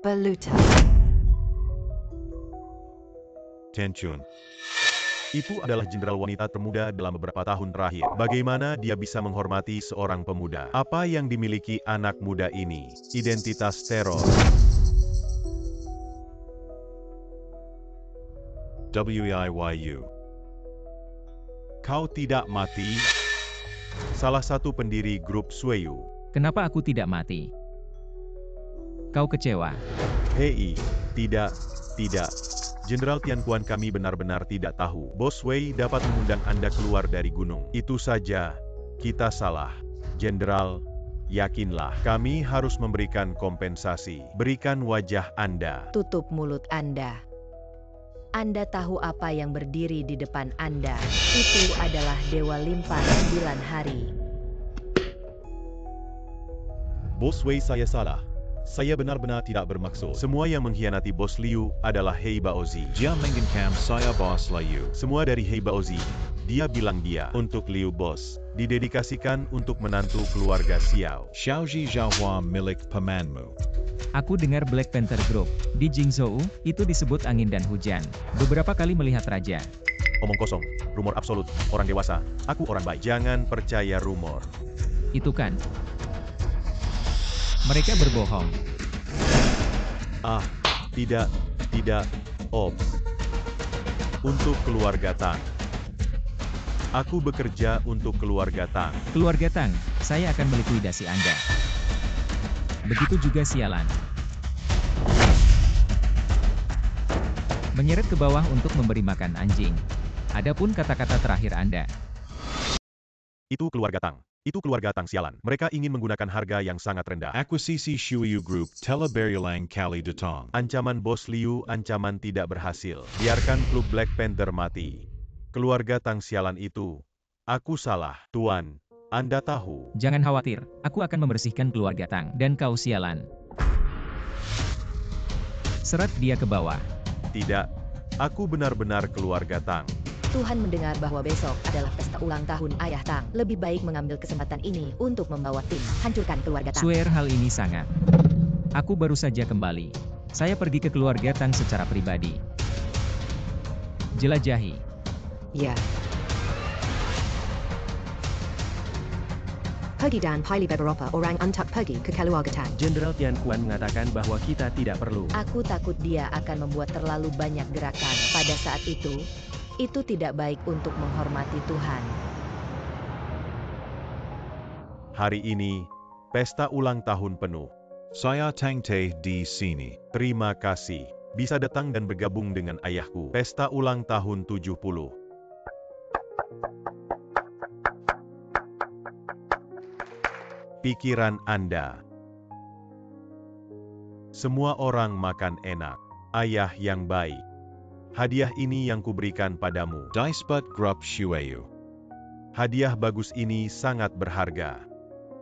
Baluta. Tenchun. Itu adalah jenderal wanita termuda dalam beberapa tahun terakhir. Bagaimana dia bisa menghormati seorang pemuda? Apa yang dimiliki anak muda ini? Identitas teror. WIYU. Kau tidak mati? Salah satu pendiri grup Swayu. Kenapa aku tidak mati? Kau kecewa? Hei, tidak. Jenderal Tianquan, kami benar-benar tidak tahu. Bos Wei dapat mengundang Anda keluar dari gunung. Itu saja. Kita salah. Jenderal, yakinlah. Kami harus memberikan kompensasi. Berikan wajah Anda. Tutup mulut Anda. Anda tahu apa yang berdiri di depan Anda. Itu adalah Dewa Limpa 9 hari. Bos Wei, saya salah. Saya benar-benar tidak bermaksud. Semua yang mengkhianati Bos Liu adalah Hei Baozi. Dia menginginkan saya Bos Liu. Semua dari Hei Baozi. Dia bilang dia untuk Liu Bos. Didedikasikan untuk menantu keluarga Xiao. Xiaoji Zhaohua milik pamanmu. Aku dengar Black Panther Group di Jingzhou itu disebut angin dan hujan. Beberapa kali melihat raja. Omong kosong. Rumor absolut. Orang dewasa. Aku orang baik. Jangan percaya rumor. Itu kan. Mereka berbohong. Tidak. Ops. Untuk keluarga Tang. Aku bekerja untuk keluarga Tang. Keluarga Tang, saya akan melikuidasi Anda. Begitu juga sialan. Menyeret ke bawah untuk memberi makan anjing. Adapun kata-kata terakhir Anda. Itu keluarga Tang. Itu keluarga Tang sialan. Mereka ingin menggunakan harga yang sangat rendah. Akuisisi Shuyu Group telah berulang kali datang. Ancaman Bos Liu, ancaman tidak berhasil. Biarkan klub Black Panther mati. Keluarga Tang sialan itu. Aku salah, Tuan. Anda tahu. Jangan khawatir, aku akan membersihkan keluarga Tang dan kau sialan. Seret dia ke bawah. Tidak. Aku benar-benar keluarga Tang. Tuhan mendengar bahwa besok adalah pesta ulang tahun Ayah Tang. Lebih baik mengambil kesempatan ini untuk membawa tim hancurkan keluarga Tang. Swear hal ini sangat. Aku baru saja kembali. Saya pergi ke keluarga Tang secara pribadi. Jelajahi. Ya. Pergi dan pilih beberapa orang untuk pergi ke keluarga Tang. Jenderal Tianquan mengatakan bahwa kita tidak perlu. Aku takut dia akan membuat terlalu banyak gerakan. Pada saat itu tidak baik untuk menghormati Tuhan. Hari ini, pesta ulang tahun penuh. Saya Tang Te di sini. Terima kasih. Bisa datang dan bergabung dengan ayahku. Pesta ulang tahun 70. Pikiran Anda. Semua orang makan enak. Ayah yang baik. Hadiah ini yang kuberikan padamu. Dicebut Grup Shuyu. Hadiah bagus ini sangat berharga.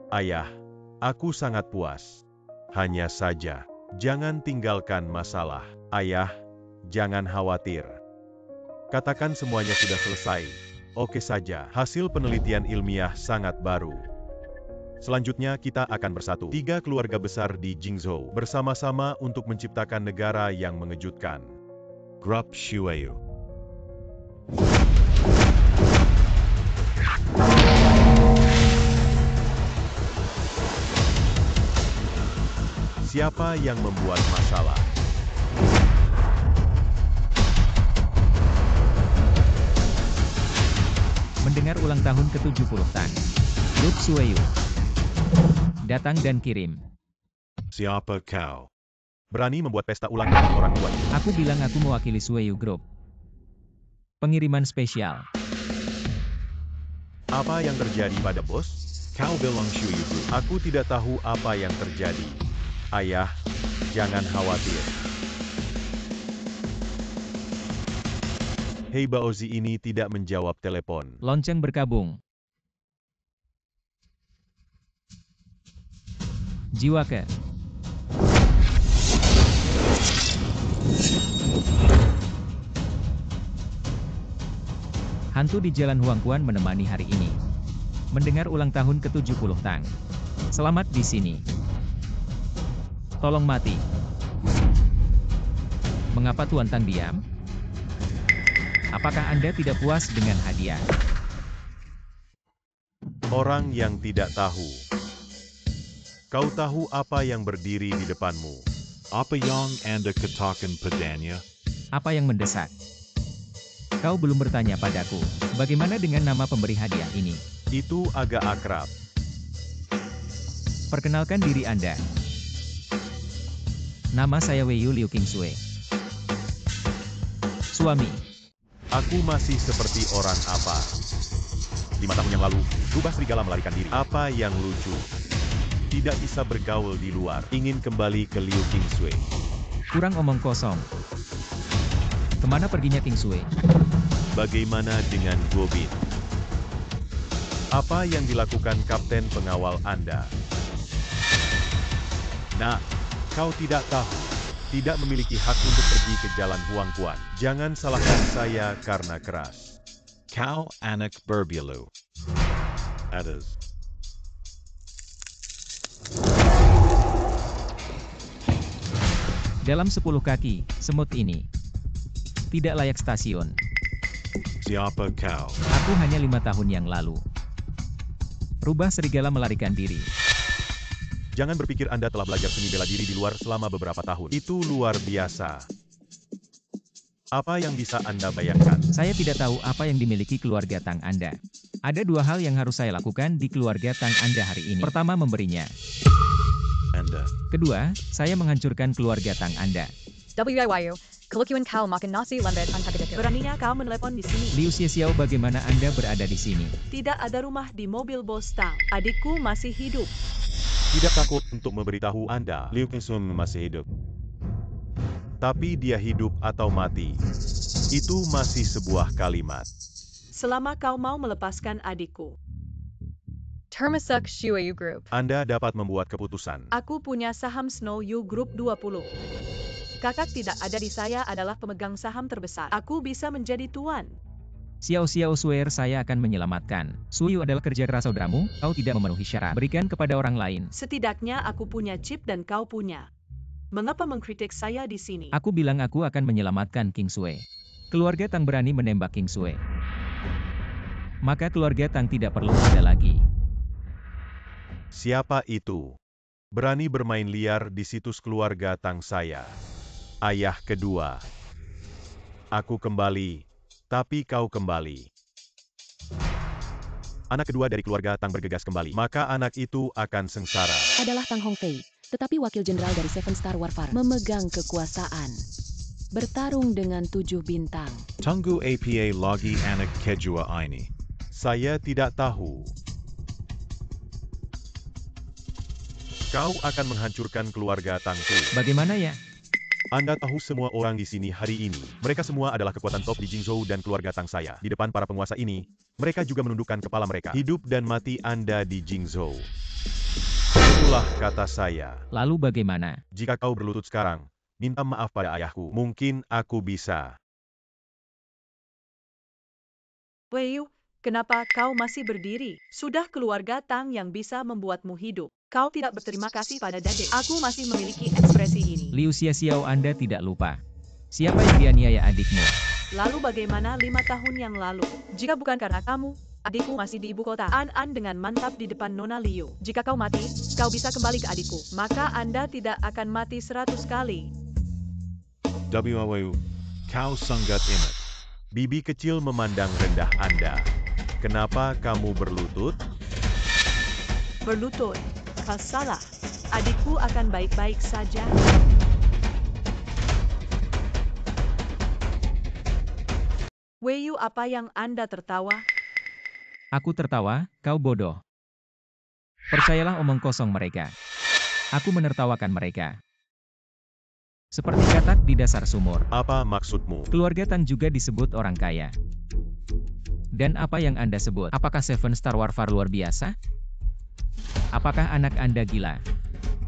Ayah, aku sangat puas. Hanya saja, jangan tinggalkan masalah. Ayah, jangan khawatir. Katakan semuanya sudah selesai. Oke saja, hasil penelitian ilmiah sangat baru. Selanjutnya kita akan bersatu. 3 keluarga besar di Jingzhou bersama-sama untuk menciptakan negara yang mengejutkan. Grup Shuyu. Siapa yang membuat masalah? Mendengar ulang tahun ke-70 Tang. Grup Shuyu. Datang dan kirim. Siapa kau? Berani membuat pesta ulang tahun orang tua. Aku bilang aku mewakili Shuyu Group. Pengiriman spesial. Apa yang terjadi pada bos? Kau bilang Shuyu Group. Aku tidak tahu apa yang terjadi. Ayah, jangan khawatir. Hei Baozi ini tidak menjawab telepon. Lonceng berkabung. Jiwake. Hantu di Jalan Huangquan menemani hari ini. Mendengar ulang tahun ke-70 Tang. Selamat di sini. Tolong mati. Mengapa Tuan Tang diam? Apakah Anda tidak puas dengan hadiah? Orang yang tidak tahu. Kau tahu apa yang berdiri di depanmu? Apa yang Anda katakan padanya? Apa yang mendesak? Kau belum bertanya padaku, bagaimana dengan nama pemberi hadiah ini? Itu agak akrab. Perkenalkan diri Anda. Nama saya Weiyu Liu Qingsui. Suami. Aku masih seperti orang apa? 5 tahun yang lalu, rubah serigala melarikan diri. Apa yang lucu? Tidak bisa bergaul di luar. Ingin kembali ke Liu Qingsui. Kurang omong kosong. Kemana perginya Qingsui? Bagaimana dengan Gobin? Apa yang dilakukan kapten pengawal Anda? Nah, kau tidak tahu. Tidak memiliki hak untuk pergi ke jalan Huang Kuan. Jangan salahkan saya karena keras. Kau anak berbilu. Adas. Dalam 10 kaki, semut ini tidak layak stasiun. Siapa kau? Aku hanya 5 tahun yang lalu. Rubah serigala melarikan diri. Jangan berpikir Anda telah belajar seni bela diri di luar selama beberapa tahun. Itu luar biasa. Apa yang bisa Anda bayangkan? Saya tidak tahu apa yang dimiliki keluarga Tang Anda. Ada 2 hal yang harus saya lakukan di keluarga Tang Anda hari ini. Pertama, memberinya. Anda. Kedua, saya menghancurkan keluarga Tang Anda. WIYU, Kelukuan kau makan nasi lembet antagedeke. Beraninya kau menelepon di sini. Liu Xiao, bagaimana Anda berada di sini? Tidak ada rumah di mobil Bos Tang. Adikku masih hidup. Tidak takut untuk memberitahu Anda, Liu Qingsui masih hidup. Tapi dia hidup atau mati, itu masih sebuah kalimat. Selama kau mau melepaskan adikku, Termasuk Shuayu Group. Anda dapat membuat keputusan. aku punya saham Snow U Group 20. Kakak tidak ada di saya adalah pemegang saham terbesar. Aku bisa menjadi tuan. Xiao swear saya akan menyelamatkan. Suyu adalah kerja keras saudaramu, kau tidak memenuhi syarat. Berikan kepada orang lain. Setidaknya aku punya chip dan kau punya. Mengapa mengkritik saya di sini? Aku bilang aku akan menyelamatkan Qingsui. Keluarga Tang berani menembak Qingsui. Maka keluarga Tang tidak perlu ada lagi. Siapa itu? Berani bermain liar di situs keluarga Tang saya. Ayah kedua. Aku kembali, tapi kau kembali. Anak kedua dari keluarga Tang bergegas kembali, maka anak itu akan sengsara. Adalah Tang Hongfei, tetapi wakil jenderal dari Seven Star Warfare memegang kekuasaan. Bertarung dengan 7 bintang. Tunggu apa lagi anak kedua ini? Saya tidak tahu. Kau akan menghancurkan keluarga Tangku. Bagaimana ya? Anda tahu semua orang di sini hari ini. Mereka semua adalah kekuatan top di Jingzhou dan keluarga Tang saya. Di depan para penguasa ini, mereka juga menundukkan kepala mereka. Hidup dan mati Anda di Jingzhou. Itulah kata saya. Lalu bagaimana? Jika kau berlutut sekarang, minta maaf pada ayahku. Mungkin aku bisa. Weiyu, kenapa kau masih berdiri? Sudah keluarga Tang yang bisa membuatmu hidup. Kau tidak berterima kasih pada Dadek. Aku masih memiliki ekspresi ini. Liu Xiao, Anda tidak lupa. Siapa yang dianiaya adikmu? Lalu bagaimana 5 tahun yang lalu? Jika bukan karena kamu, adikku masih di ibu kota. An dengan mantap di depan Nona Liu. Jika kau mati, kau bisa kembali ke adikku. Maka Anda tidak akan mati 100 kali. WIYU, kau sangat imut. Bibi kecil memandang rendah Anda. Kenapa kamu berlutut? Berlutut. Kau salah. Adikku akan baik-baik saja. Weiyu, apa yang Anda tertawa? Aku tertawa, kau bodoh. Percayalah omong kosong mereka. Aku menertawakan mereka. Seperti katak di dasar sumur. Apa maksudmu? Keluarga Tang juga disebut orang kaya. Dan apa yang Anda sebut? Apakah Seven Star Warfare luar biasa? Apakah anak Anda gila?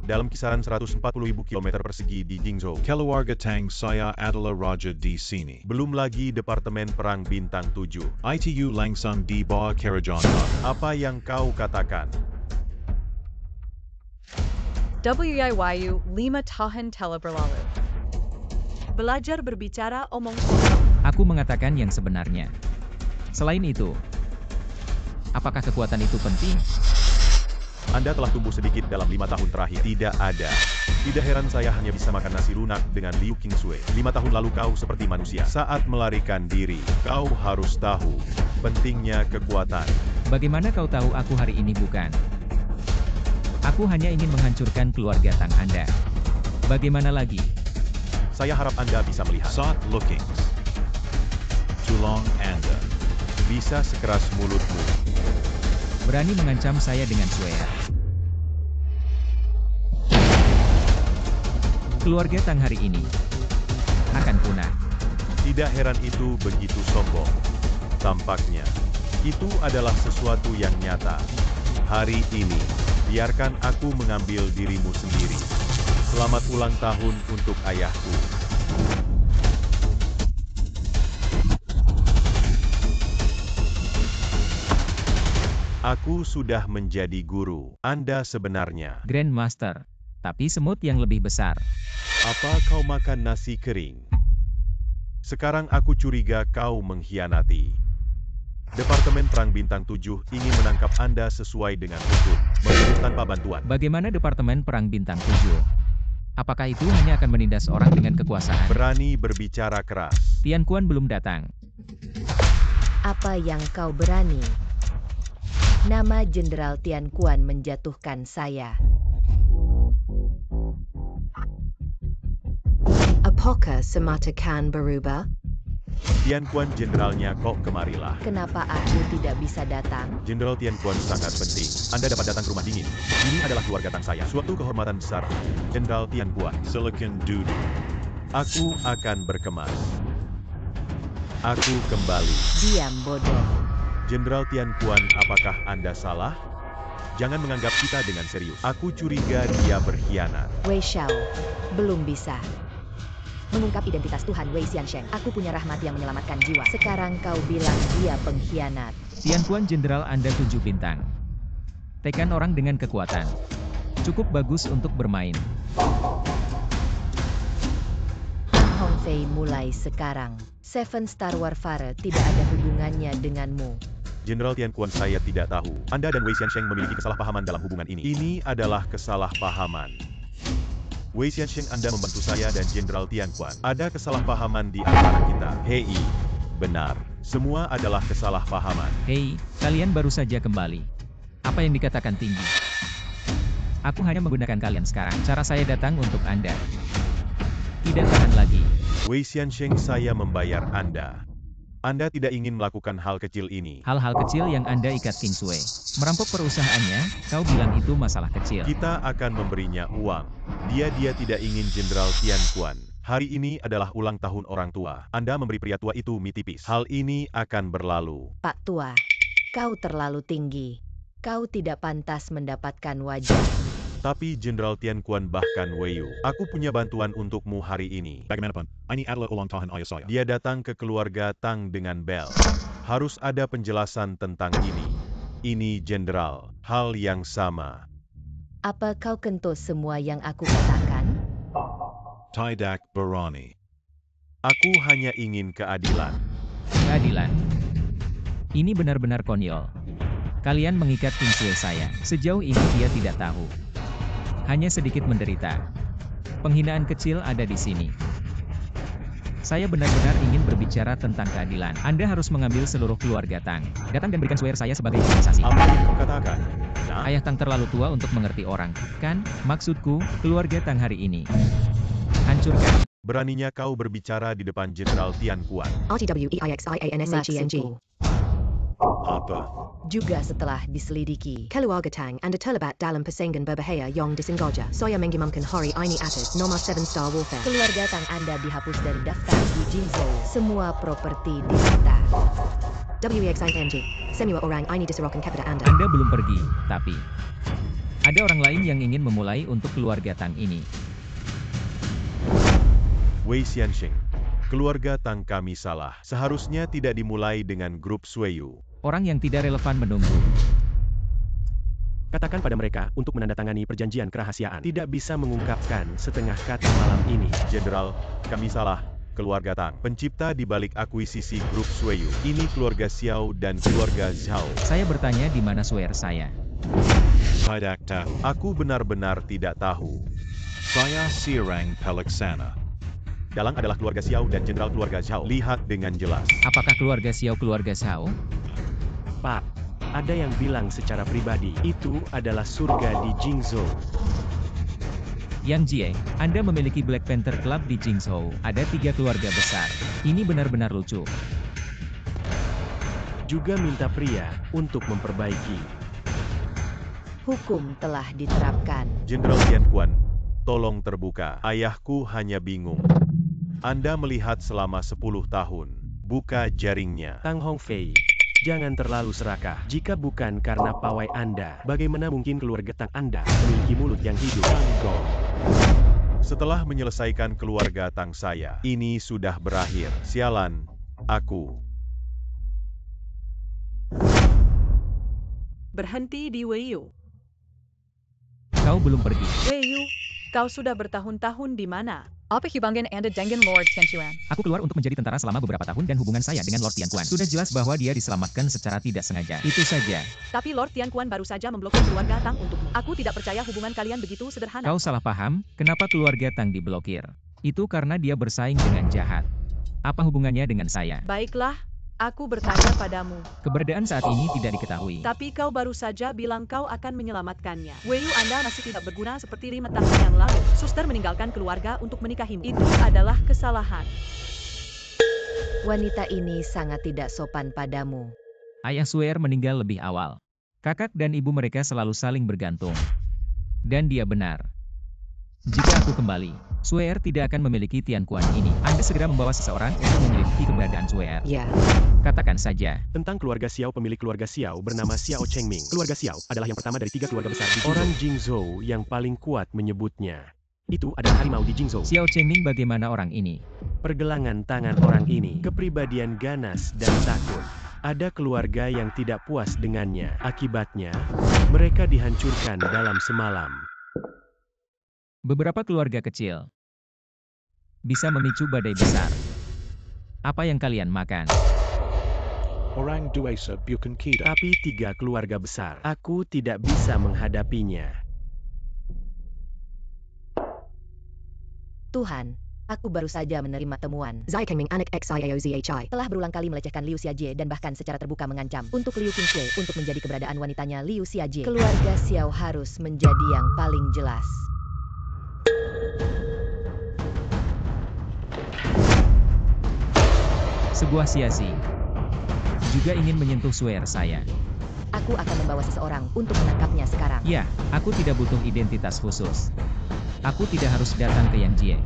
Dalam kisaran 140.000 km persegi di Jingzhou. Keluarga Tang saya adalah raja di sini. Belum lagi Departemen Perang Bintang 7. Itu langsung di bawah kerajaan. Apa yang kau katakan? WIYU 5 tahun telah berlalu. Belajar berbicara omong kosong. Aku mengatakan yang sebenarnya. Selain itu, apakah kekuatan itu penting? Anda telah tumbuh sedikit dalam 5 tahun terakhir. Tidak ada. Tidak heran saya hanya bisa makan nasi lunak dengan Liu Qingsui. 5 tahun lalu kau seperti manusia. Saat melarikan diri, kau harus tahu pentingnya kekuatan. Bagaimana kau tahu aku hari ini bukan? Aku hanya ingin menghancurkan keluarga Tang Anda. Bagaimana lagi? Saya harap Anda bisa melihat. Sought lookings. Tulong Anda. Bisa sekeras mulutmu. Berani mengancam saya dengan swear. Keluarga Tang hari ini akan punah. Tidak heran itu begitu sombong. Tampaknya, itu adalah sesuatu yang nyata. Hari ini, biarkan aku mengambil dirimu sendiri. Selamat ulang tahun untuk ayahku. Aku sudah menjadi guru. Anda sebenarnya. Grandmaster, tapi semut yang lebih besar. Apa kau makan nasi kering? Sekarang aku curiga kau mengkhianati. Departemen Perang Bintang 7 ingin menangkap Anda sesuai dengan hukum, menurut tanpa bantuan. Bagaimana Departemen Perang Bintang 7? Apakah itu hanya akan menindas orang dengan kekuasaan? Berani berbicara keras. Tian Quan belum datang. Apa yang kau berani? Nama Jenderal Tian Quan menjatuhkan saya. Apakah sematakan berubah? Tian Quan jenderalnya kok kemarilah. Kenapa aku tidak bisa datang? Jenderal Tian Quan sangat penting. Anda dapat datang ke rumah dingin. Ini adalah keluarga Tang saya. Suatu kehormatan besar. Jenderal Tian Quan. Silicon Doodle. Aku akan berkemas. Aku kembali. Diam, bodoh. Jenderal Tian Quan, apakah Anda salah? Jangan menganggap kita dengan serius. Aku curiga dia berkhianat. Wei Xiao, belum bisa mengungkap identitas Tuhan Wei Xiansheng. Aku punya rahmat yang menyelamatkan jiwa. Sekarang kau bilang dia pengkhianat. Tian Quan Jenderal Anda 7 bintang. Tekan orang dengan kekuatan. Cukup bagus untuk bermain. Hong Fei mulai sekarang. Seven Star Warfare tidak ada hubungannya denganmu. Jenderal Tian Quan, saya tidak tahu. Anda dan Wei Xiansheng memiliki kesalahpahaman dalam hubungan ini. Ini adalah kesalahpahaman. Wei Xiansheng, Anda membantu saya dan Jenderal Tian Quan. Ada kesalahpahaman di antara kita. Hei, benar. Semua adalah kesalahpahaman. Hei, kalian baru saja kembali. Apa yang dikatakan tinggi? Aku hanya menggunakan kalian sekarang. Cara saya datang untuk Anda. Tidak tahan lagi. Wei Xiansheng, saya membayar Anda. Anda tidak ingin melakukan hal kecil ini. Hal-hal kecil yang Anda ikat Kingsway. Merampok perusahaannya, kau bilang itu masalah kecil. Kita akan memberinya uang. Dia tidak ingin Jenderal Tian Quan. Hari ini adalah ulang tahun orang tua. Anda memberi pria tua itu mie tipis. Hal ini akan berlalu. Pak Tua, kau terlalu tinggi. Kau tidak pantas mendapatkan wajah. Tapi Jenderal Tian Quan bahkan Wei Yu, aku punya bantuan untukmu hari ini. Bagaimanapun, ini adalah ulang tahun ayah saya. Dia datang ke keluarga Tang dengan bel. Harus ada penjelasan tentang ini. Ini Jenderal, hal yang sama. Apa kau kentut semua yang aku katakan? Tidak berani. Aku hanya ingin keadilan. Keadilan. Ini benar-benar konyol. Kalian mengikat Kingsway saya. Sejauh ini dia tidak tahu. Hanya sedikit menderita. Penghinaan kecil ada di sini. Saya benar-benar ingin berbicara tentang keadilan. Anda harus mengambil seluruh keluarga Tang. Datang dan berikan swear saya sebagai kompensasi. Apa yang kau katakan? Nah, Ayah Tang terlalu tua untuk mengerti orang. Kan, maksudku, keluarga Tang hari ini. Hancurkan. beraninya kau berbicara di depan Jenderal Tian Quan. RTWEIXIANSHENG. Apa? Juga setelah diselidiki. Keluarga Tang anda terlibat dalam persaingan berbahaya yang disengaja. Saya mengimamkan hari ini atas nomor 7 Star Warfare. Keluarga Tang Anda dihapus dari daftar di Jinzhou. Semua properti disita. WEXING. Semua orang ini diserahkan kepada anda. Anda belum pergi, tapi ada orang lain yang ingin memulai untuk keluarga Tang ini. Wei Xiansheng. Keluarga Tang kami salah. Seharusnya tidak dimulai dengan grup Sui Yu. Orang yang tidak relevan menunggu. Katakan pada mereka untuk menandatangani perjanjian kerahasiaan. Tidak bisa mengungkapkan setengah kata malam ini. Jenderal, kami salah. Keluarga Tang, pencipta di balik akuisisi grup Sueyu. Ini keluarga Xiao dan keluarga Zhao. Saya bertanya di mana swear saya. Tidak tahu. Aku benar-benar tidak tahu. Saya Sirang Pelaksana. Dalang adalah keluarga Xiao dan jenderal keluarga Zhao. Lihat dengan jelas. Apakah keluarga Xiao keluarga Zhao? Pak, ada yang bilang secara pribadi, itu adalah surga di Jingzhou. Yang Jie, Anda memiliki Black Panther Club di Jingzhou. Ada 3 keluarga besar. Ini benar-benar lucu. Juga minta pria untuk memperbaiki. Hukum telah diterapkan. Jenderal Tian Quan, tolong terbuka. Ayahku hanya bingung. Anda melihat selama 10 tahun. Buka jaringnya. Tang Hongfei, jangan terlalu serakah. Jika bukan karena pawai Anda, bagaimana mungkin keluarga Tang Anda memiliki mulut yang hidup? Tanggong. Setelah menyelesaikan keluarga Tang saya, ini sudah berakhir. Sialan, aku. Berhenti di Weiyu. Kau belum pergi. Weiyu, kau sudah bertahun-tahun di mana? Apa hubungan Anda dengan Lord Tianquan? Aku keluar untuk menjadi tentara selama beberapa tahun dan hubungan saya dengan Lord Tianquan sudah jelas bahwa dia diselamatkan secara tidak sengaja. Itu saja. Tapi Lord Tianquan baru saja memblokir keluarga Tang untukmu. Aku tidak percaya hubungan kalian begitu sederhana. Kau salah paham, kenapa keluarga Tang diblokir? Itu karena dia bersaing dengan jahat. Apa hubungannya dengan saya? Baiklah, aku bertanya padamu. Keberadaan saat ini tidak diketahui. Tapi kau baru saja bilang kau akan menyelamatkannya. Weiyu, Anda masih tidak berguna seperti 5 tahun yang lalu. Suster meninggalkan keluarga untuk menikahimu. Itu adalah kesalahan. Wanita ini sangat tidak sopan padamu. Ayah Swear meninggal lebih awal. Kakak dan ibu mereka selalu saling bergantung. Dan dia benar. Jika aku kembali, Swear tidak akan memiliki Tian Quan ini. Anda segera membawa seseorang untuk menyelidiki keberadaan Swear. Ya, Katakan saja. Tentang keluarga Xiao, pemilik keluarga Xiao bernama Xiao Chengming. Keluarga Xiao adalah yang pertama dari 3 keluarga besar di orang Jingzhou yang paling kuat menyebutnya. Itu adalah harimau di Jingzhou. Xiao Chengming bagaimana orang ini? Pergelangan tangan orang ini, kepribadian ganas dan takut. Ada keluarga yang tidak puas dengannya. Akibatnya, mereka dihancurkan dalam semalam. Beberapa keluarga kecil bisa memicu badai besar. Apa yang kalian makan? Orang Duesa Bukan Kita. Tapi 3 keluarga besar, aku tidak bisa menghadapinya. Tuhan, aku baru saja menerima temuan. Zai Kengming anak XIAOZHI. Telah berulang kali melecehkan Liu Xiajie dan bahkan secara terbuka mengancam untuk Liu Qingshui untuk menjadi keberadaan wanitanya Liu Xiajie. Keluarga Xiao harus menjadi yang paling jelas. Sebuah siasi juga ingin menyentuh Swear saya. Aku akan membawa seseorang untuk menangkapnya sekarang. Ya, aku tidak butuh identitas khusus. Aku tidak harus datang ke Yang Jie.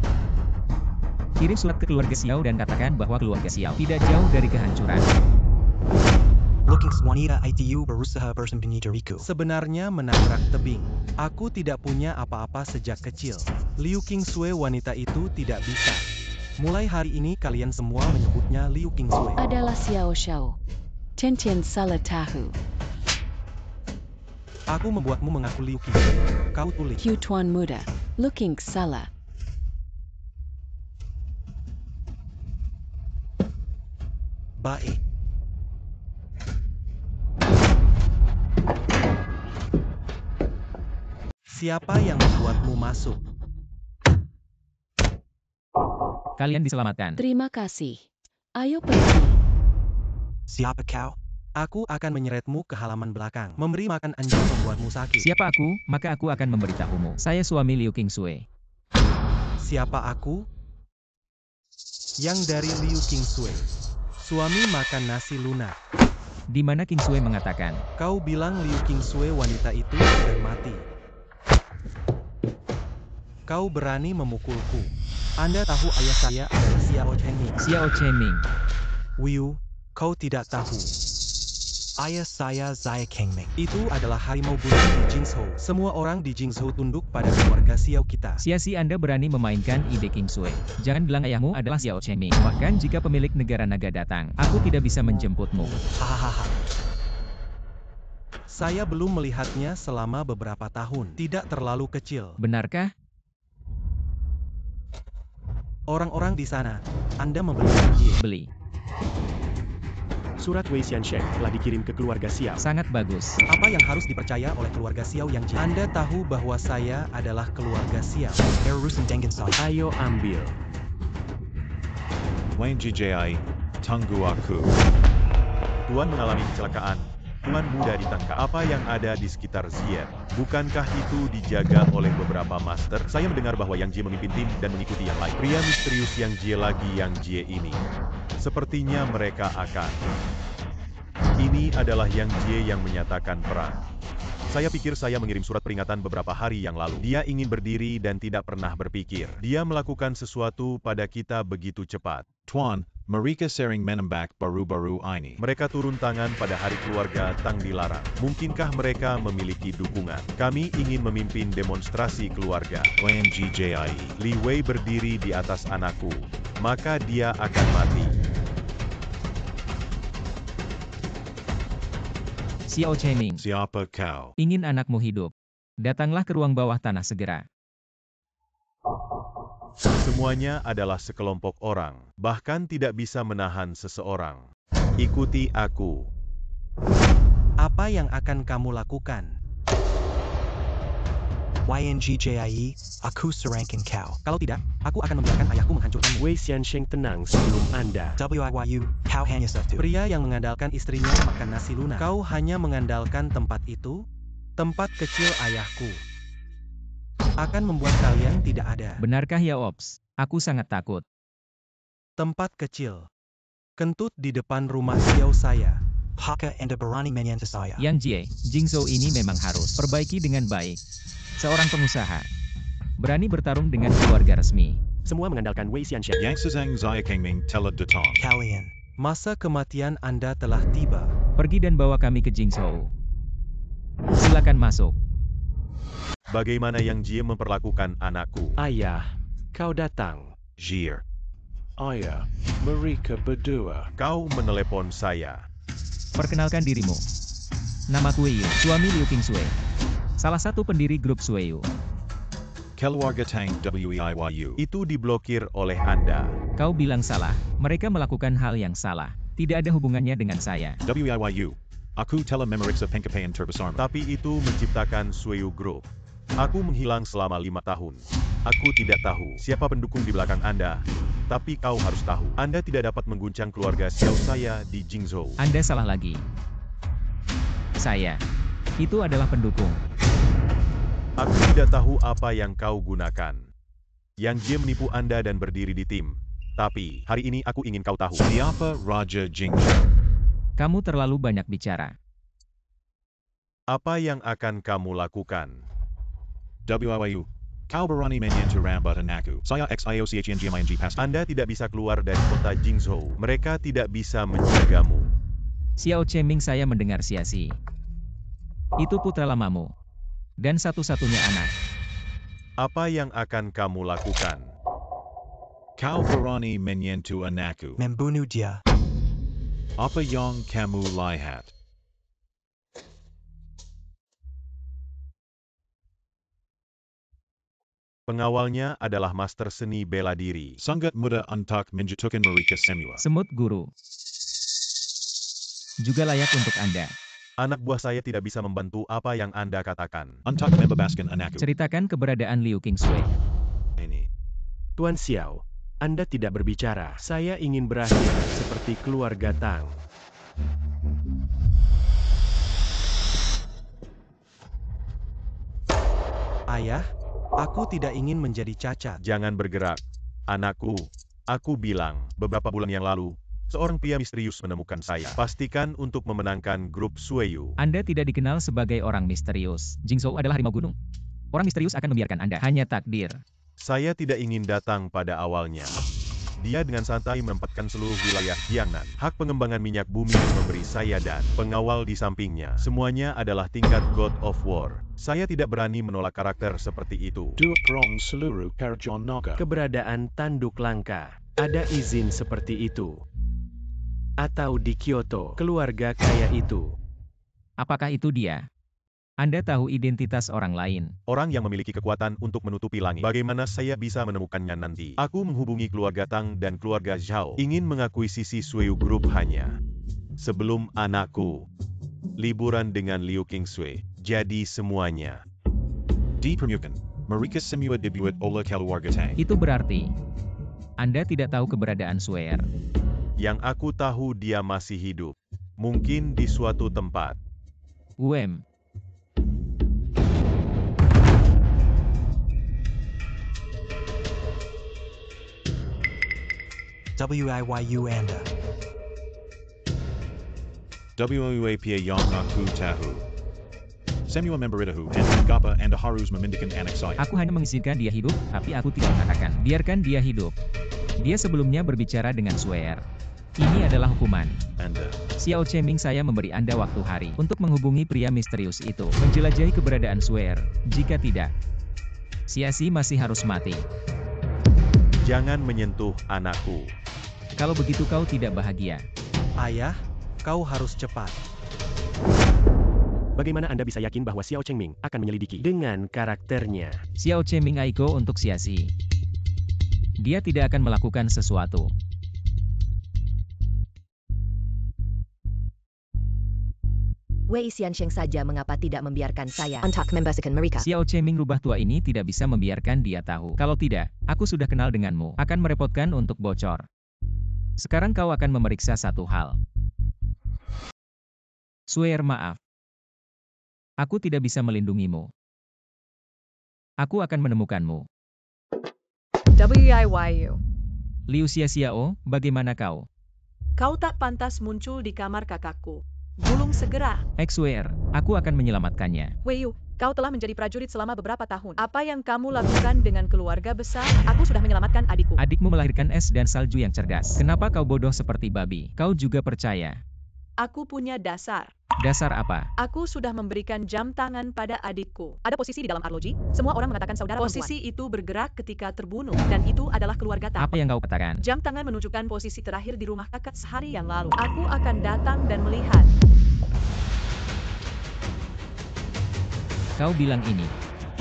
Kirim surat ke keluarga Xiao dan katakan bahwa keluarga Xiao tidak jauh dari kehancuran. Looking wanita ITU berusaha bersembunyi dariku. Sebenarnya menabrak tebing. Aku tidak punya apa-apa sejak kecil. Liu Qingshui wanita itu tidak bisa. Mulai hari ini kalian semua menyebutnya Liu Qingshui. Adalah Xiao Shao. Tian salah tahu. Aku membuatmu mengaku Liu Qingshui. Kau tuli. Q Tuan Muda. Looking salah. Baik. Siapa yang membuatmu masuk? Kalian diselamatkan. Terima kasih. Ayo pergi. Siapa kau? Aku akan menyeretmu ke halaman belakang. Memberi makan anjing membuatmu sakit. Siapa aku, maka aku akan memberitahumu. Saya suami Liu Qingshui. Siapa aku? Yang dari Liu Qingshui. Suami makan nasi lunak. Di mana Qingshui mengatakan, Kau bilang Liu Qingshui wanita itu sudah mati. Kau berani memukulku. Anda tahu ayah saya adalah Xiao Chengming. Xiao Chengming. Wiu, kau tidak tahu. Ayah saya Zai Kengming. Itu adalah harimau putih di Jingzhou. Semua orang di Jingzhou tunduk pada keluarga Xiao kita. Siasi Anda berani memainkan ide Qingshui. Jangan bilang ayahmu adalah Xiao Chengming. Bahkan jika pemilik negara naga datang, aku tidak bisa menjemputmu. Hahaha. Saya belum melihatnya selama beberapa tahun. Tidak terlalu kecil. Benarkah? Orang-orang di sana, Anda membelinya Jie. Beli. Surat Wei Xiansheng telah dikirim ke keluarga Xiao. Sangat bagus. Apa yang harus dipercaya oleh keluarga Xiao Yang Jie? Anda tahu bahwa saya adalah keluarga Xiao. Erusin Dengen saya. Ayo ambil. Wayne GJI, tunggu aku. Tuan mengalami kecelakaan. Tuan muda ditangkap. Apa yang ada di sekitar Zier? Bukankah itu dijaga oleh beberapa master? Saya mendengar bahwa Yang Jie memimpin tim dan mengikuti yang lain. Pria misterius Yang Jie lagi Yang Jie ini. Sepertinya mereka akan. Ini adalah Yang Jie yang menyatakan perang. Saya pikir saya mengirim surat peringatan beberapa hari yang lalu. Dia ingin berdiri dan tidak pernah berpikir. Dia melakukan sesuatu pada kita begitu cepat. Tuan, mereka sering menembak baru-baru ini. Mereka turun tangan pada hari keluarga Tang dilarang. Mungkinkah mereka memiliki dukungan? Kami ingin memimpin demonstrasi keluarga. Wayne GJI. Li Wei berdiri di atas anakku. Maka dia akan mati. Xiao Chengming. Siapa kau? Ingin anakmu hidup. Datanglah ke ruang bawah tanah segera. Semuanya adalah sekelompok orang, bahkan tidak bisa menahan seseorang. Ikuti aku. Apa yang akan kamu lakukan? YNGJIE, aku serangkan kau. Kalau tidak, aku akan membiarkan ayahku menghancurkanmu. Wei Xiansheng tenang sebelum Anda. WIYU, kau hanya satu. Pria yang mengandalkan istrinya makan nasi lunak. Kau hanya mengandalkan tempat itu? Tempat kecil ayahku. Akan membuat kalian tidak ada. Benarkah ya Ops? Aku sangat takut. Tempat kecil. Kentut di depan rumah Xiao saya. Haka Anda berani menyentuh saya. Yang Jie, Jingzhou ini memang harus perbaiki dengan baik. Seorang pengusaha. Berani bertarung dengan keluarga resmi. Semua mengandalkan Wei Xiansheng. Yang Sezang Zaya Kingming Tela Datang. Kalian. Masa kematian Anda telah tiba. Pergi dan bawa kami ke Jingzhou. Silakan masuk. Bagaimana Yang Jie memperlakukan anakku? Ayah, kau datang. Jir. Ayah, mereka berdua. Kau menelepon saya. Perkenalkan dirimu. Namaku Wei Yu, suami Liu Qingsui. Salah satu pendiri grup Sueyu. Keluarga Tang WEIYU. Itu diblokir oleh Anda. Kau bilang salah, mereka melakukan hal yang salah. Tidak ada hubungannya dengan saya. WEIYU. Aku telah memeriksa pencapaian terbesarmu. Tapi itu menciptakan Sueyu Group. Aku menghilang selama 5 tahun. Aku tidak tahu siapa pendukung di belakang Anda. Tapi kau harus tahu, Anda tidak dapat mengguncang keluarga Xiao saya di Jingzhou. Anda salah lagi. Saya. Itu adalah pendukung. Aku tidak tahu apa yang kau gunakan. Yang Jie menipu Anda dan berdiri di tim. Tapi, hari ini aku ingin kau tahu. Siapa Raja Jingzhou? Kamu terlalu banyak bicara. Apa yang akan kamu lakukan? WIYU. Kau berani menyentuh rambut anakku. Saya XIOCHNGMING pasti. Anda tidak bisa keluar dari kota Jingzhou. Mereka tidak bisa menjagamu. Xiao Chengming, saya mendengar Xiasi. Itu putra lamamu. Dan satu-satunya anak. Apa yang akan kamu lakukan? Kau berani menyentuh anakku. Membunuh dia. Apa yang kamu lihat? Pengawalnya adalah master seni bela diri. Sangat mudah untuk menjatuhkan mereka semua. Semut guru. Juga layak untuk Anda. Anak buah saya tidak bisa membantu apa yang Anda katakan. Untuk membebaskan anakku. Ceritakan keberadaan Liu Qingsui. Ini. Tuan Xiao, Anda tidak berbicara. Saya ingin berakhir seperti keluarga Tang. Ayah, aku tidak ingin menjadi cacat. Jangan bergerak. Anakku, aku bilang, beberapa bulan yang lalu, seorang pria misterius menemukan saya. Pastikan untuk memenangkan grup Sueyu. Anda tidak dikenal sebagai orang misterius. Jingzhou adalah harimau gunung. Orang misterius akan membiarkan Anda. Hanya takdir. Saya tidak ingin datang pada awalnya. Dia dengan santai menempatkan seluruh wilayah Jiangnan. Hak pengembangan minyak bumi memberi saya dan pengawal di sampingnya. Semuanya adalah tingkat God of War. Saya tidak berani menolak karakter seperti itu. Dua prong seluruh Kerajaan Naga. Keberadaan tanduk langka. Ada izin seperti itu. Atau di Kyoto, keluarga kaya itu. Apakah itu dia? Anda tahu identitas orang lain. Orang yang memiliki kekuatan untuk menutupi langit. Bagaimana saya bisa menemukannya nanti? Aku menghubungi keluarga Tang dan keluarga Zhao. Ingin mengakuisisi Sueyu Group hanya sebelum anakku liburan dengan Liu Qingsui. Jadi semuanya. Di Permukaan, mereka semua dibuat oleh keluarga Tang. Itu berarti Anda tidak tahu keberadaan Swear. Yang aku tahu dia masih hidup. Mungkin di suatu tempat. WIYU Anda. WUAPA yang aku tahu. Semua member itu dan Gapa and harus memindakan anak saya. Aku hanya mengizinkan dia hidup, tapi aku tidak mengatakan. Biarkan dia hidup. Dia sebelumnya berbicara dengan Swear. Ini adalah hukuman. Anda. Xiao Cheming, saya memberi Anda waktu hari untuk menghubungi pria misterius itu. Menjelajahi keberadaan Swear. Jika tidak, Xiaxi masih harus mati. Jangan menyentuh anakku. Kalau begitu kau tidak bahagia. Ayah, kau harus cepat. Bagaimana Anda bisa yakin bahwa Xiao Chengming akan menyelidiki dengan karakternya? Xiao Cheming Aiko untuk Xiaxi. Dia tidak akan melakukan sesuatu. Wei Xiansheng saja mengapa tidak membiarkan saya untuk membersihkan mereka. Xiao Cheming rubah tua ini tidak bisa membiarkan dia tahu. Kalau tidak, aku sudah kenal denganmu. Akan merepotkan untuk bocor. Sekarang kau akan memeriksa satu hal. Swear, maaf. Aku tidak bisa melindungimu. Aku akan menemukanmu. WIYU. Liu Xiaxiao, bagaimana kau? Kau tak pantas muncul di kamar kakakku. Gulung segera. Swear, aku akan menyelamatkannya. Weiyu, kau telah menjadi prajurit selama beberapa tahun. Apa yang kamu lakukan dengan keluarga besar? Aku sudah menyelamatkan adikku. Adikmu melahirkan es dan salju yang cerdas. Kenapa kau bodoh seperti babi? Kau juga percaya. Aku punya dasar. Dasar apa? Aku sudah memberikan jam tangan pada adikku. Ada posisi di dalam arloji. Semua orang mengatakan saudara perempuan. Posisi itu bergerak ketika terbunuh. Dan itu adalah keluarga Tang. Apa yang kau katakan? Jam tangan menunjukkan posisi terakhir di rumah kakak sehari yang lalu. Aku akan datang dan melihat. Kau bilang ini.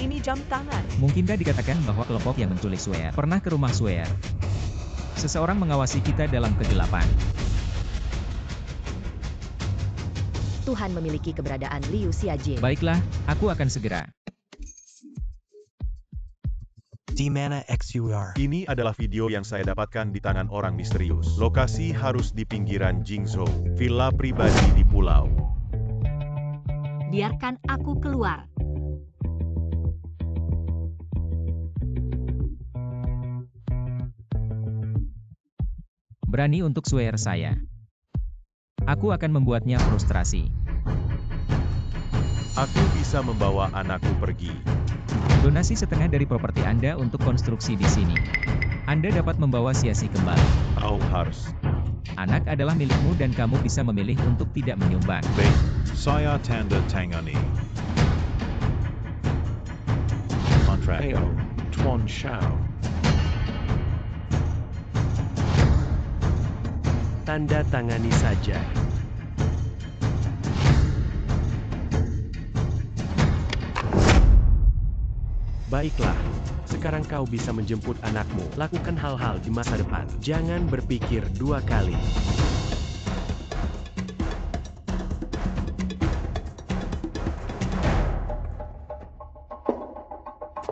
Ini jam tangan. Mungkinkah dikatakan bahwa kelompok yang menculik Swear pernah ke rumah Swear? Seseorang mengawasi kita dalam kegelapan. Tuhan memiliki keberadaan Liu Xiaji. Baiklah, aku akan segera. D-Mana XUR. Ini adalah video yang saya dapatkan di tangan orang misterius. Lokasi harus di pinggiran Jingzhou. Villa pribadi di pulau. Biarkan aku keluar. Berani untuk Swear saya. Aku akan membuatnya frustrasi. Aku bisa membawa anakku pergi. Donasi setengah dari properti Anda untuk konstruksi di sini. Anda dapat membawa Xiaxi kembali. Kau harus. Anak adalah milikmu dan kamu bisa memilih untuk tidak menyumbang. Baik, saya tanda tangani. Kontrak. Heyo, Tuan Shao. Tanda tangani saja. Baiklah, sekarang kau bisa menjemput anakmu. Lakukan hal-hal di masa depan. Jangan berpikir dua kali.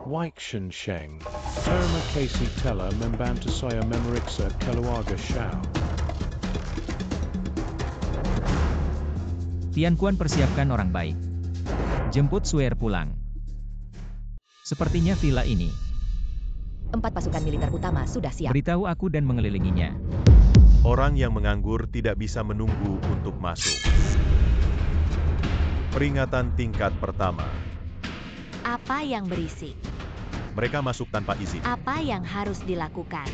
Weixin Sheng. Terima kasih telah membantu saya memeriksa keluarga Shao. Tian Quan, persiapkan orang baik. Jemput Swear pulang. Sepertinya villa ini. 4 pasukan militer utama sudah siap. Beritahu aku dan mengelilinginya. Orang yang menganggur tidak bisa menunggu untuk masuk. Peringatan tingkat pertama. Apa yang berisik? Mereka masuk tanpa izin. Apa yang harus dilakukan?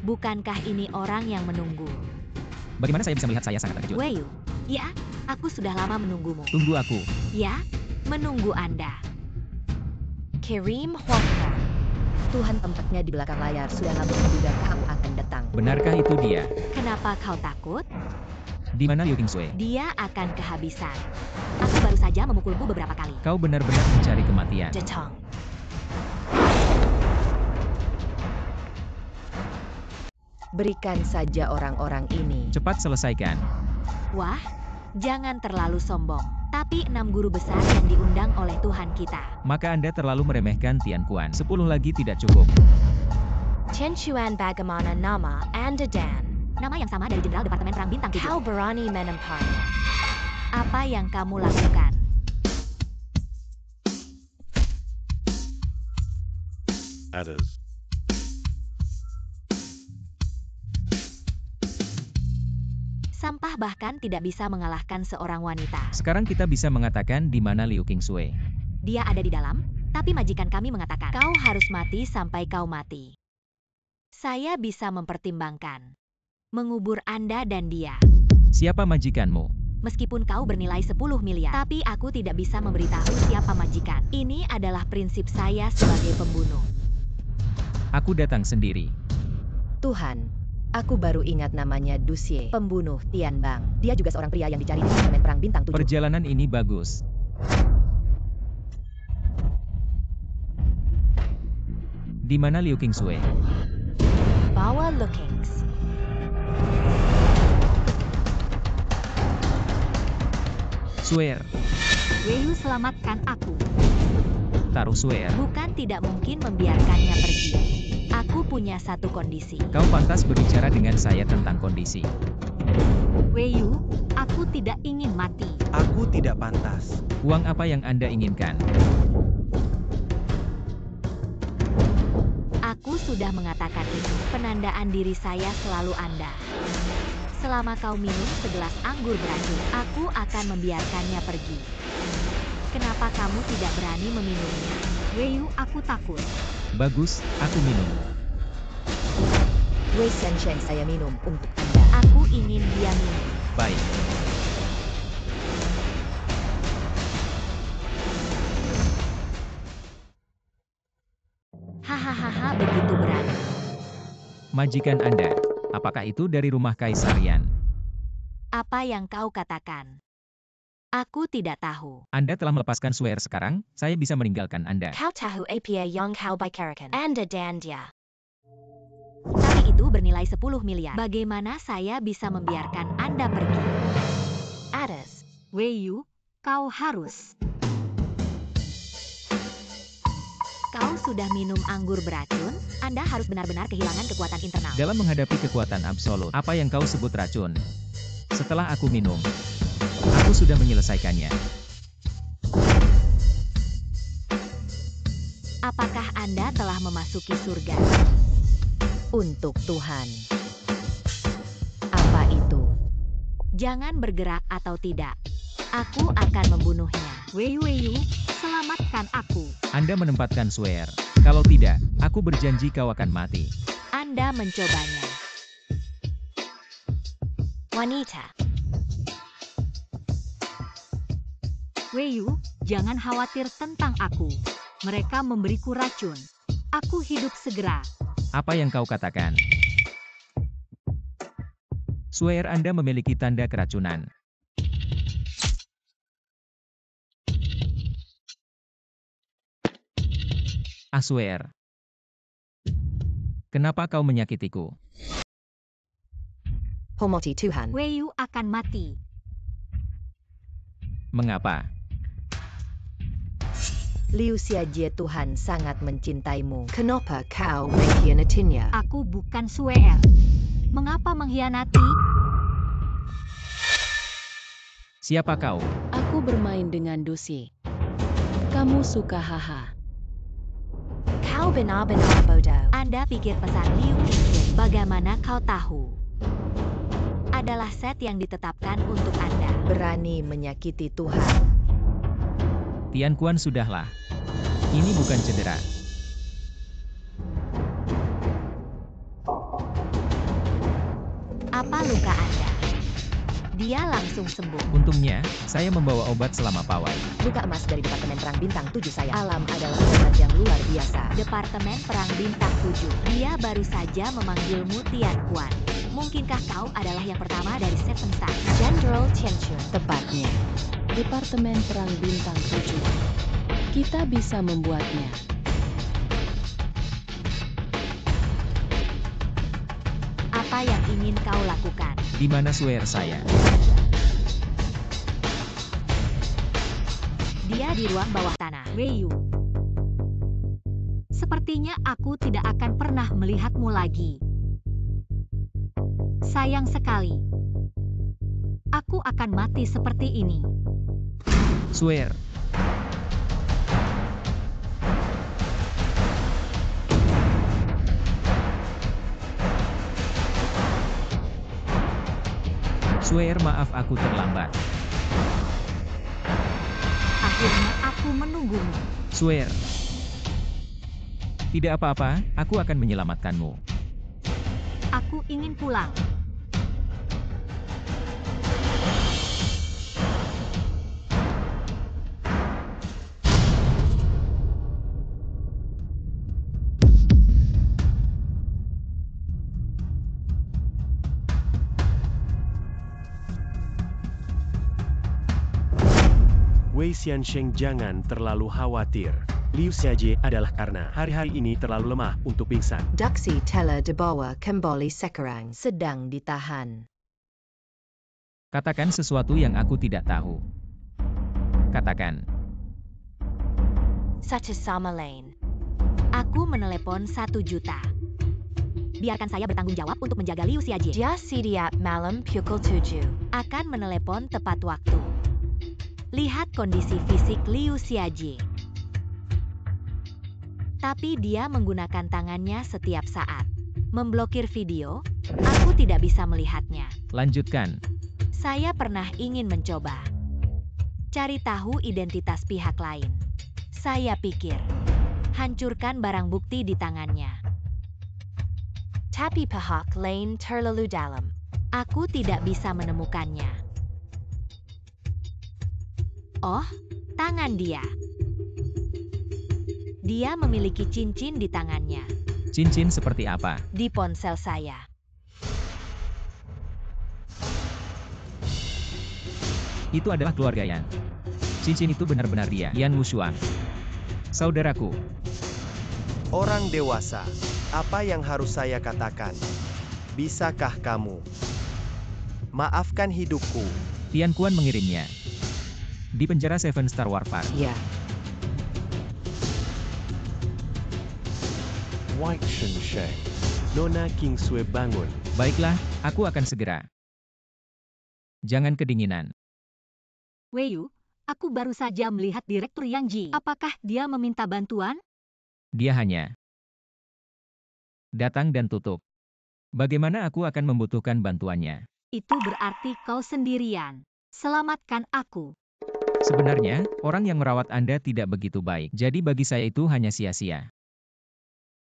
Bukankah ini orang yang menunggu? Bagaimana saya bisa melihat? Saya sangat terkejut. Weiyu, ya, aku sudah lama menunggumu. Tunggu aku. Ya, menunggu Anda. Kerim Hwang. Tuhan tempatnya di belakang layar. Sudah lama menduga kamu akan datang. Benarkah itu dia? Kenapa kau takut? Di mana Liu Qingsui? Dia akan kehabisan. Aku baru saja memukulmu beberapa kali. Kau benar-benar mencari kematian. Jetong. Berikan saja orang-orang ini. Cepat selesaikan. Wah, jangan terlalu sombong. Tapi 6 guru besar yang diundang oleh Tuhan kita. Maka Anda terlalu meremehkan Tian Kuan. 10 lagi tidak cukup. Chen Xuan bagaimana nama Anda Dan? Nama yang sama dari Jenderal Departemen Perang Bintang 7. Kau berani menempar. Apa yang kamu lakukan? Adders. Sampah bahkan tidak bisa mengalahkan seorang wanita. Sekarang kita bisa mengatakan di mana Liu Qingsui. Dia ada di dalam, tapi majikan kami mengatakan, kau harus mati sampai kau mati. Saya bisa mempertimbangkan mengubur Anda dan dia. Siapa majikanmu? Meskipun kau bernilai 10 miliar, tapi aku tidak bisa memberitahu siapa majikan. Ini adalah prinsip saya sebagai pembunuh. Aku datang sendiri. Tuhan, aku baru ingat namanya Duxie, pembunuh Tian Bang. Dia juga seorang pria yang dicari di Departemen Perang Bintang 7. Perjalanan ini bagus. Di mana Liu Qingsui? Bawa Lookings. Swear. Weiyu, selamatkan aku. Taruh swear. Bukan tidak mungkin membiarkannya pergi. Aku punya satu kondisi. Kau pantas berbicara dengan saya tentang kondisi. Weiyu, aku tidak ingin mati. Aku tidak pantas. Uang apa yang Anda inginkan? Aku sudah mengatakan itu. Penandaan diri saya selalu Anda. Selama kau minum segelas anggur beracun, aku akan membiarkannya pergi. Kenapa kamu tidak berani meminumnya? Weiyu, aku takut. Bagus, aku minum. Wei Shensheng, saya minum untuk Anda. Aku ingin dia minum. Baik. Hahaha, begitu berani. Majikan Anda, apakah itu dari rumah kaisarian? Apa yang kau katakan? Aku tidak tahu. Anda telah melepaskan swear sekarang, saya bisa meninggalkan Anda. Kau tahu apa yang kau bicarakan? Anda dan dia. Tapi itu bernilai 10 miliar. Bagaimana saya bisa membiarkan Anda pergi? Adders. Weiyu, kau harus. Kau sudah minum anggur beracun, Anda harus benar-benar kehilangan kekuatan internal. Dalam menghadapi kekuatan absolut, apa yang kau sebut racun? Setelah aku minum, aku sudah menyelesaikannya. Apakah Anda telah memasuki surga? Untuk Tuhan. Apa itu? Jangan bergerak atau tidak. Aku akan membunuhnya. Weiyu, selamatkan aku. Anda menempatkan swear. Kalau tidak, aku berjanji kau akan mati. Anda mencobanya. Wanita. Weiyu, jangan khawatir tentang aku. Mereka memberiku racun. Aku hidup segera. Apa yang kau katakan? Swear Anda memiliki tanda keracunan. I swear. Kenapa kau menyakitiku? Hormati Tuhan. Weiyu akan mati. Mengapa? Liu Xiajie, Tuhan sangat mencintaimu. Kenapa kau mengkhianatinya? Aku bukan swear. Mengapa mengkhianati? Siapa kau? Aku bermain dengan Duxie. Kamu suka haha. Kau benar-benar bodoh. Anda pikir pesan Liu Qingsui, bagaimana kau tahu? Adalah set yang ditetapkan untuk Anda. Berani menyakiti Tuhan. Tian Kuan, sudahlah. Ini bukan cedera. Apa luka Anda? Dia langsung sembuh. Untungnya, saya membawa obat selama pawai. Luka emas dari Departemen Perang Bintang 7 saya. Alam adalah obat yang luar biasa. Departemen Perang Bintang 7. Dia baru saja memanggilmu Tian Quan. Mungkinkah kau adalah yang pertama dari Seven Star? General Tianxun. Tepatnya. Departemen Perang Bintang 7. Kita bisa membuatnya. Apa yang ingin kau lakukan? Di mana swear saya? Dia di ruang bawah tanah. Wei Yu. Sepertinya aku tidak akan pernah melihatmu lagi. Sayang sekali. Aku akan mati seperti ini. Swear. Swear, maaf aku terlambat. Akhirnya aku menunggumu. Swear. Tidak apa-apa, aku akan menyelamatkanmu. Aku ingin pulang. Wei Xiansheng, jangan terlalu khawatir. Liu Xiaojie adalah karena hari-hari ini terlalu lemah untuk pingsan. Duxi telah dibawa kembali sekarang. Sedang ditahan. Katakan sesuatu yang aku tidak tahu. Katakan. Satu sama lain. Aku menelepon 1 juta. Biarkan saya bertanggung jawab untuk menjaga Liu Xiaojie. Dia siap malam pukul 7. Akan menelepon tepat waktu. Lihat kondisi fisik Liu Xiaojie. Tapi dia menggunakan tangannya setiap saat. Memblokir video, aku tidak bisa melihatnya. Lanjutkan. Saya pernah ingin mencoba. Cari tahu identitas pihak lain. Saya pikir. Hancurkan barang bukti di tangannya. Tapi pihak lain terlalu dalam. Aku tidak bisa menemukannya. Oh, tangan dia. Dia memiliki cincin di tangannya. Cincin seperti apa? Di ponsel saya. Itu adalah keluarga Yan. Cincin itu benar-benar dia, Yan Wushuang. Saudaraku. Orang dewasa, apa yang harus saya katakan? Bisakah kamu maafkan hidupku? Tian Quan mengirimnya. Di penjara Seven Star Warfare. Ya. White Sheng. Nona King Sui bangun. Baiklah, aku akan segera. Jangan kedinginan. Wei Yu, aku baru saja melihat Direktur Yang Ji. Apakah dia meminta bantuan? Dia hanya datang dan tutup. Bagaimana aku akan membutuhkan bantuannya? Itu berarti kau sendirian. Selamatkan aku. Sebenarnya, orang yang merawat Anda tidak begitu baik. Jadi bagi saya itu hanya sia-sia.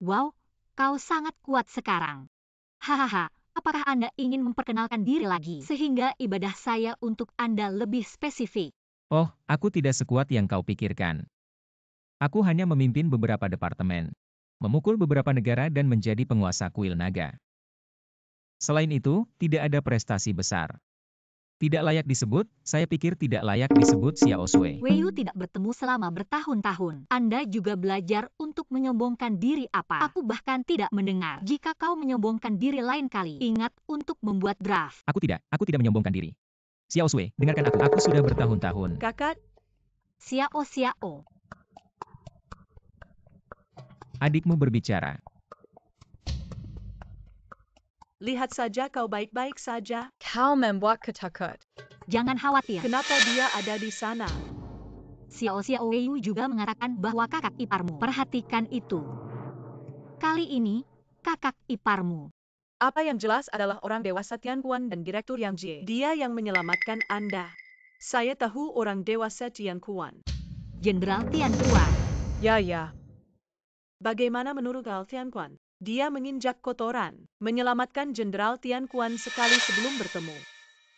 Wow, kau sangat kuat sekarang. Hahaha, apakah Anda ingin memperkenalkan diri lagi? Sehingga ibadah saya untuk Anda lebih spesifik. Oh, aku tidak sekuat yang kau pikirkan. Aku hanya memimpin beberapa departemen. Memukul beberapa negara dan menjadi penguasa kuil naga. Selain itu, tidak ada prestasi besar. Tidak layak disebut, saya pikir tidak layak disebut Xiao Sui. Wei Yu tidak bertemu selama bertahun-tahun. Anda juga belajar untuk menyombongkan diri apa? Aku bahkan tidak mendengar. Jika kau menyombongkan diri lain kali, ingat untuk membuat draft. Aku tidak menyombongkan diri. Xiao Sui, dengarkan aku sudah bertahun-tahun. Kakak. Xiao. Adikmu berbicara. Lihat saja kau baik-baik saja. Kau membuat ketakut. Jangan khawatir. Kenapa dia ada di sana? Xiao Wei Yu juga mengatakan bahwa kakak iparmu. Perhatikan itu. Kali ini, kakak iparmu. Apa yang jelas adalah orang dewasa Tian Quan dan Direktur Yang Jie. Dia yang menyelamatkan Anda. Saya tahu orang dewasa Tian Quan. Jenderal Tian Quan. Ya. Bagaimana menurut kau Tian Quan? Dia menginjak kotoran, menyelamatkan Jenderal Tian Quan sekali sebelum bertemu.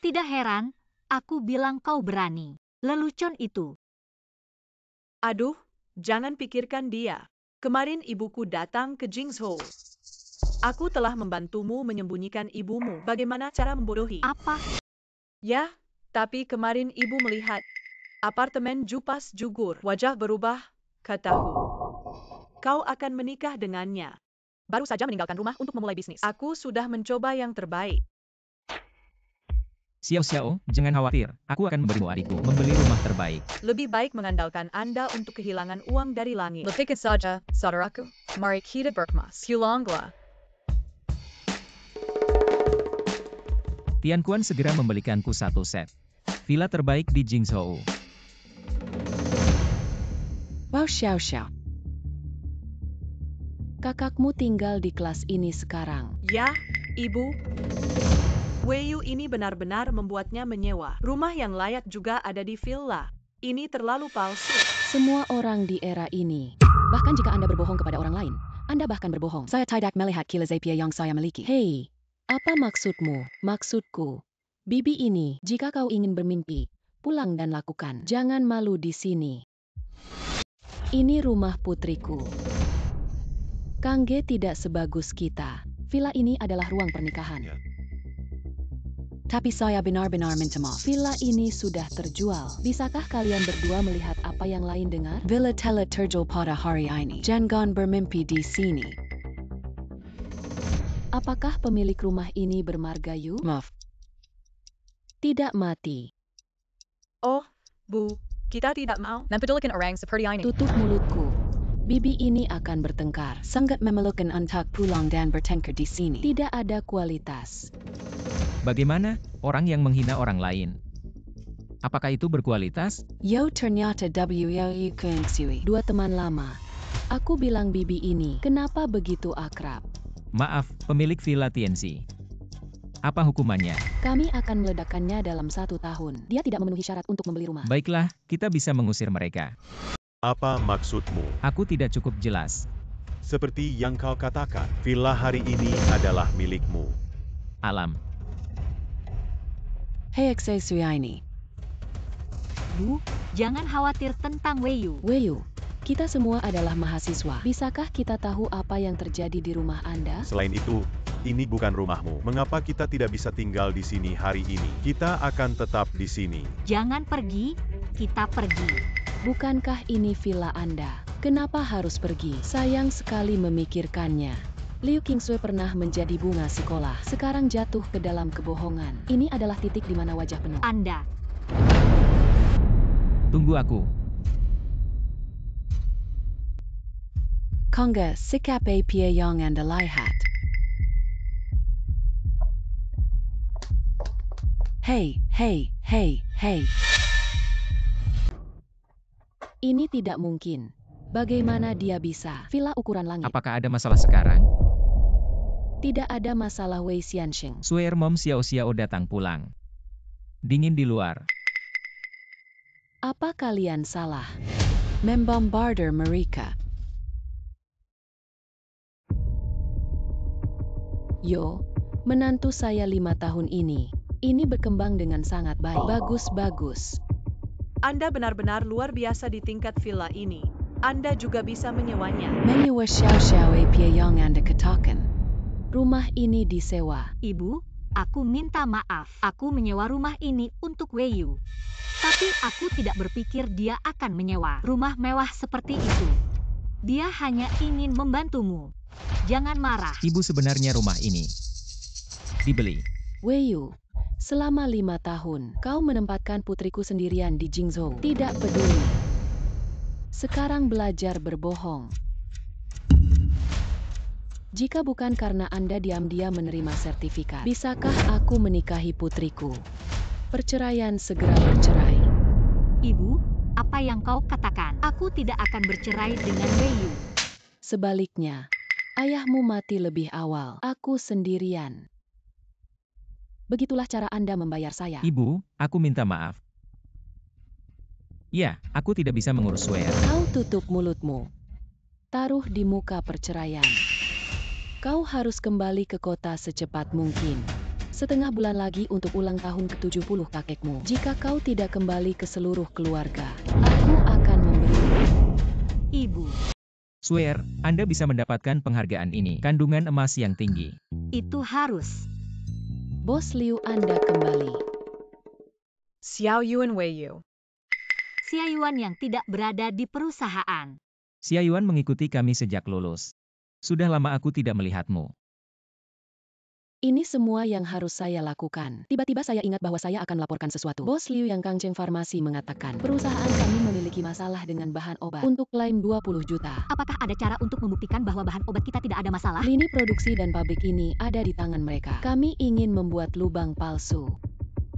Tidak heran, aku bilang kau berani. Lelucon itu. Aduh, jangan pikirkan dia. kemarin ibuku datang ke Jingzhou. Aku telah membantumu menyembunyikan ibumu. Bagaimana cara membodohi? Apa? Ya, tapi kemarin ibu melihat apartemen Jupas Jugur. Wajah berubah, kataku. Kau akan menikah dengannya. Baru saja meninggalkan rumah untuk memulai bisnis. Aku sudah mencoba yang terbaik. Xiao Xiao, jangan khawatir. Aku akan memberimu adikku membeli rumah terbaik. Lebih baik mengandalkan Anda untuk kehilangan uang dari langit. Letakkan saja, saudaraku. Mari kita berkemas. Pulanglah. Tian Quan segera membelikanku satu set villa terbaik di Jingzhou. Wow, Xiao Xiao. Kakakmu tinggal di kelas ini sekarang. Ya, Ibu. Weiyu ini benar-benar membuatnya menyewa. Rumah yang layak juga ada di villa. Ini terlalu palsu. Semua orang di era ini, bahkan jika Anda berbohong kepada orang lain, Anda bahkan berbohong. Saya tidak melihat kila Zapier yang saya miliki. Hei, apa maksudmu? Maksudku, Bibi ini, jika kau ingin bermimpi, pulang dan lakukan. Jangan malu di sini. Ini rumah putriku. Kangge tidak sebagus kita. Villa ini adalah ruang pernikahan. Tapi saya benar-benar minta maaf. Villa ini sudah terjual. Bisakah kalian berdua melihat apa yang lain dengar? Villa telah terjual pada hari ini. Jangan bermimpi di sini. Apakah pemilik rumah ini bermargayu? Maaf. Tidak mati. Oh, Bu, kita tidak mau. Nampidulakan orang seperti ini. Tutup mulutku. Bibi ini akan bertengkar. Sangat memerlukan untuk pulang dan bertengkar di sini. Tidak ada kualitas. Bagaimana orang yang menghina orang lain? Apakah itu berkualitas? Yo, ternyata W.Y. Kengsui. Dua teman lama. Aku bilang Bibi ini, kenapa begitu akrab? Maaf, pemilik villa Tianxi. Apa hukumannya? Kami akan meledakkannya dalam 1 tahun. Dia tidak memenuhi syarat untuk membeli rumah. Baiklah, kita bisa mengusir mereka. Apa maksudmu? Aku tidak cukup jelas. Seperti yang kau katakan, villa hari ini adalah milikmu. Alam. Hei ini. Bu, jangan khawatir tentang Weiyu. Weiyu, kita semua adalah mahasiswa. Bisakah kita tahu apa yang terjadi di rumah Anda? Selain itu, ini bukan rumahmu. Mengapa kita tidak bisa tinggal di sini hari ini? Kita akan tetap di sini. Jangan pergi, kita pergi. Bukankah ini villa Anda? Kenapa harus pergi? Sayang sekali memikirkannya. Liu Qingsui pernah menjadi bunga sekolah. Sekarang jatuh ke dalam kebohongan. Ini adalah titik di mana wajah penuh. Anda. Tunggu aku. Kongga sikap apa yang Anda lihat? Hei. Ini tidak mungkin. Bagaimana dia bisa? Villa ukuran langit. Apakah ada masalah sekarang? Tidak ada masalah Wei Xianxing. Suer Mom Xiao Xiao datang pulang. Dingin di luar. Apa kalian salah? Membombarder mereka. Yo, menantu saya 5 tahun ini. Ini berkembang dengan sangat baik. Bagus. Anda benar-benar luar biasa di tingkat villa ini. Anda juga bisa menyewanya. Menyewa Xiao apa yang Anda katakan? Rumah ini disewa. Ibu, aku minta maaf. Aku menyewa rumah ini untuk Weiyu. Tapi aku tidak berpikir dia akan menyewa rumah mewah seperti itu. Dia hanya ingin membantumu. Jangan marah. Ibu, sebenarnya rumah ini dibeli. Weiyu, selama 5 tahun, kau menempatkan putriku sendirian di Jingzhou. Tidak peduli. Sekarang belajar berbohong. Jika bukan karena Anda diam-diam menerima sertifikat, bisakah aku menikahi putriku? Perceraian segera bercerai. Ibu, apa yang kau katakan? Aku tidak akan bercerai dengan Weiyu. Sebaliknya, ayahmu mati lebih awal. Aku sendirian. Begitulah cara Anda membayar saya. Ibu, aku minta maaf. Ya, aku tidak bisa mengurus Suer. Kau tutup mulutmu. Taruh di muka perceraian. Kau harus kembali ke kota secepat mungkin. Setengah bulan lagi untuk ulang tahun ke-70 kakekmu. Jika kau tidak kembali ke seluruh keluarga, aku akan memberimu. Ibu. Swear, Anda bisa mendapatkan penghargaan ini. Kandungan emas yang tinggi. Itu harus. Bos Liu Anda kembali. Xiao Yuan Wei Yu. Xia Yuan yang tidak berada di perusahaan. Xia Yuan mengikuti kami sejak lulus. Sudah lama aku tidak melihatmu. Ini semua yang harus saya lakukan. Tiba-tiba saya ingat bahwa saya akan melaporkan sesuatu. Bos Liu yang Kangcheng Farmasi mengatakan, perusahaan kami memiliki masalah dengan bahan obat untuk klaim 20 juta. Apakah ada cara untuk membuktikan bahwa bahan obat kita tidak ada masalah? Lini produksi dan pabrik ini ada di tangan mereka. Kami ingin membuat lubang palsu.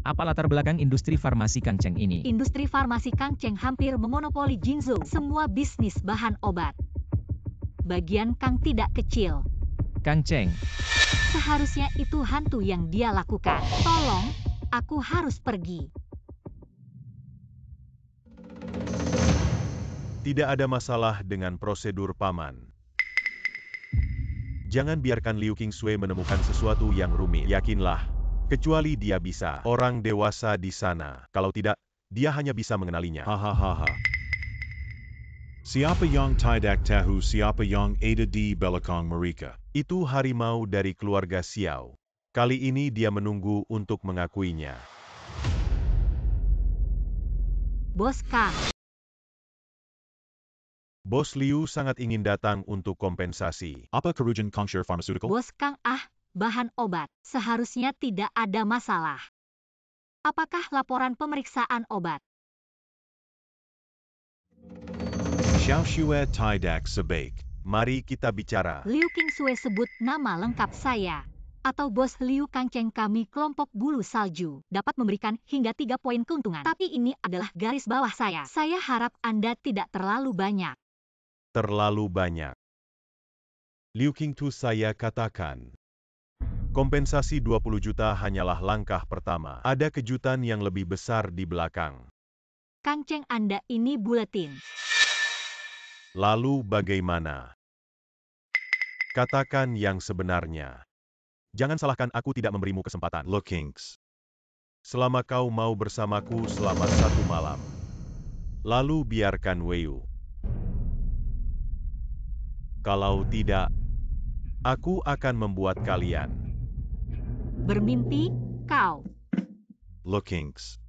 Apa latar belakang industri farmasi Kangcheng ini? Industri farmasi Kangcheng hampir memonopoli Jingzhou. Semua bisnis bahan obat. Bagian Kang tidak kecil. Kangcheng. Seharusnya itu hantu yang dia lakukan. Tolong, aku harus pergi. Tidak ada masalah dengan prosedur paman. Jangan biarkan Liu Qingsui menemukan sesuatu yang rumit. Yakinlah, kecuali dia bisa. Orang dewasa di sana. Kalau tidak, dia hanya bisa mengenalinya. Hahaha. Siapa yang tidak tahu siapa yang ada di belakang mereka? Itu harimau dari keluarga Xiao. Kali ini dia menunggu untuk mengakuinya. Bos Kang. Bos Liu sangat ingin datang untuk kompensasi. Apa kerugian Kangshire Pharmaceutical? Bos Kang, bahan obat. Seharusnya tidak ada masalah. Apakah laporan pemeriksaan obat? Xiao Xue tidak sebaik. Mari kita bicara. Liu Qingsui sebut nama lengkap saya. Atau Bos Liu Kangcheng kami kelompok bulu salju. Dapat memberikan hingga 3 poin keuntungan. Tapi ini adalah garis bawah saya. Saya harap Anda tidak terlalu banyak. Terlalu banyak. Liu Qingtu saya katakan. Kompensasi 20 juta hanyalah langkah pertama. Ada kejutan yang lebih besar di belakang. Kangcheng Anda ini buletin. Lalu bagaimana? Katakan yang sebenarnya. Jangan salahkan aku tidak memberimu kesempatan. Lo Kings. Selama kau mau bersamaku selama 1 malam. Lalu biarkan Weiyu. Kalau tidak, aku akan membuat kalian. Bermimpi, kau. Lo Kings.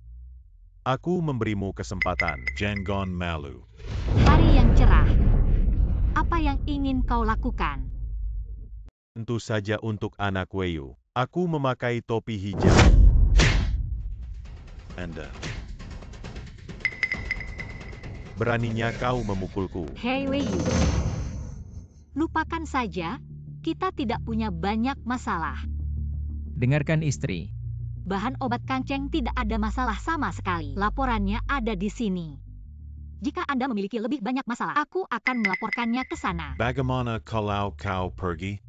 Aku memberimu kesempatan. Jangan malu. Hari yang cerah. Apa yang ingin kau lakukan? Tentu saja untuk anak Weiyu. Aku memakai topi hijau. Anda. Beraninya kau memukulku. Hei Weiyu. Lupakan saja, kita tidak punya banyak masalah. Dengarkan istri. Bahan obat Kangcheng tidak ada masalah sama sekali. Laporannya ada di sini. Jika Anda memiliki lebih banyak masalah, aku akan melaporkannya ke sana. Bagaimana kalau kau pergi?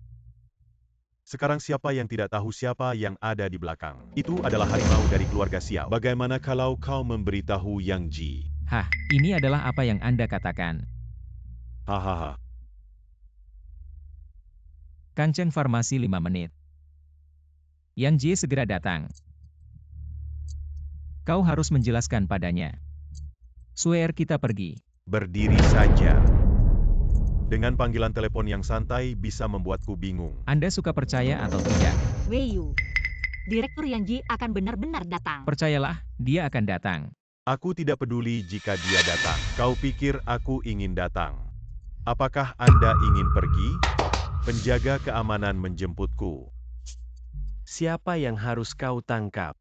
Sekarang siapa yang tidak tahu siapa yang ada di belakang? Itu adalah harimau dari keluarga Xiao. Bagaimana kalau kau memberitahu Yang Ji? Hah, ini adalah apa yang Anda katakan. Hahaha. Kangcheng Farmasi 5 menit. Yang Ji segera datang. Kau harus menjelaskan padanya. Swear kita pergi. Berdiri saja. Dengan panggilan telepon yang santai bisa membuatku bingung. Anda suka percaya atau tidak? Weiyu. Direktur Yang Ji akan benar-benar datang. Percayalah, dia akan datang. Aku tidak peduli jika dia datang. Kau pikir aku ingin datang? Apakah Anda ingin pergi? Penjaga keamanan menjemputku. Siapa yang harus kau tangkap?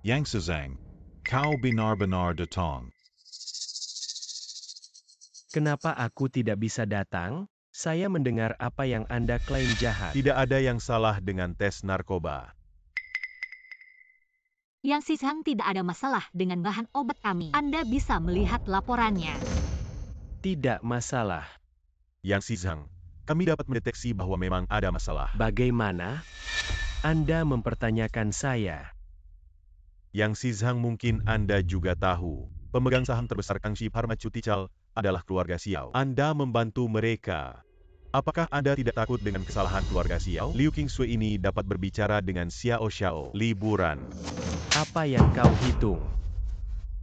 Yang Sezang. Kau benar-benar datang. Kenapa aku tidak bisa datang? Saya mendengar apa yang Anda klaim jahat. Tidak ada yang salah dengan tes narkoba. Yang Sisang tidak ada masalah dengan bahan obat kami. Anda bisa melihat laporannya. Tidak masalah. Yang Sisang, kami dapat mendeteksi bahwa memang ada masalah. Bagaimana? Anda mempertanyakan saya. Yang Sisang mungkin Anda juga tahu. Pemegang saham terbesar Kangxi Pharmaceutical adalah keluarga Xiao. Anda membantu mereka. Apakah Anda tidak takut dengan kesalahan keluarga Xiao? Liu Qingsui ini dapat berbicara dengan Xiao Xiao. Liburan. Apa yang kau hitung?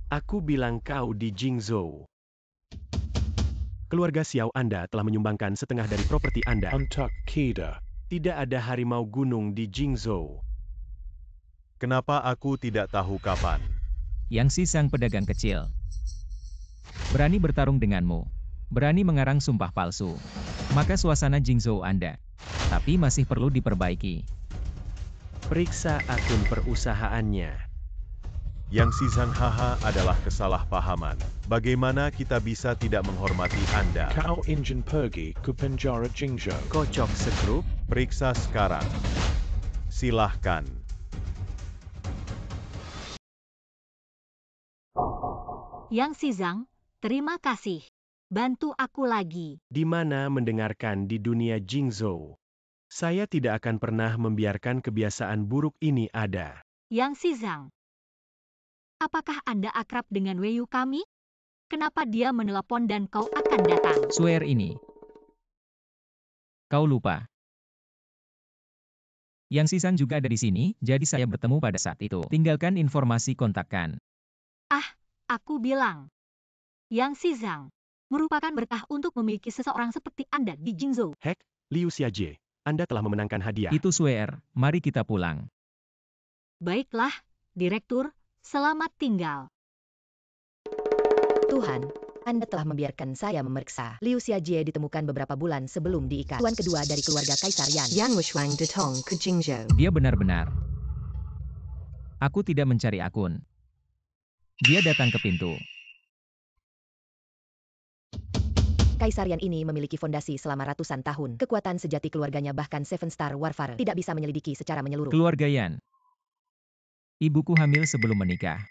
Aku bilang kau di Jingzhou. keluarga Xiao Anda telah menyumbangkan setengah dari properti Anda. Untuck Kida. Tidak ada harimau gunung di Jingzhou. Kenapa aku tidak tahu kapan? Yang Si sang pedagang kecil. Berani bertarung denganmu. Berani mengarang sumpah palsu. Maka suasana Jingzhou Anda. Tapi masih perlu diperbaiki. Periksa akun perusahaannya. Yang Si Zhang haha adalah kesalahpahaman. Bagaimana kita bisa tidak menghormati Anda? Kau ingin pergi ke penjara Jingzhou. Kocok sekrup. Periksa sekarang. Silahkan. Yang Si Zhang, terima kasih. Bantu aku lagi. Di mana mendengarkan di dunia Jingzhou. Saya tidak akan pernah membiarkan kebiasaan buruk ini ada. Yang Si Zhang, apakah Anda akrab dengan Weiyu kami? Kenapa dia menelepon dan kau akan datang? Swear ini. Kau lupa. Yang Si Zhang juga ada di sini, jadi saya bertemu pada saat itu. Tinggalkan informasi kontakkan. Aku bilang. Yang Si Zhang merupakan berkah untuk memiliki seseorang seperti Anda di Jingzhou. Hek, Liu Xiajie, Anda telah memenangkan hadiah. Itu swear, mari kita pulang. Baiklah, Direktur, selamat tinggal. Tuhan, Anda telah membiarkan saya memeriksa. Liu Xiajie ditemukan beberapa bulan sebelum diikat. Tuan kedua dari keluarga Kaisar Yan. Yang Wushuang datang ke Jingzhou. Dia benar-benar. Aku tidak mencari akun. Dia datang ke pintu. Kaisar Yan ini memiliki fondasi selama ratusan tahun. Kekuatan sejati keluarganya bahkan Seven Star Warfare tidak bisa menyelidiki secara menyeluruh. Keluarga Yan. Ibuku hamil sebelum menikah.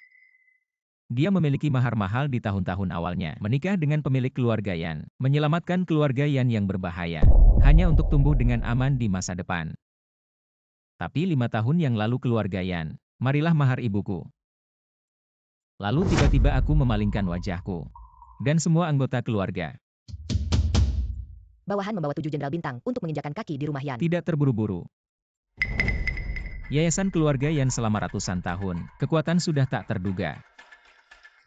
Dia memiliki mahar mahal di tahun-tahun awalnya. Menikah dengan pemilik keluarga Yan. Menyelamatkan keluarga Yan yang berbahaya. Hanya untuk tumbuh dengan aman di masa depan. Tapi 5 tahun yang lalu keluarga Yan. Marilah mahar ibuku. Lalu tiba-tiba aku memalingkan wajahku. Dan semua anggota keluarga. Bawahan membawa 7 jenderal bintang untuk menginjakan kaki di rumah Yan. Tidak terburu-buru. Yayasan keluarga Yan selama ratusan tahun. Kekuatan sudah tak terduga.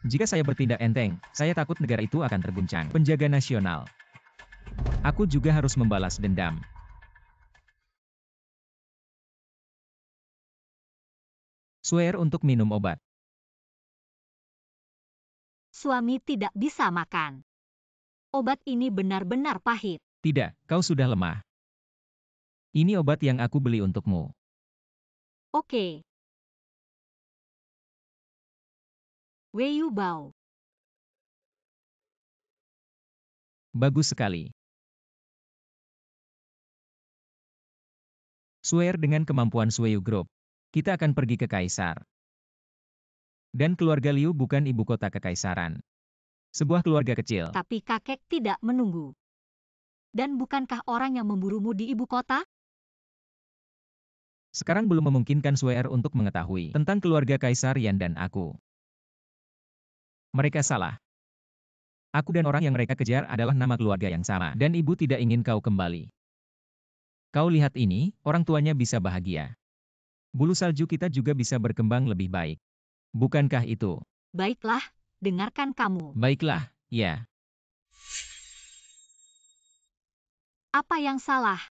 Jika saya bertindak enteng, saya takut negara itu akan terguncang. Penjaga nasional. Aku juga harus membalas dendam. Swear untuk minum obat. Suami tidak bisa makan. Obat ini benar-benar pahit. Tidak, kau sudah lemah. Ini obat yang aku beli untukmu. Oke. Weiyu Bao. Bagus sekali. Swear dengan kemampuan Sweyu Group. Kita akan pergi ke Kaisar. Dan keluarga Liu bukan ibu kota kekaisaran. Sebuah keluarga kecil. Tapi kakek tidak menunggu. Dan bukankah orang yang memburumu di ibu kota? Sekarang belum memungkinkan Swear untuk mengetahui tentang keluarga Kaisar Yan dan aku. Mereka salah. Aku dan orang yang mereka kejar adalah nama keluarga yang sama. Dan ibu tidak ingin kau kembali. Kau lihat ini, orang tuanya bisa bahagia. Bulu salju kita juga bisa berkembang lebih baik. Bukankah itu? Baiklah, dengarkan kamu. Baiklah, ya. Apa yang salah?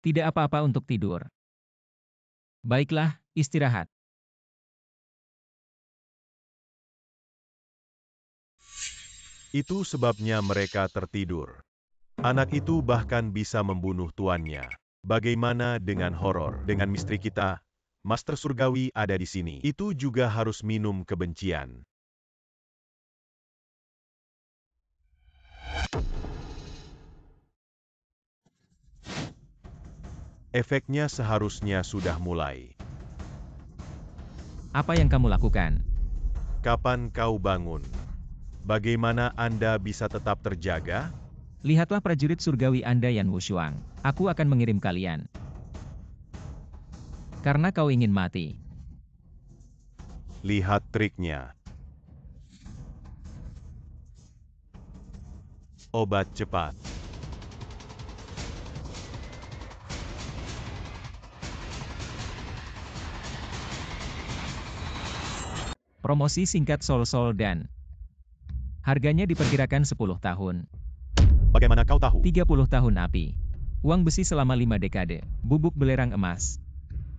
Tidak apa-apa untuk tidur. Baiklah, istirahat. Itu sebabnya mereka tertidur. Anak itu bahkan bisa membunuh tuannya. Bagaimana dengan horor? Dengan misteri kita, Master Surgawi ada di sini. Itu juga harus minum kebencian. Efeknya seharusnya sudah mulai. Apa yang kamu lakukan? Kapan kau bangun? Bagaimana Anda bisa tetap terjaga? Lihatlah prajurit surgawi Anda Yan Wushuang. Aku akan mengirim kalian. Karena kau ingin mati. Lihat triknya. Obat cepat. Promosi singkat Sol-Sol dan Harganya diperkirakan 10 tahun. Bagaimana kau tahu? 30 tahun api. Uang besi selama 5 dekade. Bubuk belerang emas.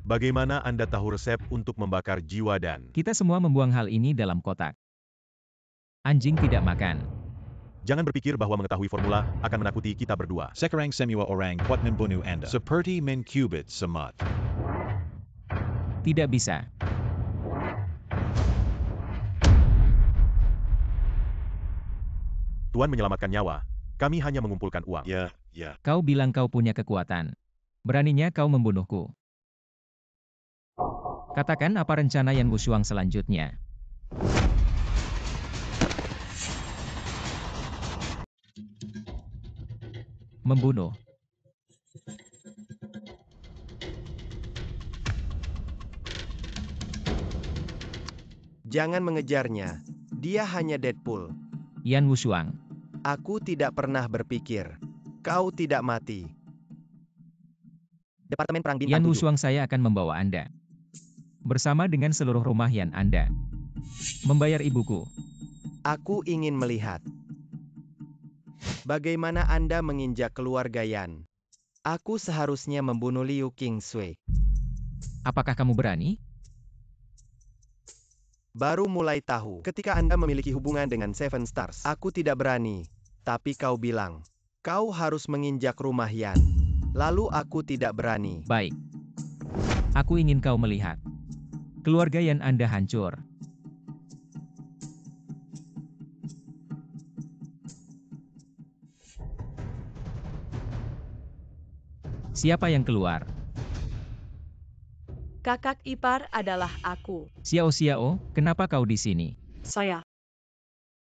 Bagaimana Anda tahu resep untuk membakar jiwa dan... Kita semua membuang hal ini dalam kotak. Anjing tidak makan. Jangan berpikir bahwa mengetahui formula akan menakuti kita berdua. Sekarang semua orang kuat membunuh Anda. Seperti mencubit semut. Tidak bisa. Tuan menyelamatkan nyawa. Kami hanya mengumpulkan uang. Ya. Kau bilang kau punya kekuatan. Beraninya kau membunuhku. Katakan apa rencana Yan Wushuang selanjutnya. Membunuh. Jangan mengejarnya. Dia hanya Deadpool. Yan Wushuang. Aku tidak pernah berpikir. Kau tidak mati. Departemen Perang Bintang Yan 7. Wushuang, saya akan membawa Anda. Bersama dengan seluruh rumah Yan Anda. Membayar ibuku. Aku ingin melihat. Bagaimana Anda menginjak keluarga Yan? Aku seharusnya membunuh Liu Qingsui. Apakah kamu berani? Baru mulai tahu. Ketika Anda memiliki hubungan dengan Seven Stars. Aku tidak berani. Tapi kau bilang, kau harus menginjak rumah Yan. Lalu aku tidak berani. Baik. Aku ingin kau melihat. Keluarga Yan Anda hancur. Siapa yang keluar? Kakak ipar adalah aku. Xiao Xiao, kenapa kau di sini? Saya.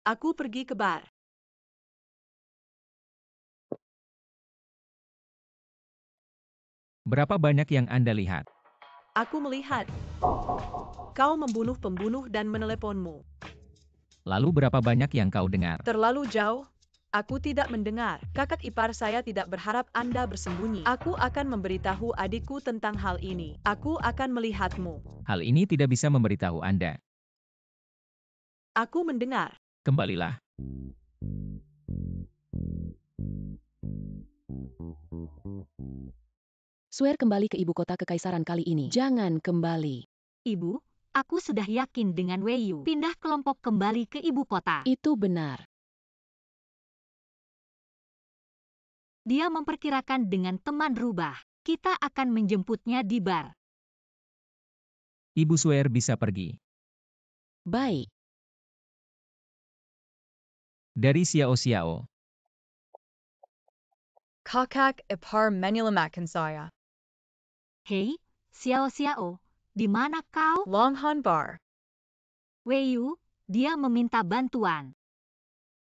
Aku pergi ke bar. Berapa banyak yang Anda lihat? Aku melihat. Kau membunuh pembunuh dan meneleponmu. Lalu berapa banyak yang kau dengar? Terlalu jauh. Aku tidak mendengar. Kakak ipar saya tidak berharap Anda bersembunyi. Aku akan memberitahu adikku tentang hal ini. Aku akan melihatmu. Hal ini tidak bisa memberitahu Anda. Aku mendengar. Kembalilah. Swear kembali ke ibu kota kekaisaran kali ini. Jangan kembali. Ibu, aku sudah yakin dengan Wei Yu. Pindah kelompok kembali ke ibu kota. Itu benar. Dia memperkirakan dengan teman rubah. Kita akan menjemputnya di bar. Ibu Swear bisa pergi. Baik. Dari Xiao Xiao. Kakak ipar menyelamatkan saya. Hei, Xiao Xiao, di mana kau? Longhorn Bar. Wei Yu, dia meminta bantuan.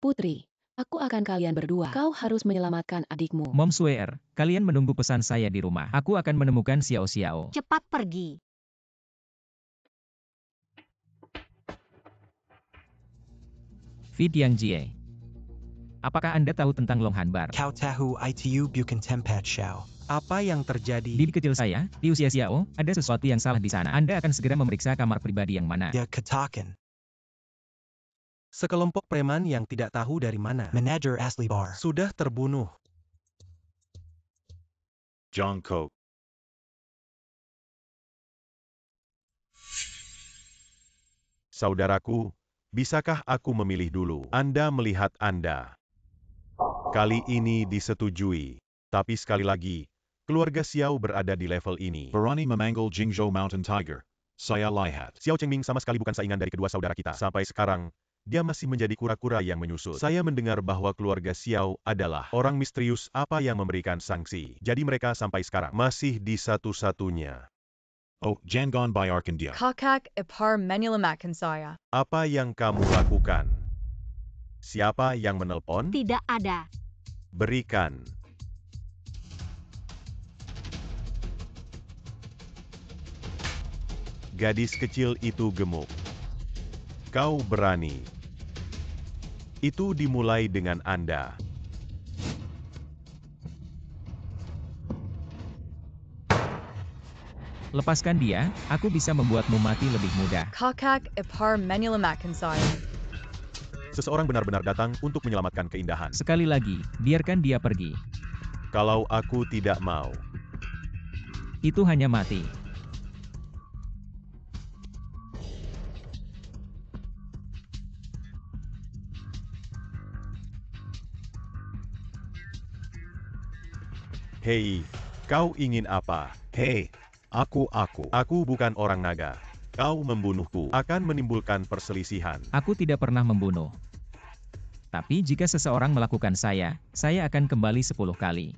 Putri, aku akan kalian berdua. Kau harus menyelamatkan adikmu. Mom Swear, kalian menunggu pesan saya di rumah. Aku akan menemukan Xiao Xiao. Cepat pergi. Fi Tiangjie. Apakah Anda tahu tentang Longhorn Bar? Kau tahu itu bukan tempat show. Apa yang terjadi? Di kecil saya, di usia Xiao, ada sesuatu yang salah di sana. Anda akan segera memeriksa kamar pribadi yang mana. Dia katakan. Sekelompok preman yang tidak tahu dari mana. Manajer asli bar. Sudah terbunuh. Jongkok. Saudaraku, bisakah aku memilih dulu? Anda melihat Anda. Kali ini disetujui. Tapi sekali lagi, keluarga Xiao berada di level ini. Berani memanggil Jingzhou Mountain Tiger. Saya lihat. Xiao Chengming sama sekali bukan saingan dari kedua saudara kita. Sampai sekarang, dia masih menjadi kura-kura yang menyusut. Saya mendengar bahwa keluarga Xiao adalah orang misterius apa yang memberikan sanksi. Jadi mereka sampai sekarang masih di satu-satunya. Oh, jangan bayarkan dia. Kakak ipar menyelamatkan saya. Apa yang kamu lakukan? Siapa yang menelpon? Tidak ada. Berikan. Gadis kecil itu gemuk. Kau berani. Itu dimulai dengan Anda. Lepaskan dia, aku bisa membuatmu mati lebih mudah. Kakak ipar menyelamatkan saya. Seseorang benar-benar datang untuk menyelamatkan keindahan. Sekali lagi, biarkan dia pergi. Kalau aku tidak mau, Itu hanya mati. hei, kau ingin apa? Hei, aku. Aku bukan orang naga. Kau membunuhku akan menimbulkan perselisihan. Aku tidak pernah membunuh. Tapi jika seseorang melakukan saya akan kembali 10 kali.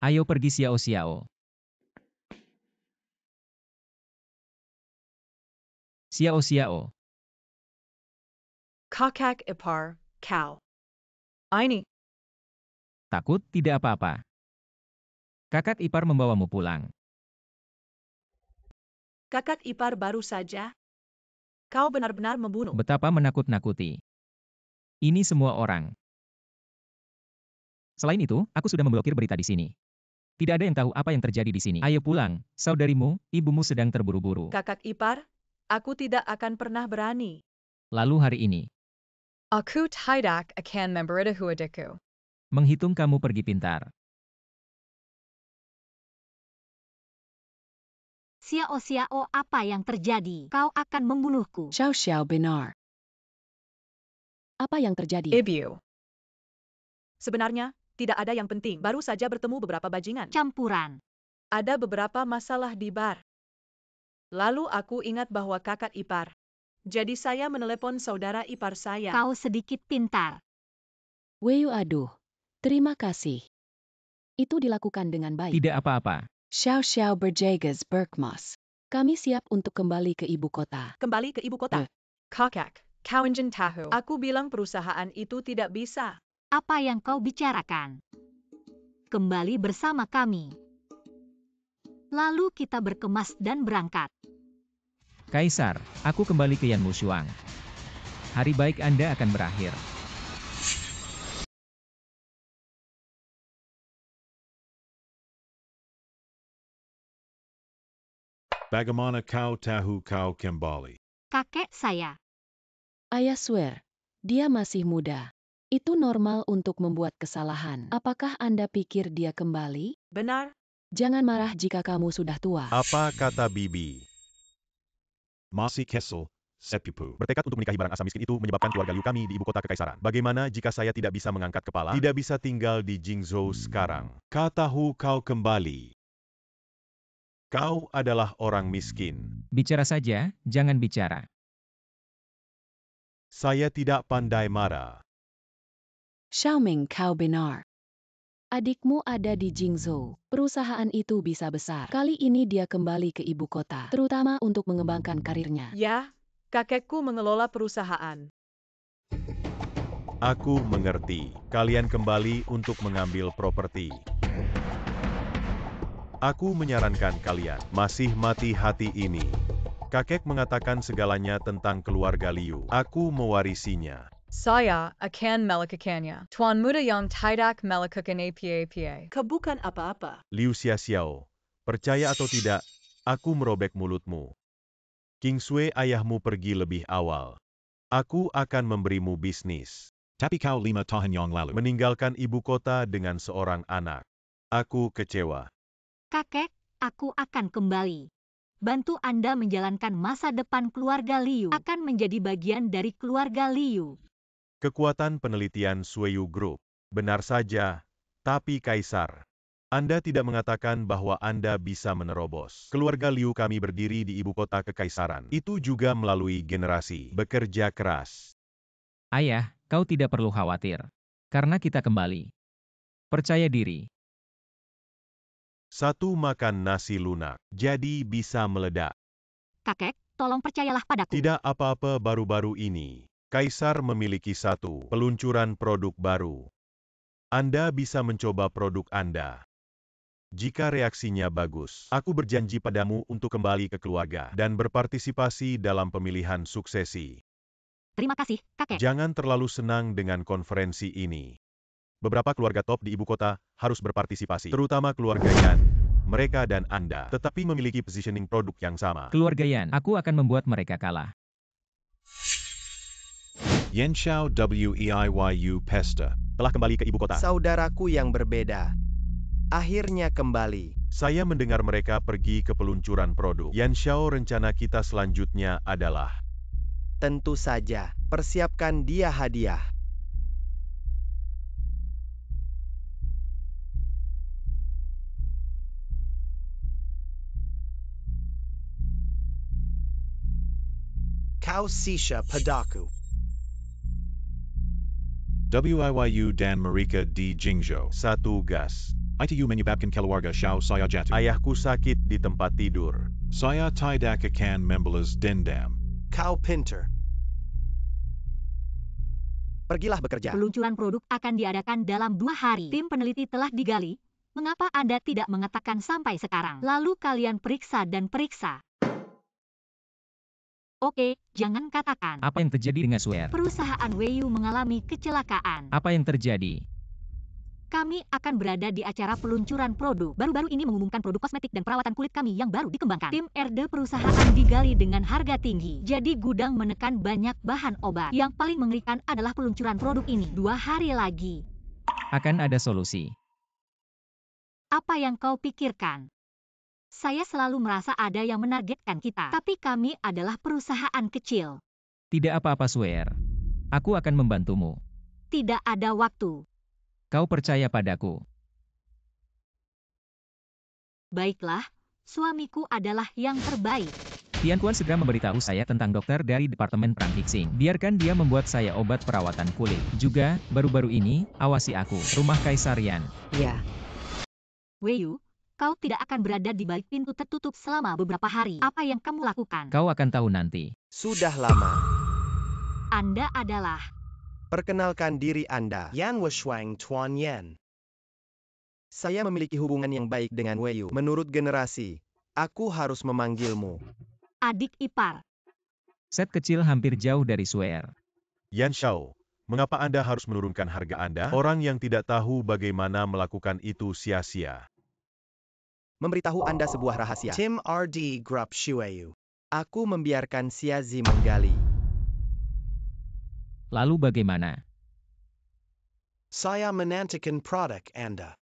Ayo pergi Xiao Xiao. Xiao Xiao. Kakak ipar, kau. Ini. Takut tidak apa-apa. Kakak ipar membawamu pulang. Kakak ipar baru saja. Kau benar-benar membunuh. Betapa menakut-nakuti. Ini semua orang. Selain itu, aku sudah memblokir berita di sini. Tidak ada yang tahu apa yang terjadi di sini. Ayo pulang, saudarimu, ibumu sedang terburu-buru. Kakak ipar, aku tidak akan pernah berani. Lalu hari ini, Aku tidak akan memberitahu adikku. menghitung kamu pergi pintar. Xiao Xiao, apa yang terjadi? Kau akan membunuhku. Xiao Xiao benar. Apa yang terjadi? Ibu. Sebenarnya, tidak ada yang penting. Baru saja bertemu beberapa bajingan. Campuran. Ada beberapa masalah di bar. Lalu aku ingat bahwa kakak ipar. Jadi saya menelepon saudara ipar saya. Kau sedikit pintar. Weyu aduh. Terima kasih. Itu dilakukan dengan baik. Tidak apa-apa. Xiao Xiao berjagas berkemas. Kami siap untuk kembali ke ibu kota. Kembali ke ibu kota. Kakak, kau ingin tahu. Aku bilang perusahaan itu tidak bisa. Apa yang kau bicarakan? Kembali bersama kami. Lalu kita berkemas dan berangkat. Kaisar, aku kembali ke Yan Mushuang. Hari baik Anda akan berakhir. Bagaimana kau tahu kau kembali? Kakek saya. Ayah swear, dia masih muda. Itu normal untuk membuat kesalahan. Apakah Anda pikir dia kembali? Benar. Jangan marah jika kamu sudah tua. Apa kata Bibi? Masih kesel, sepupu. Bertekad untuk menikahi barang asal miskin itu menyebabkan keluarga Liu kami di ibu kota kekaisaran. Bagaimana jika saya tidak bisa mengangkat kepala? Tidak bisa tinggal di Jingzhou sekarang. Katahu kau kembali. Kau adalah orang miskin. Bicara saja, jangan bicara. Saya tidak pandai marah. Xiaoming kau benar. Adikmu ada di Jingzhou. Perusahaan itu bisa besar. Kali ini dia kembali ke ibu kota, terutama untuk mengembangkan karirnya. Ya, kakekku mengelola perusahaan. Aku mengerti. Kalian kembali untuk mengambil properti. Aku menyarankan kalian masih mati hati ini. Kakek mengatakan segalanya tentang keluarga Liu. Aku mewarisinya. Saya akan melakukannya. Tuan muda yang tidak melakukan apa-apa. Bukan apa-apa. Liu Xiaoxiao, percaya atau tidak, aku merobek mulutmu. King Sui ayahmu pergi lebih awal. Aku akan memberimu bisnis. Tapi kau 5 tahun yang lalu. Meninggalkan ibu kota dengan seorang anak. Aku kecewa. Kakek, aku akan kembali. Bantu Anda menjalankan masa depan keluarga Liu. Akan menjadi bagian dari keluarga Liu. Kekuatan penelitian Sueyu Group. Benar saja, tapi Kaisar. Anda tidak mengatakan bahwa Anda bisa menerobos. Keluarga Liu kami berdiri di ibu kota kekaisaran. Itu juga melalui generasi. Bekerja keras. Ayah, kau tidak perlu khawatir. Karena kita kembali. Percaya diri. Satu makan nasi lunak, jadi bisa meledak. Kakek, tolong percayalah padaku. Tidak apa-apa baru-baru ini. Kaisar memiliki satu peluncuran produk baru. Anda bisa mencoba produk Anda. Jika reaksinya bagus, aku berjanji padamu untuk kembali ke keluarga dan berpartisipasi dalam pemilihan suksesi. Terima kasih, kakek. Jangan terlalu senang dengan konferensi ini. Beberapa keluarga top di ibu kota harus berpartisipasi, terutama keluarga Yan. mereka dan Anda tetapi memiliki positioning produk yang sama. Keluarga Yan, aku akan membuat mereka kalah. Yen Xiao Weiyu Pesta telah kembali ke ibu kota. Saudaraku yang berbeda. Akhirnya kembali. Saya mendengar mereka pergi ke peluncuran produk. Yan Xiao, rencana kita selanjutnya adalah... Tentu saja, persiapkan dia hadiah. Kau sisha padaku. Weiyu dan Marika di Jingzhou. Satu gas. Itu menyebabkan keluarga Xiao saya jatuh. Ayahku sakit di tempat tidur. Saya tidak akan membalas dendam. Kau pinter. Pergilah bekerja. Peluncuran produk akan diadakan dalam 2 hari. Tim peneliti telah digali. Mengapa Anda tidak mengatakan sampai sekarang? Lalu kalian periksa dan periksa. Oke, jangan katakan. Apa yang terjadi dengan Swear? Perusahaan Weiyu mengalami kecelakaan. Apa yang terjadi? Kami akan berada di acara peluncuran produk. Baru-baru ini mengumumkan produk kosmetik dan perawatan kulit kami yang baru dikembangkan. Tim R&D perusahaan digali dengan harga tinggi. Jadi gudang menekan banyak bahan obat. Yang paling mengerikan adalah peluncuran produk ini. 2 hari lagi. Akan ada solusi. Apa yang kau pikirkan? Saya selalu merasa ada yang menargetkan kita. Tapi kami adalah perusahaan kecil. Tidak apa-apa Swear. Aku akan membantumu. Tidak ada waktu. Kau percaya padaku. Baiklah, suamiku adalah yang terbaik. Tian Kuan segera memberitahu saya tentang dokter dari Departemen Perang Hixing. Biarkan dia membuat saya obat perawatan kulit. Juga, baru-baru ini, awasi aku. Rumah Kaisar Yan. Ya. Weiyu, kau tidak akan berada di balik pintu tertutup selama beberapa hari. Apa yang kamu lakukan? Kau akan tahu nanti. Sudah lama. Anda adalah... Perkenalkan diri Anda. Yan Washuang Tuan Yan. Saya memiliki hubungan yang baik dengan Weiyu. Menurut generasi, aku harus memanggilmu adik ipar. Set kecil hampir jauh dari Swear. Yan Xiao, mengapa Anda harus menurunkan harga Anda? Orang yang tidak tahu bagaimana melakukan itu sia-sia. Memberitahu Anda sebuah rahasia. Tim RD Grup Shueyu. Aku membiarkan Xiazi menggali. Lalu bagaimana? Saya menantikan produk Anda.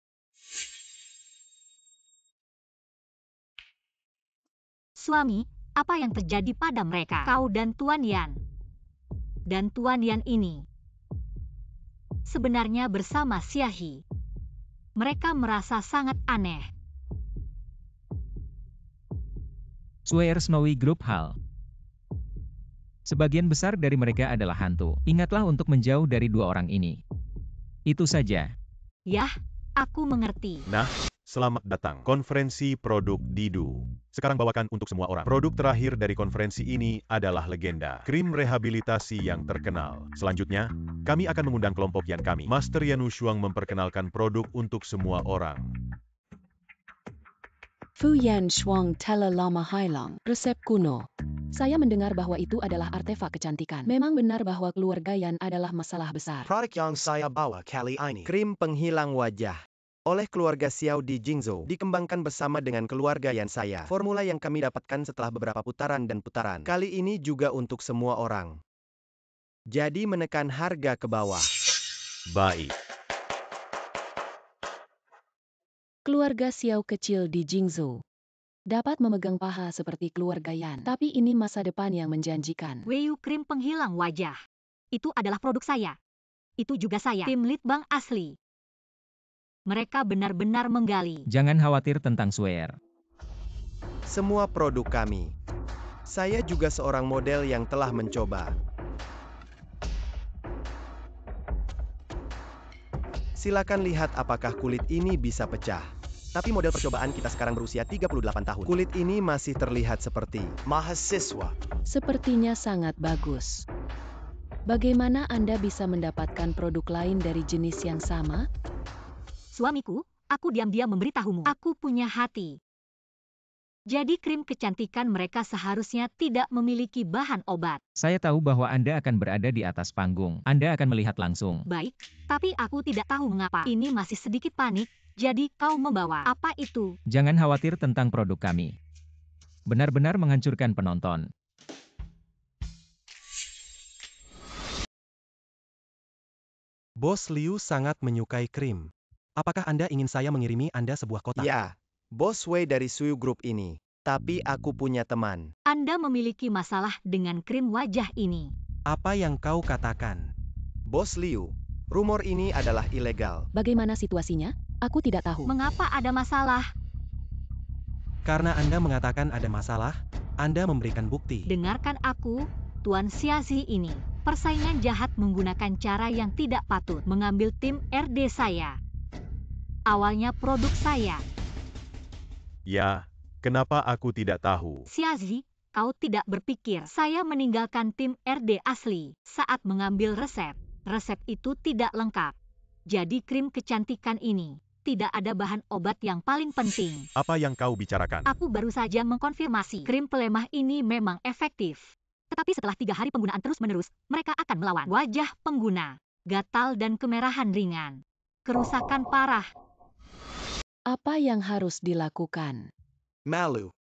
Suami, apa yang terjadi pada mereka? Kau dan Tuan Yan. Dan Tuan Yan ini. Sebenarnya bersama Xiahi. Mereka merasa sangat aneh. Swear Snowy Group Hall. Sebagian besar dari mereka adalah hantu. Ingatlah untuk menjauh dari 2 orang ini. Itu saja. Yah, aku mengerti. Nah, selamat datang. Konferensi produk Didu. Sekarang bawakan untuk semua orang. Produk terakhir dari konferensi ini adalah legenda. Krim rehabilitasi yang terkenal. Selanjutnya, kami akan mengundang kelompok Yan kami. Master Yan Wushuang memperkenalkan produk untuk semua orang. Fu Yan Shuang Tela Lama Hailang. Resep kuno. Saya mendengar bahwa itu adalah artefak kecantikan. Memang benar bahwa keluarga Yan adalah masalah besar. Produk yang saya bawa kali ini. Krim penghilang wajah. Oleh keluarga Xiao di Jingzhou. Dikembangkan bersama dengan keluarga Yan saya. Formula yang kami dapatkan setelah beberapa putaran dan putaran. Kali ini juga untuk semua orang. Jadi menekan harga ke bawah. Baik. Keluarga Xiao kecil di Jingzhou dapat memegang paha seperti keluarga Yan. Tapi ini masa depan yang menjanjikan. Weiyu krim penghilang wajah. Itu adalah produk saya. Itu juga saya. Tim Litbang asli. Mereka benar-benar menggali. Jangan khawatir tentang Swear. Semua produk kami. Saya juga seorang model yang telah mencoba. Silakan lihat apakah kulit ini bisa pecah. Tapi model percobaan kita sekarang berusia 38 tahun. Kulit ini masih terlihat seperti mahasiswa. Sepertinya sangat bagus. Bagaimana Anda bisa mendapatkan produk lain dari jenis yang sama? Suamiku, aku diam-diam memberitahumu. Aku punya hati. Jadi krim kecantikan mereka seharusnya tidak memiliki bahan obat. Saya tahu bahwa Anda akan berada di atas panggung. Anda akan melihat langsung. Baik, tapi aku tidak tahu mengapa. Ini masih sedikit panik. Jadi kau membawa apa itu? Jangan khawatir tentang produk kami. Benar-benar menghancurkan penonton. Bos Liu sangat menyukai krim. Apakah Anda ingin saya mengirimi Anda sebuah kotak? Ya, Bos Wei dari Suyu Group ini. Tapi aku punya teman. Anda memiliki masalah dengan krim wajah ini. Apa yang kau katakan? Bos Liu, rumor ini adalah ilegal. Bagaimana situasinya? Aku tidak tahu. Mengapa ada masalah? Karena Anda mengatakan ada masalah, Anda memberikan bukti. Dengarkan aku, Tuan Xiazi ini. Persaingan jahat menggunakan cara yang tidak patut mengambil tim RD saya. Awalnya produk saya. Ya, kenapa aku tidak tahu? Xiazi, kau tidak berpikir saya meninggalkan tim RD asli saat mengambil resep. Resep itu tidak lengkap. Jadi krim kecantikan ini tidak ada bahan obat yang paling penting. Apa yang kau bicarakan? Aku baru saja mengkonfirmasi krim pelemah ini memang efektif. Tetapi setelah 3 hari penggunaan terus-menerus, mereka akan melawan wajah pengguna, gatal dan kemerahan ringan. Kerusakan parah. Apa yang harus dilakukan? Malu.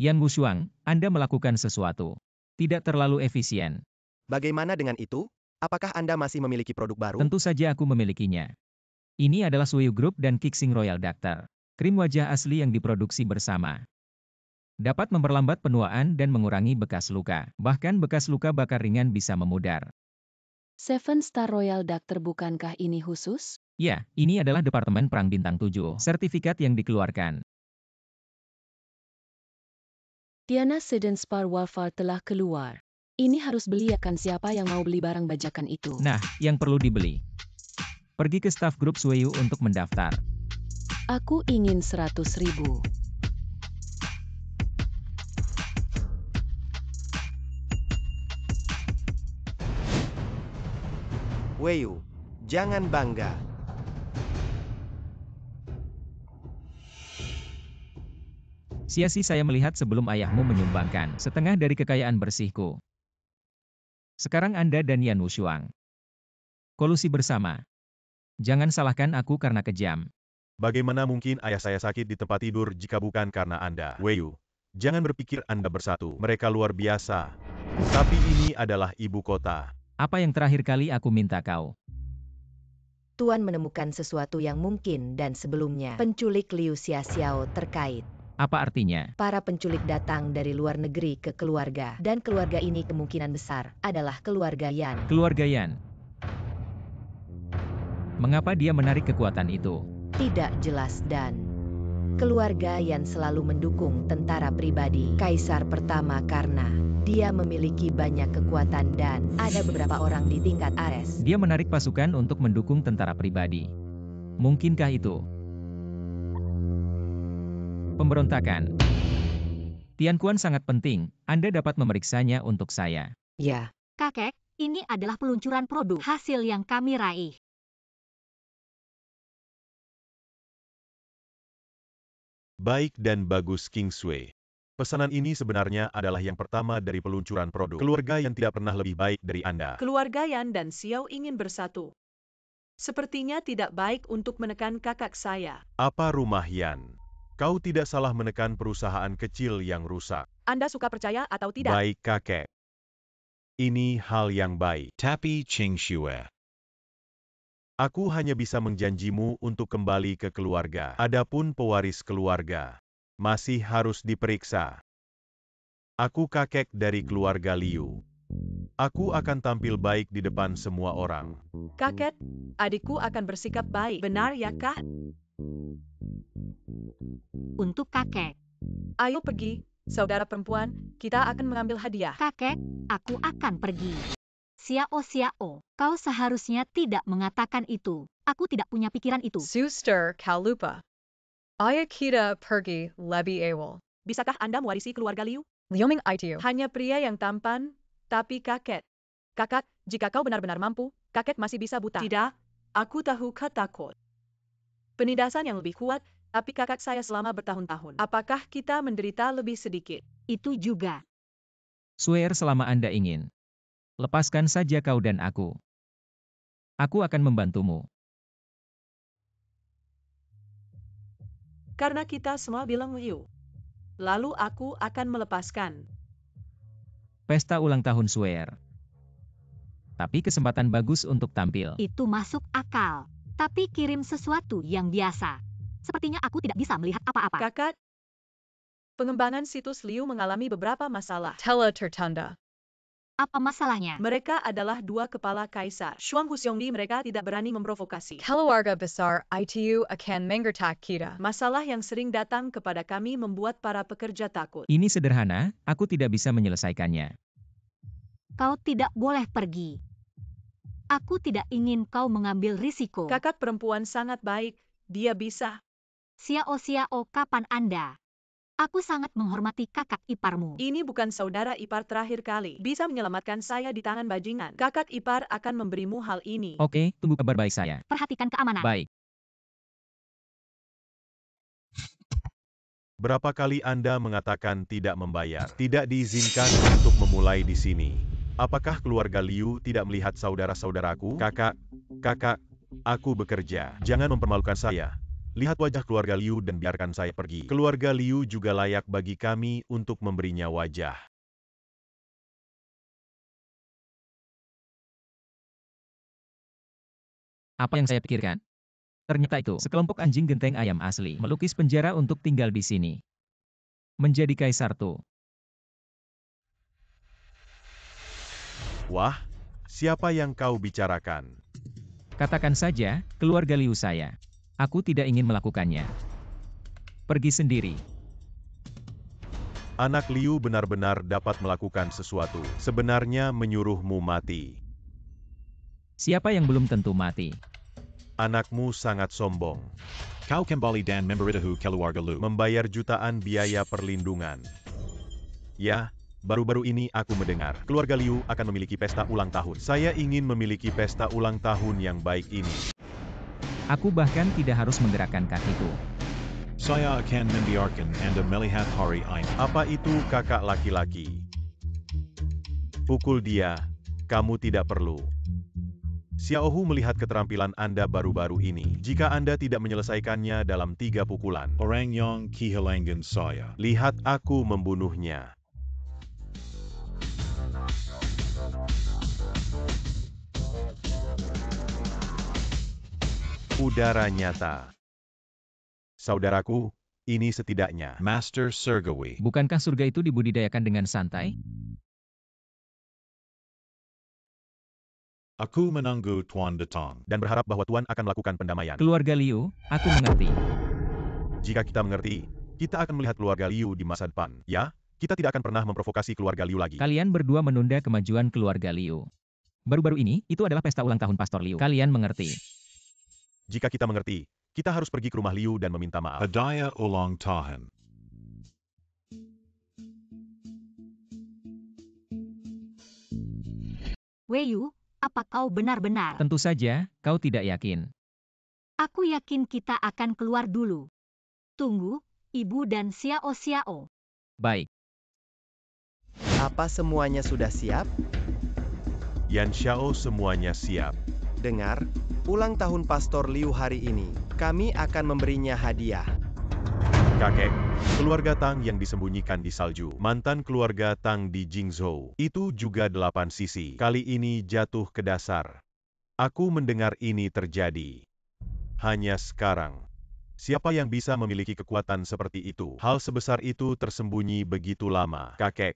Yan Wushuang, Anda melakukan sesuatu. Tidak terlalu efisien. Bagaimana dengan itu? Apakah Anda masih memiliki produk baru? Tentu saja aku memilikinya. Ini adalah Suyu Group dan Kixing Royal Doctor. Krim wajah asli yang diproduksi bersama. Dapat memperlambat penuaan dan mengurangi bekas luka. Bahkan bekas luka bakar ringan bisa memudar. 7 Star Royal Doctor bukankah ini khusus? Ya, ini adalah Departemen Perang Bintang 7. Sertifikat yang dikeluarkan. Diana Sidon Spar Warfare telah keluar. Ini harus beli, akan siapa yang mau beli barang bajakan itu? Nah, yang perlu dibeli. Pergi ke staf grup Suyu untuk mendaftar. Aku ingin 100.000. Weiyu, jangan bangga. Sia-sia saya melihat sebelum ayahmu menyumbangkan setengah dari kekayaan bersihku. Sekarang Anda dan Yan Wushuang. Kolusi bersama. Jangan salahkan aku karena kejam. Bagaimana mungkin ayah saya sakit di tempat tidur jika bukan karena Anda? Weiyu, jangan berpikir Anda bersatu. Mereka luar biasa. Tapi ini adalah ibu kota. Apa yang terakhir kali aku minta kau? Tuan menemukan sesuatu yang mungkin dan sebelumnya penculik Liu Xiaoxiao terkait. Apa artinya? Para penculik datang dari luar negeri ke keluarga, dan keluarga ini kemungkinan besar adalah keluarga Yan. Keluarga Yan. Mengapa dia menarik kekuatan itu? Tidak jelas dan keluarga Yan selalu mendukung tentara pribadi Kaisar pertama karena dia memiliki banyak kekuatan dan ada beberapa orang di tingkat Ares. Dia menarik pasukan untuk mendukung tentara pribadi. Mungkinkah itu? Pemberontakan. Tian Quan sangat penting, Anda dapat memeriksanya untuk saya. Ya. Kakek, ini adalah peluncuran produk hasil yang kami raih. Baik dan bagus King Sui. Pesanan ini sebenarnya adalah yang pertama dari peluncuran produk. Keluarga yang tidak pernah lebih baik dari Anda. Keluarga Yan dan Xiao ingin bersatu. Sepertinya tidak baik untuk menekan kakak saya. Apa rumah Yan? Kau tidak salah menekan perusahaan kecil yang rusak. Anda suka percaya atau tidak? Baik kakek. Ini hal yang baik. Tapi Ching Shue. Aku hanya bisa menjanjimu untuk kembali ke keluarga. Adapun pewaris keluarga, masih harus diperiksa. Aku kakek dari keluarga Liu. Aku akan tampil baik di depan semua orang. Kakek, adikku akan bersikap baik. Benar ya, Kak? Untuk kakek. Ayo pergi, saudara perempuan, kita akan mengambil hadiah. Kakek, aku akan pergi. Xiao, kau seharusnya tidak mengatakan itu. Aku tidak punya pikiran itu. Suster Kalupa. Ayah kita pergi lebih awal. Bisakah Anda mewarisi keluarga Liu? Lioming itu. Hanya pria yang tampan, tapi kakek. Kakak, jika kau benar-benar mampu, kakek masih bisa buta. Tidak, aku tahu kau takut. Penindasan yang lebih kuat, tapi kakak saya selama bertahun-tahun. Apakah kita menderita lebih sedikit? Itu juga. Swear selama Anda ingin. Lepaskan saja kau dan aku. Aku akan membantumu. Karena kita semua bilang Liu. Lalu aku akan melepaskan. Pesta ulang tahun Swear. Tapi kesempatan bagus untuk tampil. Itu masuk akal. Tapi kirim sesuatu yang biasa. Sepertinya aku tidak bisa melihat apa-apa. Kakak, pengembangan situs Liu mengalami beberapa masalah. Tela tertunda. Apa masalahnya? Mereka adalah dua kepala kaisar. Shuang Huxiongdi mereka tidak berani memprovokasi. Keluarga besar itu akan menggertak kita. Masalah yang sering datang kepada kami membuat para pekerja takut. Ini sederhana, aku tidak bisa menyelesaikannya. Kau tidak boleh pergi. Aku tidak ingin kau mengambil risiko. Kakak perempuan sangat baik. Dia bisa. Xiao, kapan Anda? Aku sangat menghormati kakak iparmu. Ini bukan saudara ipar terakhir kali. Bisa menyelamatkan saya di tangan bajingan. Kakak ipar akan memberimu hal ini. Oke, tunggu kabar baik saya. Perhatikan keamanan. Baik. Berapa kali Anda mengatakan tidak membayar? Tidak diizinkan untuk memulai di sini. Apakah keluarga Liu tidak melihat saudara-saudaraku? Kakak, aku bekerja. Jangan mempermalukan saya. Lihat wajah keluarga Liu dan biarkan saya pergi. Keluarga Liu juga layak bagi kami untuk memberinya wajah. Apa yang saya pikirkan? Ternyata itu sekelompok anjing genteng ayam asli melukis penjara untuk tinggal di sini. Menjadi kaisar tuh. Wah, siapa yang kau bicarakan? Katakan saja, keluarga Liu saya. Aku tidak ingin melakukannya. Pergi sendiri. Anak Liu benar-benar dapat melakukan sesuatu. Sebenarnya menyuruhmu mati. Siapa yang belum tentu mati? Anakmu sangat sombong. Kau kembali dan memberitahu keluarga Liu. Membayar jutaan biaya perlindungan. Ya, baru-baru ini aku mendengar keluarga Liu akan memiliki pesta ulang tahun. Saya ingin memiliki pesta ulang tahun yang baik ini. Aku bahkan tidak harus menggerakkan kakiku. Saya akan membiarkan Anda melihat hari ini. Apa itu kakak laki-laki? Pukul dia, kamu tidak perlu. Xiaohu melihat keterampilan Anda baru-baru ini. Jika Anda tidak menyelesaikannya dalam 3 pukulan. Orang yang kehilangan saya. Lihat aku membunuhnya. Udara nyata. Saudaraku, ini setidaknya. Master Surgawi. Bukankah surga itu dibudidayakan dengan santai? Aku menunggu Tuan datang. Dan berharap bahwa Tuan akan melakukan pendamaian. Keluarga Liu, aku mengerti. Jika kita mengerti, kita akan melihat keluarga Liu di masa depan. Ya, kita tidak akan pernah memprovokasi keluarga Liu lagi. Kalian berdua menunda kemajuan keluarga Liu. Baru-baru ini, itu adalah pesta ulang tahun Pastor Liu. Kalian mengerti. Jika kita mengerti, kita harus pergi ke rumah Liu dan meminta maaf. Hadiah ulang tahun. Weiyu, apa kau benar-benar? Tentu saja, kau tidak yakin. Aku yakin kita akan keluar dulu. Tunggu, Ibu dan Xiao. Baik. Apa semuanya sudah siap? Yan Xiao semuanya siap. Dengar, ulang tahun Pastor Liu hari ini, kami akan memberinya hadiah. Kakek, keluarga Tang yang disembunyikan di salju. Mantan keluarga Tang di Jingzhou. Itu juga 8 sisi. Kali ini jatuh ke dasar. Aku mendengar ini terjadi. Hanya sekarang. Siapa yang bisa memiliki kekuatan seperti itu? Hal sebesar itu tersembunyi begitu lama. Kakek,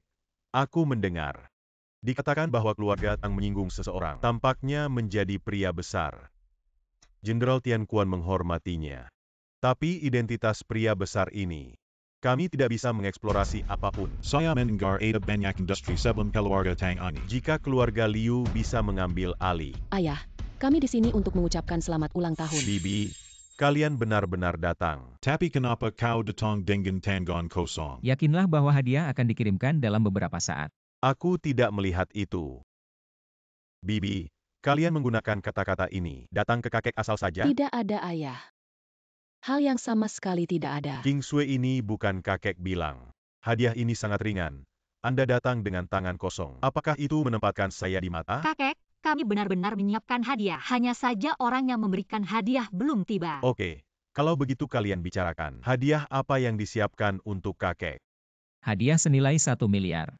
aku mendengar. Dikatakan bahwa keluarga Tang menyinggung seseorang. Tampaknya menjadi pria besar. Jenderal Tian Quan menghormatinya. Tapi identitas pria besar ini, kami tidak bisa mengeksplorasi apapun. Saya mendengar ada banyak industri sebelum keluarga Tang ini. Jika keluarga Liu bisa mengambil alih. Ayah, kami di sini untuk mengucapkan selamat ulang tahun. Bibi, kalian benar-benar datang. Tapi kenapa kau datang dengan tangan kosong? Yakinlah bahwa hadiah akan dikirimkan dalam beberapa saat. Aku tidak melihat itu. Bibi, kalian menggunakan kata-kata ini. Datang ke kakek asal saja? Tidak ada ayah. Hal yang sama sekali tidak ada. King Sui ini bukan kakek bilang. Hadiah ini sangat ringan. Anda datang dengan tangan kosong. Apakah itu menempatkan saya di mata? Kakek, kami benar-benar menyiapkan hadiah. Hanya saja orang yang memberikan hadiah belum tiba. Oke, Kalau begitu kalian bicarakan. Hadiah apa yang disiapkan untuk kakek? Hadiah senilai 1 miliar.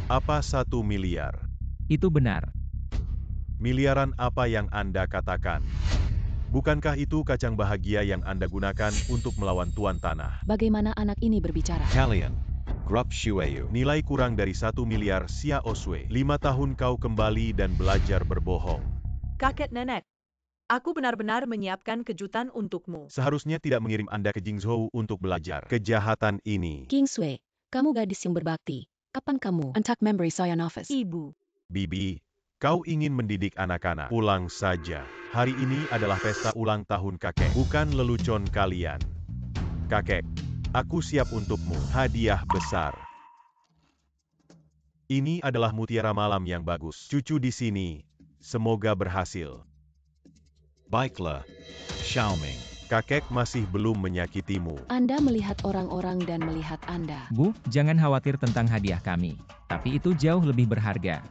Apa 1 miliar? Itu benar. Miliaran apa yang Anda katakan? Bukankah itu kacang bahagia yang Anda gunakan untuk melawan Tuan Tanah? Bagaimana anak ini berbicara? Kalian, Grup Shueyu. Nilai kurang dari 1 miliar Sia Oswe. 5 tahun kau kembali dan belajar berbohong. Kakek nenek, aku benar-benar menyiapkan kejutan untukmu. Seharusnya tidak mengirim Anda ke Jingzhou untuk belajar kejahatan ini. King Sui, kamu gadis yang berbakti. Kapan kamu untuck memory saya office? Ibu. Bibi, kau ingin mendidik anak-anak. Pulang saja. Hari ini adalah pesta ulang tahun kakek, bukan lelucon kalian. Kakek, aku siap untukmu. Hadiah besar. Ini adalah mutiara malam yang bagus. Cucu di sini. Semoga berhasil. Baiklah, Xiaoming. Kakek masih belum menyakitimu. Anda melihat orang-orang dan melihat Anda. Bu, jangan khawatir tentang hadiah kami. Tapi itu jauh lebih berharga.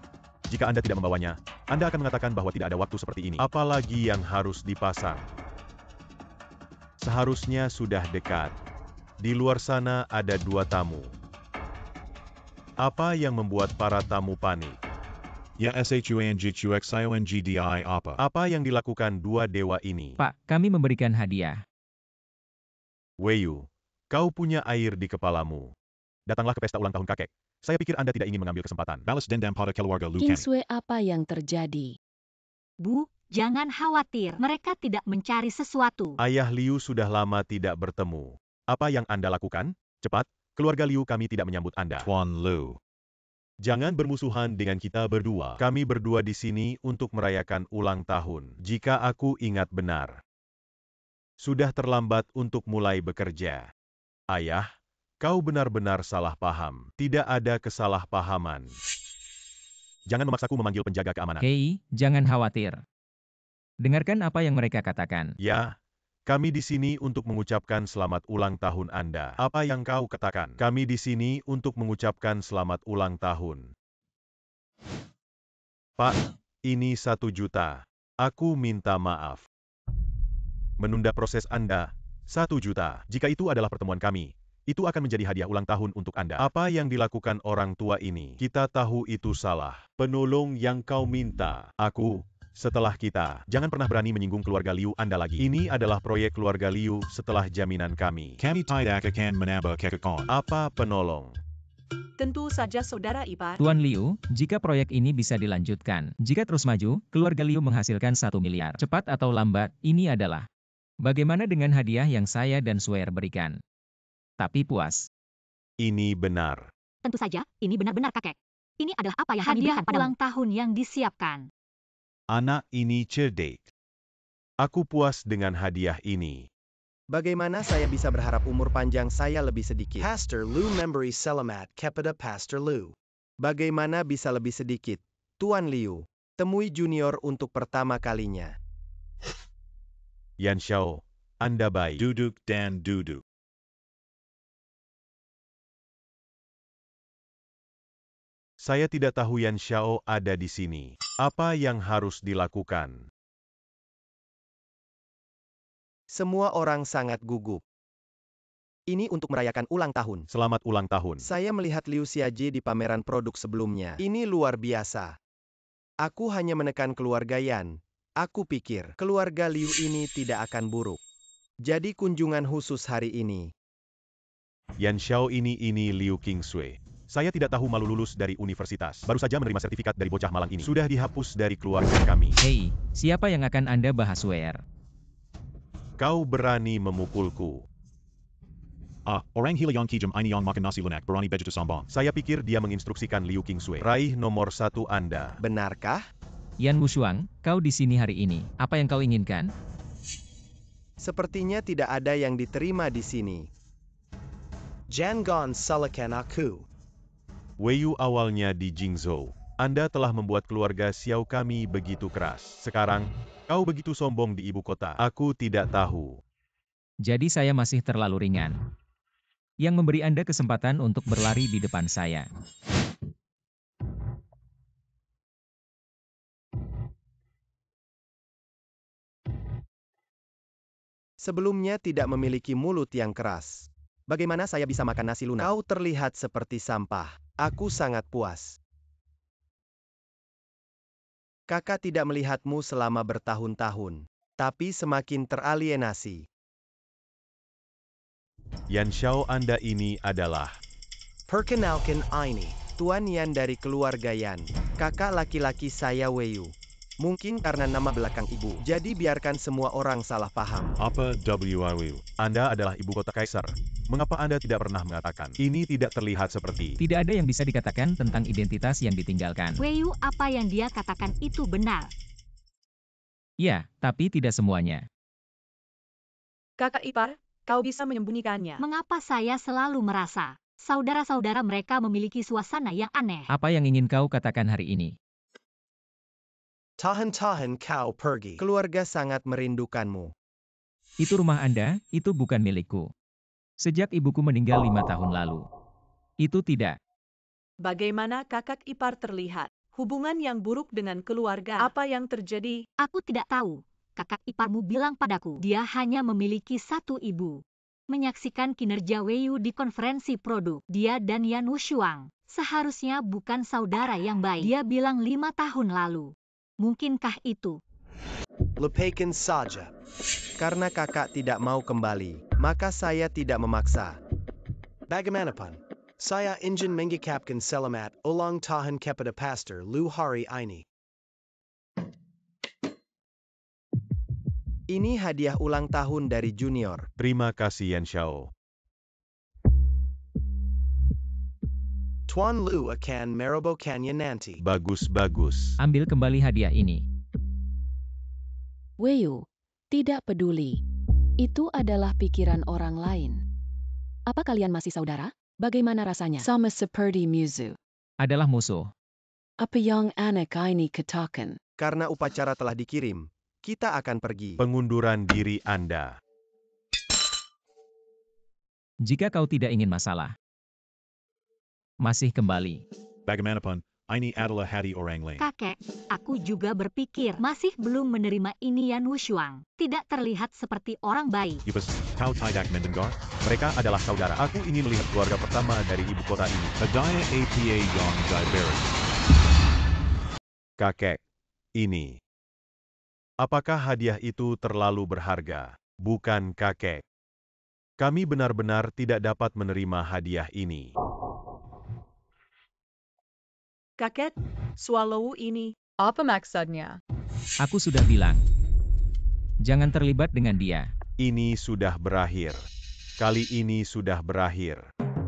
Jika Anda tidak membawanya, Anda akan mengatakan bahwa tidak ada waktu seperti ini. Apalagi yang harus dipasang. Seharusnya sudah dekat. Di luar sana ada 2 tamu. Apa yang membuat para tamu panik? Ya SHUANGQXIONGDI apa? Apa yang dilakukan 2 dewa ini? Pak, kami memberikan hadiah. Weiyu, kau punya air di kepalamu. Datanglah ke pesta ulang tahun kakek. Saya pikir Anda tidak ingin mengambil kesempatan. Balas dendam pada keluarga Liu King Kang. Sui, apa yang terjadi? Bu, jangan khawatir. Mereka tidak mencari sesuatu. Ayah Liu sudah lama tidak bertemu. Apa yang Anda lakukan? Cepat, keluarga Liu kami tidak menyambut Anda. Tuan Liu. Jangan bermusuhan dengan kita berdua. Kami berdua di sini untuk merayakan ulang tahun. Jika aku ingat benar. Sudah terlambat untuk mulai bekerja. Ayah, kau benar-benar salah paham. Tidak ada kesalahpahaman. Jangan memaksaku memanggil penjaga keamanan. Hei, jangan khawatir. Dengarkan apa yang mereka katakan. Ya, kami di sini untuk mengucapkan selamat ulang tahun Anda. Apa yang kau katakan? Kami di sini untuk mengucapkan selamat ulang tahun. Pak, ini 1 juta. Aku minta maaf. Menunda proses Anda, 1 juta. Jika itu adalah pertemuan kami, itu akan menjadi hadiah ulang tahun untuk Anda. Apa yang dilakukan orang tua ini? Kita tahu itu salah. Penolong yang kau minta. Aku, setelah kita. Jangan pernah berani menyinggung keluarga Liu Anda lagi. Ini adalah proyek keluarga Liu setelah jaminan kami. Kami tidak akan menambah kekekon. Apa penolong? Tentu saja saudara ipar. Tuan Liu, jika proyek ini bisa dilanjutkan, jika terus maju, keluarga Liu menghasilkan 1 miliar. Cepat atau lambat, ini adalah. Bagaimana dengan hadiah yang saya dan Swear berikan? Tapi puas. Ini benar. Tentu saja, ini benar-benar kakek. Ini adalah apa yang kami berikan padamu. Hadiah ulang tahun yang disiapkan. Anak ini cerdik. Aku puas dengan hadiah ini. Bagaimana saya bisa berharap umur panjang saya lebih sedikit? Pastor Liu Memory Selamat kepada Pastor Liu. Bagaimana bisa lebih sedikit? Tuan Liu, temui junior untuk pertama kalinya. Yan Xiao, Anda baik. Duduk dan duduk. Saya tidak tahu Yan Xiao ada di sini. Apa yang harus dilakukan? Semua orang sangat gugup. Ini untuk merayakan ulang tahun. Selamat ulang tahun. Saya melihat Liu Xiaji di pameran produk sebelumnya. Ini luar biasa. Aku hanya menekan keluarga Yan. Aku pikir keluarga Liu ini tidak akan buruk. Jadi kunjungan khusus hari ini. Yan Xiao ini Liu Qingsui. Saya tidak tahu malu lulus dari universitas. Baru saja menerima sertifikat dari bocah malang ini. Sudah dihapus dari keluarga kami. Hei, siapa yang akan Anda bahas Swear? Kau berani memukulku. Orang hilayang kijam ini yang makan nasi lunak berani begitu sombong. Saya pikir dia menginstruksikan Liu Qingsui. Raih nomor 1 Anda. Benarkah? Yan Wushuang, kau di sini hari ini. Apa yang kau inginkan? Sepertinya tidak ada yang diterima di sini. Jangan salahkan aku. Weiyu awalnya di Jingzhou. Anda telah membuat keluarga Xiao kami begitu keras. Sekarang, kau begitu sombong di ibu kota. Aku tidak tahu. Jadi saya masih terlalu ringan. Yang memberi Anda kesempatan untuk berlari di depan saya. Sebelumnya tidak memiliki mulut yang keras. Bagaimana saya bisa makan nasi lunak? Kau terlihat seperti sampah. Aku sangat puas. Kakak tidak melihatmu selama bertahun-tahun, tapi semakin teralienasi. Yan Xiao, Anda ini adalah... Perkenalkan ini. Tuan Yan dari keluarga Yan. Kakak laki-laki saya Wei Yu. Mungkin karena nama belakang ibu, jadi biarkan semua orang salah paham. Apa WIU? Anda adalah ibu kota kaisar. Mengapa Anda tidak pernah mengatakan? Ini tidak terlihat seperti... Tidak ada yang bisa dikatakan tentang identitas yang ditinggalkan. Wei Yu, apa yang dia katakan itu benar. Ya, tapi tidak semuanya. Kakak ipar, kau bisa menyembunyikannya. Mengapa saya selalu merasa saudara-saudara mereka memiliki suasana yang aneh? Apa yang ingin kau katakan hari ini? Tahan-tahan kau pergi. Keluarga sangat merindukanmu. Itu rumah Anda, itu bukan milikku. Sejak ibuku meninggal 5 tahun lalu. Itu tidak. Bagaimana kakak ipar terlihat? Hubungan yang buruk dengan keluarga. Apa yang terjadi? Aku tidak tahu. Kakak iparmu bilang padaku, dia hanya memiliki satu ibu. Menyaksikan kinerja Wei Yu di konferensi produk, dia dan Yan Wushuang seharusnya bukan saudara yang baik. Dia bilang 5 tahun lalu. Mungkinkah itu? Lepaskan saja. Karena kakak tidak mau kembali, maka saya tidak memaksa. Bagaimanapun, saya ingin mengucapkan selamat ulang tahun kepada Pastor Lu hari ini. Ini hadiah ulang tahun dari Junior. Terima kasih Yan Xiao. Tuan Lu akan merobohkannya nanti. Bagus-bagus. Ambil kembali hadiah ini. Wei Yu, tidak peduli. Itu adalah pikiran orang lain. Apa kalian masih saudara? Bagaimana rasanya? Sama seperti Muzu. Adalah musuh. Apa yang anak ini katakan? Karena upacara telah dikirim, kita akan pergi. Pengunduran diri Anda. Jika kau tidak ingin masalah. Masih kembali. Bagaimanapun, ini adalah hati orang lain. Kakek, aku juga berpikir masih belum menerima ini Yan Wushuang. Tidak terlihat seperti orang baik. Yubas, kau tidak mendengar? Mereka adalah saudara. Aku ingin melihat keluarga pertama dari ibu kota ini. Adaya APA Yang Diberi. Kakek, ini. Apakah hadiah itu terlalu berharga? Bukan kakek. Kami benar-benar tidak dapat menerima hadiah ini. Kakek, swallow ini. Apa maksudnya? Aku sudah bilang. Jangan terlibat dengan dia. Ini sudah berakhir. Kali ini sudah berakhir.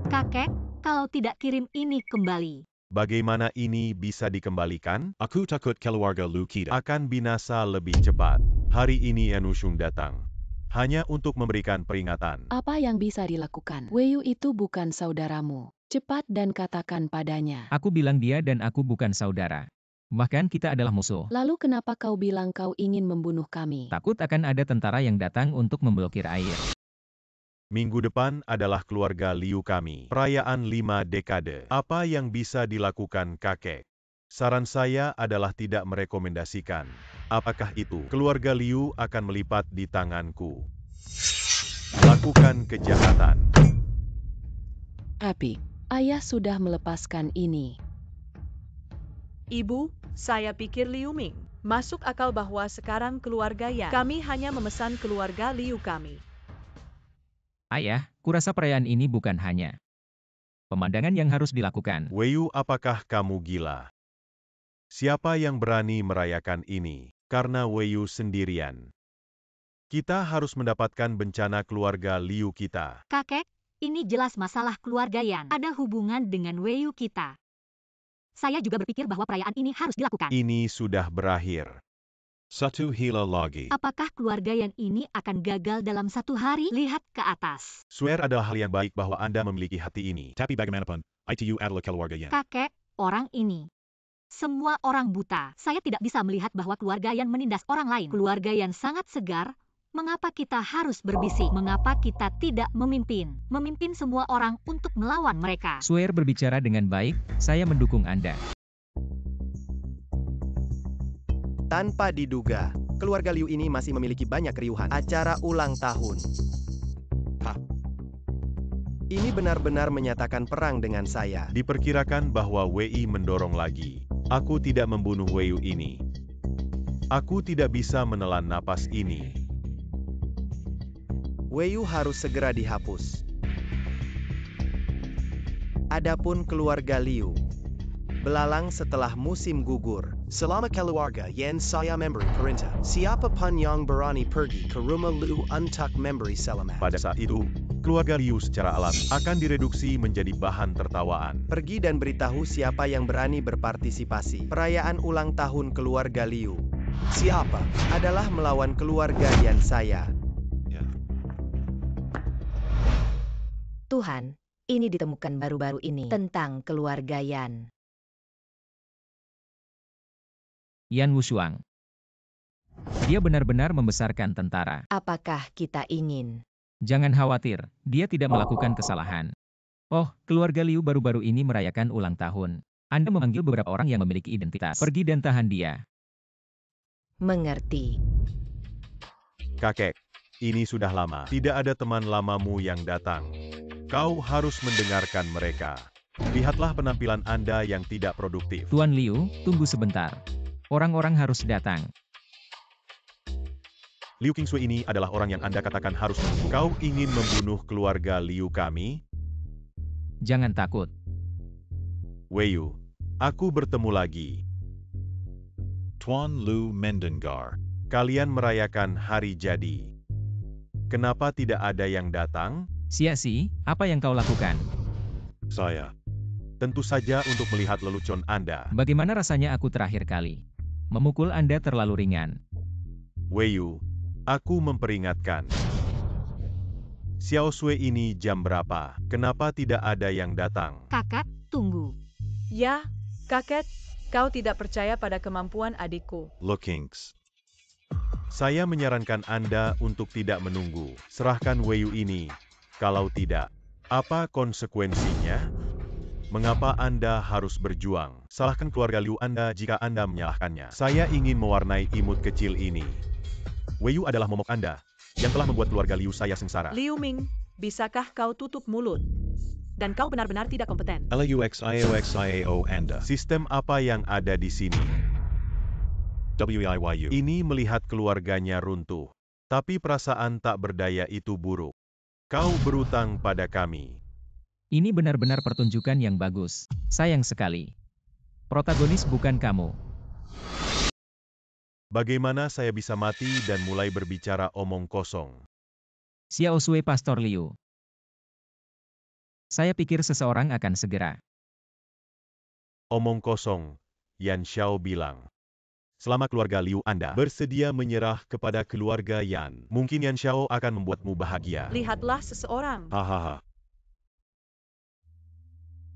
Kakek, kalau tidak kirim ini kembali. Bagaimana ini bisa dikembalikan? Aku takut keluarga Lu kita akan binasa lebih cepat. Hari ini Yan Wushuang datang. Hanya untuk memberikan peringatan. Apa yang bisa dilakukan? Wei Yu itu bukan saudaramu. Cepat dan katakan padanya. Aku bilang dia dan aku bukan saudara. Bahkan kita adalah musuh. Lalu kenapa kau bilang kau ingin membunuh kami? Takut akan ada tentara yang datang untuk memblokir air. Minggu depan adalah keluarga Liu kami. Perayaan 5 dekade. Apa yang bisa dilakukan kakek? Saran saya adalah tidak merekomendasikan. Apakah itu? Keluarga Liu akan melipat di tanganku. Lakukan kejahatan. Tapi, ayah sudah melepaskan ini. Ibu, saya pikir Liu Ming. Masuk akal bahwa sekarang keluarga Yan. Kami hanya memesan keluarga Liu kami. Ayah, kurasa perayaan ini bukan hanya pemandangan yang harus dilakukan. Wei Yu, apakah kamu gila? Siapa yang berani merayakan ini? Karena Wei Yu sendirian. Kita harus mendapatkan bencana keluarga Liu kita. Kakek, ini jelas masalah keluarga Yan. Ada hubungan dengan Wei Yu kita. Saya juga berpikir bahwa perayaan ini harus dilakukan. Ini sudah berakhir. Satu hila lagi. Apakah keluarga Yan ini akan gagal dalam 1 hari? Lihat ke atas. Swear adalah hal yang baik bahwa Anda memiliki hati ini. Tapi bagaimanapun, itu adalah keluarga Yan. Kakek, orang ini. Semua orang buta. Saya tidak bisa melihat bahwa keluarga Yan menindas orang lain. Keluarga Yan sangat segar. Mengapa kita harus berbisik? Mengapa kita tidak memimpin? Memimpin semua orang untuk melawan mereka. Swear berbicara dengan baik, saya mendukung Anda. Tanpa diduga, keluarga Liu ini masih memiliki banyak keriuhan. Acara ulang tahun. Hah? Ini benar-benar menyatakan perang dengan saya. Diperkirakan bahwa Wei mendorong lagi. Aku tidak membunuh Wei ini. Aku tidak bisa menelan napas ini. Wei harus segera dihapus. Adapun keluarga Liu, belalang setelah musim gugur. Selama keluarga yang saya memberi perintah, siapa pun yang berani pergi ke rumah Liu untuk memberi selamat. Pada saat itu, keluarga Liu secara alami akan direduksi menjadi bahan tertawaan. Pergi dan beritahu siapa yang berani berpartisipasi. Perayaan ulang tahun keluarga Liu. Siapa? Adalah melawan keluarga Yan saya. Tuhan, ini ditemukan baru-baru ini tentang keluarga Yan. Yan Wushuang. Dia benar-benar membesarkan tentara. Apakah kita ingin? Jangan khawatir, dia tidak melakukan kesalahan. Oh, keluarga Liu baru-baru ini merayakan ulang tahun. Anda memanggil beberapa orang yang memiliki identitas. Pergi dan tahan dia. Mengerti. Kakek, ini sudah lama. Tidak ada teman lamamu yang datang. Kau harus mendengarkan mereka. Lihatlah penampilan Anda yang tidak produktif. Tuan Liu, tunggu sebentar. Orang-orang harus datang. Liu Qingsui ini adalah orang yang Anda katakan harus membunuh. Kau ingin membunuh keluarga Liu kami? Jangan takut. Wei Yu, aku bertemu lagi. Tuan Lu Mendengar. Kalian merayakan hari jadi. Kenapa tidak ada yang datang? Sia-si, apa yang kau lakukan? Saya. Tentu saja untuk melihat lelucon Anda. Bagaimana rasanya aku terakhir kali? Memukul Anda terlalu ringan. Wei Yu, aku memperingatkan. Xiao Sui ini jam berapa? Kenapa tidak ada yang datang? Kakak, tunggu. Ya, kakek, kau tidak percaya pada kemampuan adikku. Lookings. Saya menyarankan Anda untuk tidak menunggu. Serahkan Wei Yu ini. Kalau tidak, apa konsekuensinya? Mengapa Anda harus berjuang? Salahkan keluarga Liu Anda jika Anda menyalahkannya. Saya ingin mewarnai imut kecil ini. Wei Yu adalah momok Anda, yang telah membuat keluarga Liu saya sengsara. Liu Ming, bisakah kau tutup mulut? Dan kau benar-benar tidak kompeten. LUXIOXIAO Anda. Sistem apa yang ada di sini? WIYU. Ini melihat keluarganya runtuh. Tapi perasaan tak berdaya itu buruk. Kau berutang pada kami. Ini benar-benar pertunjukan yang bagus. Sayang sekali. Protagonis bukan kamu. Bagaimana saya bisa mati dan mulai berbicara omong kosong? Xiao Sui Pastor Liu. Saya pikir seseorang akan segera. Omong kosong, Yan Xiao bilang. Selama keluarga Liu Anda bersedia menyerah kepada keluarga Yan, mungkin Yan Xiao akan membuatmu bahagia. Lihatlah seseorang. Hahaha.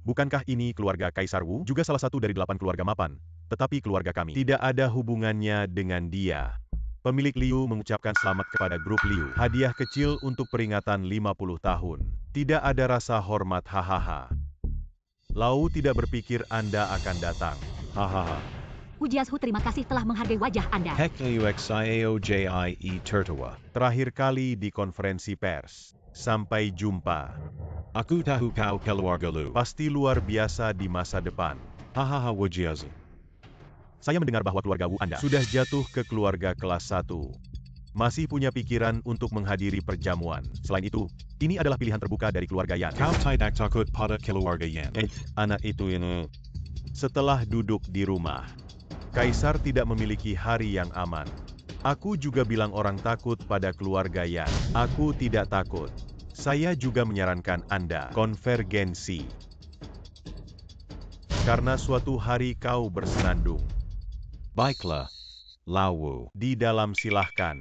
Bukankah ini keluarga Kaisar Wu? Juga salah satu dari 8 keluarga mapan. Tetapi keluarga kami tidak ada hubungannya dengan dia. Pemilik Liu mengucapkan selamat kepada grup Liu. Hadiah kecil untuk peringatan 50 tahun. Tidak ada rasa hormat, hahaha. Lau tidak berpikir Anda akan datang. Hahaha. Ujiazhu, terima kasih telah menghargai wajah Anda. Hek LUXIAOJIE Tertua. Terakhir kali di konferensi pers. Sampai jumpa. Aku tahu kau keluarga Lu. Pasti luar biasa di masa depan. Hahaha Wajiazi. Saya mendengar bahwa keluarga Wu Anda sudah jatuh ke keluarga kelas 1. Masih punya pikiran untuk menghadiri perjamuan. Selain itu, ini adalah pilihan terbuka dari keluarga Yan. Kau tidak takut pada keluarga Yan. Anak itu ini. Setelah duduk di rumah, Kaisar tidak memiliki hari yang aman. Aku juga bilang orang takut pada keluarga Yan. Aku tidak takut. Saya juga menyarankan Anda konvergensi. Karena suatu hari kau bersenandung. Baiklah, Lawu. Di dalam silahkan.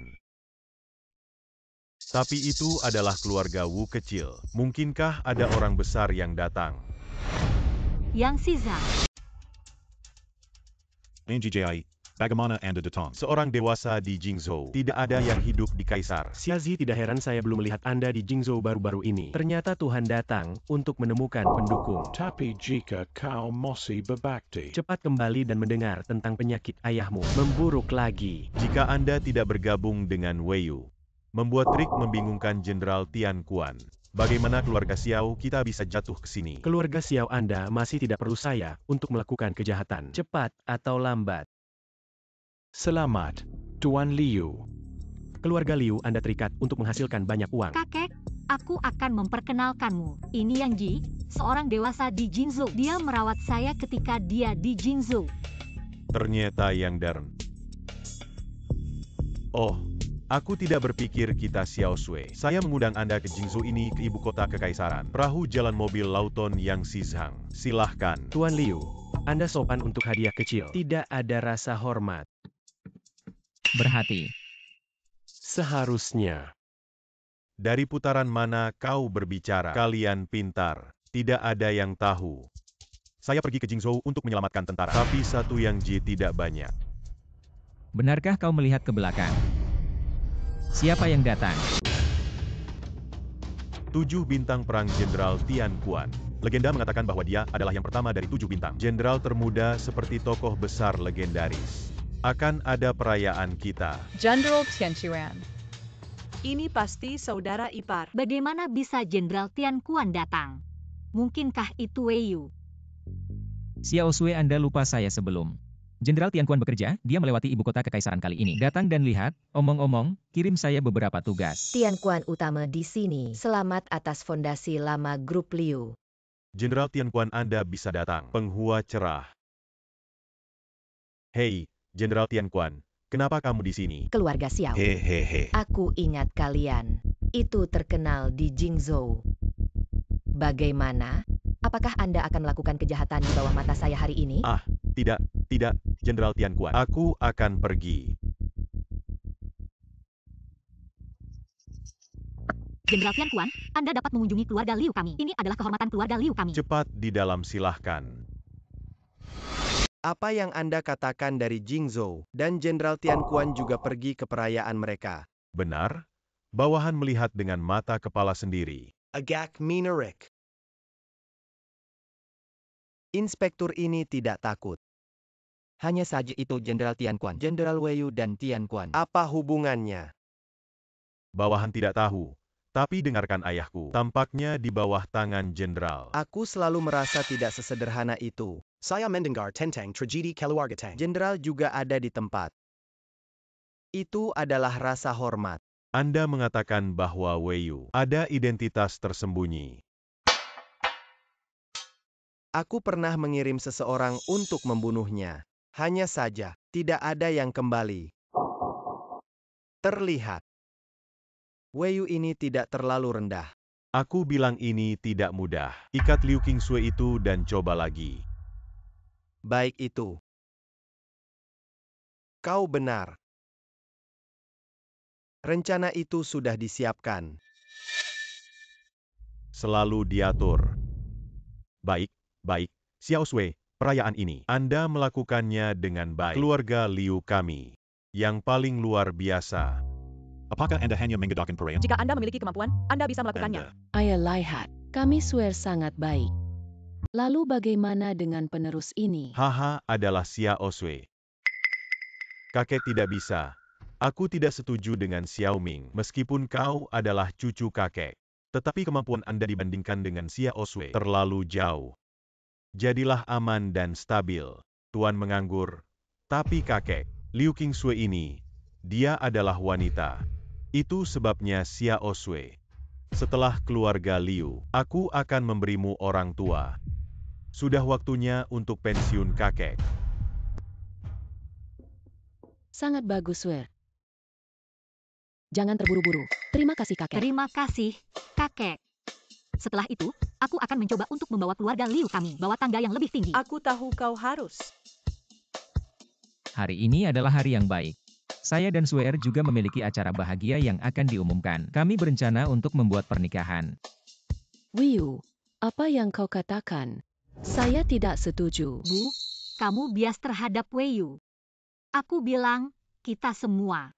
Tapi itu adalah keluarga Wu kecil. Mungkinkah ada orang besar yang datang? Yang Xizang. NGJI, Bagaimana Anda datang? Seorang dewasa di Jingzhou. Tidak ada yang hidup di Kaisar. Xiazi, tidak heran saya belum melihat Anda di Jingzhou baru-baru ini. Ternyata Tuhan datang untuk menemukan pendukung. Tapi jika kau masih berbakti, Cepat kembali dan mendengar tentang penyakit ayahmu memburuk lagi. Jika Anda tidak bergabung dengan Wei Yu, membuat trik membingungkan Jenderal Tian Quan. Bagaimana keluarga Xiao kita bisa jatuh ke sini? Keluarga Xiao Anda masih tidak perlu saya untuk melakukan kejahatan. Cepat atau lambat. selamat, Tuan Liu. Keluarga Liu Anda terikat untuk menghasilkan banyak uang. Kakek, aku akan memperkenalkanmu. Ini Yang Ji, seorang dewasa di Jingzhou. Dia merawat saya ketika dia di Jingzhou. Ternyata Yang Darn. Oh, aku tidak berpikir kita Xiao Sui. Saya mengundang Anda ke Jingzhou ini, ke ibu kota kekaisaran. Perahu jalan mobil lautan Yang Xizhang. Silahkan. Tuan Liu, Anda sopan untuk hadiah kecil. Tidak ada rasa hormat. Berhati. Seharusnya. Dari putaran mana kau berbicara? Kalian pintar. Tidak ada yang tahu. Saya pergi ke Jingzhou untuk menyelamatkan tentara. Tapi satu Yang Ji tidak banyak. Benarkah kau melihat ke belakang? Siapa yang datang? 7 bintang perang Jenderal Tian Quan. Legenda mengatakan bahwa dia adalah yang pertama dari 7 bintang. Jenderal termuda seperti tokoh besar legendaris. Akan ada perayaan kita. General Tian Quan. Ini pasti saudara ipar. Bagaimana bisa Jenderal Tian Quan datang? Mungkinkah itu Wei Yu? Xiao Sui, Anda lupa saya sebelum Jenderal Tian Quan bekerja, dia melewati ibu kota kekaisaran kali ini. Datang dan lihat, omong-omong, kirim saya beberapa tugas. Tian Quan utama di sini. Selamat atas fondasi lama grup Liu. Jenderal Tian Quan, Anda bisa datang. Penghua cerah. Hei, Jenderal Tian Quan, kenapa kamu di sini? Keluarga Xiao. Hehehe. Aku ingat kalian. Itu terkenal di Jingzhou. Bagaimana? Apakah Anda akan melakukan kejahatan di bawah mata saya hari ini? Ah, tidak, Jenderal Tian Quan. Aku akan pergi. Jenderal Tian Quan, Anda dapat mengunjungi keluarga Liu kami. Ini adalah kehormatan keluarga Liu kami. Cepat di dalam, silahkan. Apa yang Anda katakan dari Jingzhou, dan Jenderal Tian Quan juga pergi ke perayaan mereka. Benar? Bawahan melihat dengan mata kepala sendiri. Agak Minarik. Inspektur ini tidak takut. Hanya saja itu Jenderal Tian Quan, Jenderal Wei Yu dan Tian Quan. Apa hubungannya? Bawahan tidak tahu. Tapi dengarkan ayahku. Tampaknya di bawah tangan jenderal. Aku selalu merasa tidak sesederhana itu. Saya mendengar tentang tragedi keluarga Tang. Jenderal juga ada di tempat. Itu adalah rasa hormat. Anda mengatakan bahwa Wei Yu ada identitas tersembunyi. Aku pernah mengirim seseorang untuk membunuhnya. Hanya saja, tidak ada yang kembali. Terlihat. Wei Yu ini tidak terlalu rendah. Aku bilang ini tidak mudah. Ikat Liu Qingsui itu dan coba lagi. Baik itu. Kau benar. Rencana itu sudah disiapkan. Selalu diatur. Baik. Xiao Sui, perayaan ini, Anda melakukannya dengan baik. Keluarga Liu kami, yang paling luar biasa. Apakah Anda hanya mengadakan perayaan? Jika Anda memiliki kemampuan, Anda bisa melakukannya. Ayah lihat, kami swear sangat baik. Lalu bagaimana dengan penerus ini? Haha, adalah Xiao Sui. Kakek tidak bisa. Aku tidak setuju dengan Xiao Ming, meskipun kau adalah cucu kakek. Tetapi kemampuan Anda dibandingkan dengan Xiao Sui terlalu jauh. Jadilah aman dan stabil. Tuan menganggur. Tapi kakek, Liu Qingsui ini, dia adalah wanita. Itu sebabnya Xiao Sui. Setelah keluarga Liu, aku akan memberimu orang tua. Sudah waktunya untuk pensiun kakek. Sangat bagus, swear. Jangan terburu-buru. Terima kasih, kakek. Terima kasih, kakek. Setelah itu, aku akan mencoba untuk membawa keluarga Liu kami bawa tangga yang lebih tinggi. Aku tahu kau harus. Hari ini adalah hari yang baik. Saya dan Swear juga memiliki acara bahagia yang akan diumumkan. Kami berencana untuk membuat pernikahan. Wei Yu, apa yang kau katakan? Saya tidak setuju. Bu, kamu bias terhadap Wei Yu. Aku bilang, kita semua.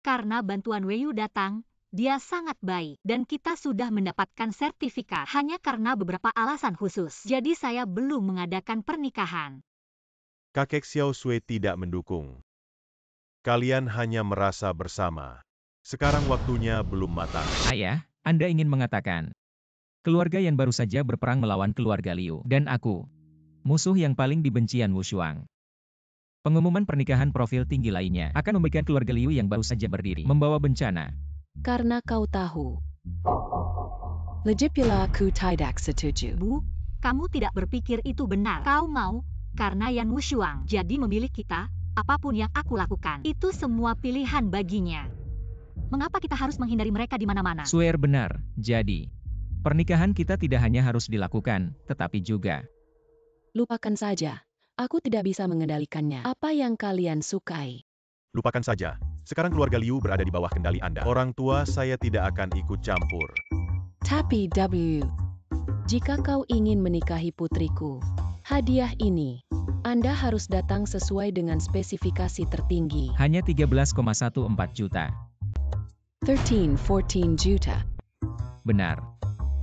Karena bantuan Weiyu datang, dia sangat baik, dan kita sudah mendapatkan sertifikat hanya karena beberapa alasan khusus. Jadi saya belum mengadakan pernikahan. Kakek Xiao Sui tidak mendukung. Kalian hanya merasa bersama. Sekarang waktunya belum matang. Ayah, Anda ingin mengatakan, keluarga yang baru saja berperang melawan keluarga Liu, dan aku, musuh yang paling dibencian Wushuang. Pengumuman pernikahan profil tinggi lainnya akan membuat keluarga Liu yang baru saja berdiri membawa bencana. Karena kau tahu. Lagipula aku tidak setuju. Bu, kamu tidak berpikir itu benar. Kau mau, karena Yan Wushuang jadi memilih kita, apapun yang aku lakukan, itu semua pilihan baginya. Mengapa kita harus menghindari mereka di mana-mana? Swear benar, jadi, pernikahan kita tidak hanya harus dilakukan, tetapi juga. Lupakan saja. Aku tidak bisa mengendalikannya. Apa yang kalian sukai? Lupakan saja. Sekarang keluarga Liu berada di bawah kendali Anda. Orang tua saya tidak akan ikut campur. Tapi jika kau ingin menikahi putriku, hadiah ini, Anda harus datang sesuai dengan spesifikasi tertinggi. Hanya 13,14 juta. 13-14 juta. Benar.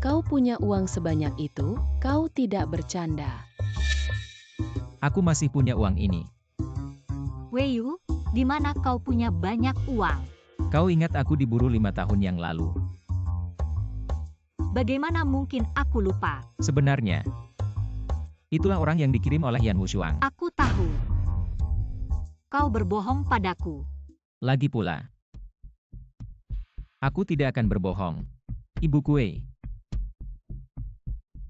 Kau punya uang sebanyak itu, kau tidak bercanda. Aku masih punya uang ini. Weiyu, di mana kau punya banyak uang? Kau ingat aku diburu 5 tahun yang lalu. Bagaimana mungkin aku lupa? Sebenarnya, itulah orang yang dikirim oleh Yan Wushuang. Aku tahu. Kau berbohong padaku. Lagi pula, aku tidak akan berbohong. Ibu Kue.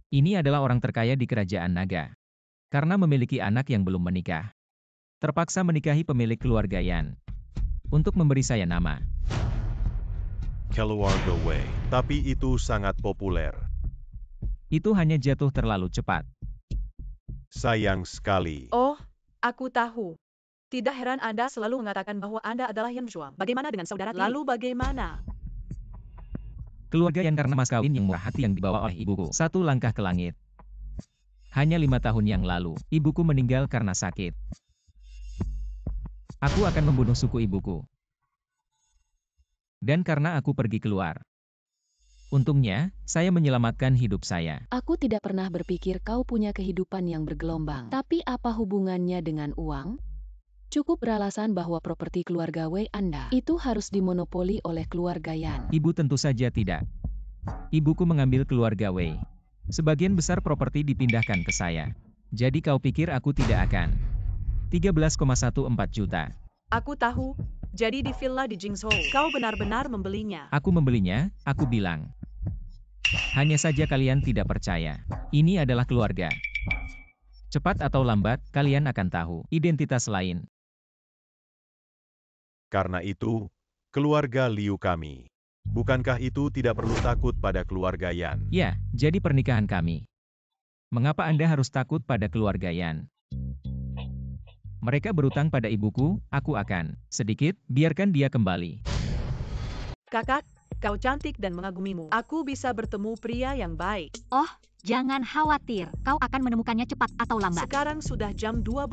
Ini adalah orang terkaya di kerajaan naga. Karena memiliki anak yang belum menikah. Terpaksa menikahi pemilik keluarga Yan. Untuk memberi saya nama. Keluarga Wei. Tapi itu sangat populer. Itu hanya jatuh terlalu cepat. Sayang sekali. Oh, aku tahu. Tidak heran Anda selalu mengatakan bahwa Anda adalah Yan Wushuang. Bagaimana dengan saudara tiri? Lalu bagaimana? Keluarga Yan karena mas kawin yang murah hati yang dibawa oleh ibuku. Satu langkah ke langit. Hanya 5 tahun yang lalu, ibuku meninggal karena sakit. Aku akan membunuh suku ibuku. Dan karena aku pergi keluar. Untungnya, saya menyelamatkan hidup saya. Aku tidak pernah berpikir kau punya kehidupan yang bergelombang. Tapi apa hubungannya dengan uang? Cukup beralasan bahwa properti keluarga Wei Anda itu harus dimonopoli oleh keluarga Yan. Ibu tentu saja tidak. Ibuku mengambil keluarga Wei. Sebagian besar properti dipindahkan ke saya. Jadi kau pikir aku tidak akan? 13,14 juta. Aku tahu. Jadi di villa di Jingzhou, kau benar-benar membelinya. Aku membelinya, aku bilang. Hanya saja kalian tidak percaya. Ini adalah keluarga. Cepat atau lambat, kalian akan tahu identitas lain. Karena itu, keluarga Liu kami. Bukankah itu tidak perlu takut pada keluarga Yan? Ya, jadi pernikahan kami. Mengapa Anda harus takut pada keluarga Yan? Mereka berutang pada ibuku, aku akan, sedikit, biarkan dia kembali. Kakak, kau cantik dan mengagumimu. Aku bisa bertemu pria yang baik. Oh, jangan khawatir. Kau akan menemukannya cepat atau lambat. Sekarang sudah jam 12.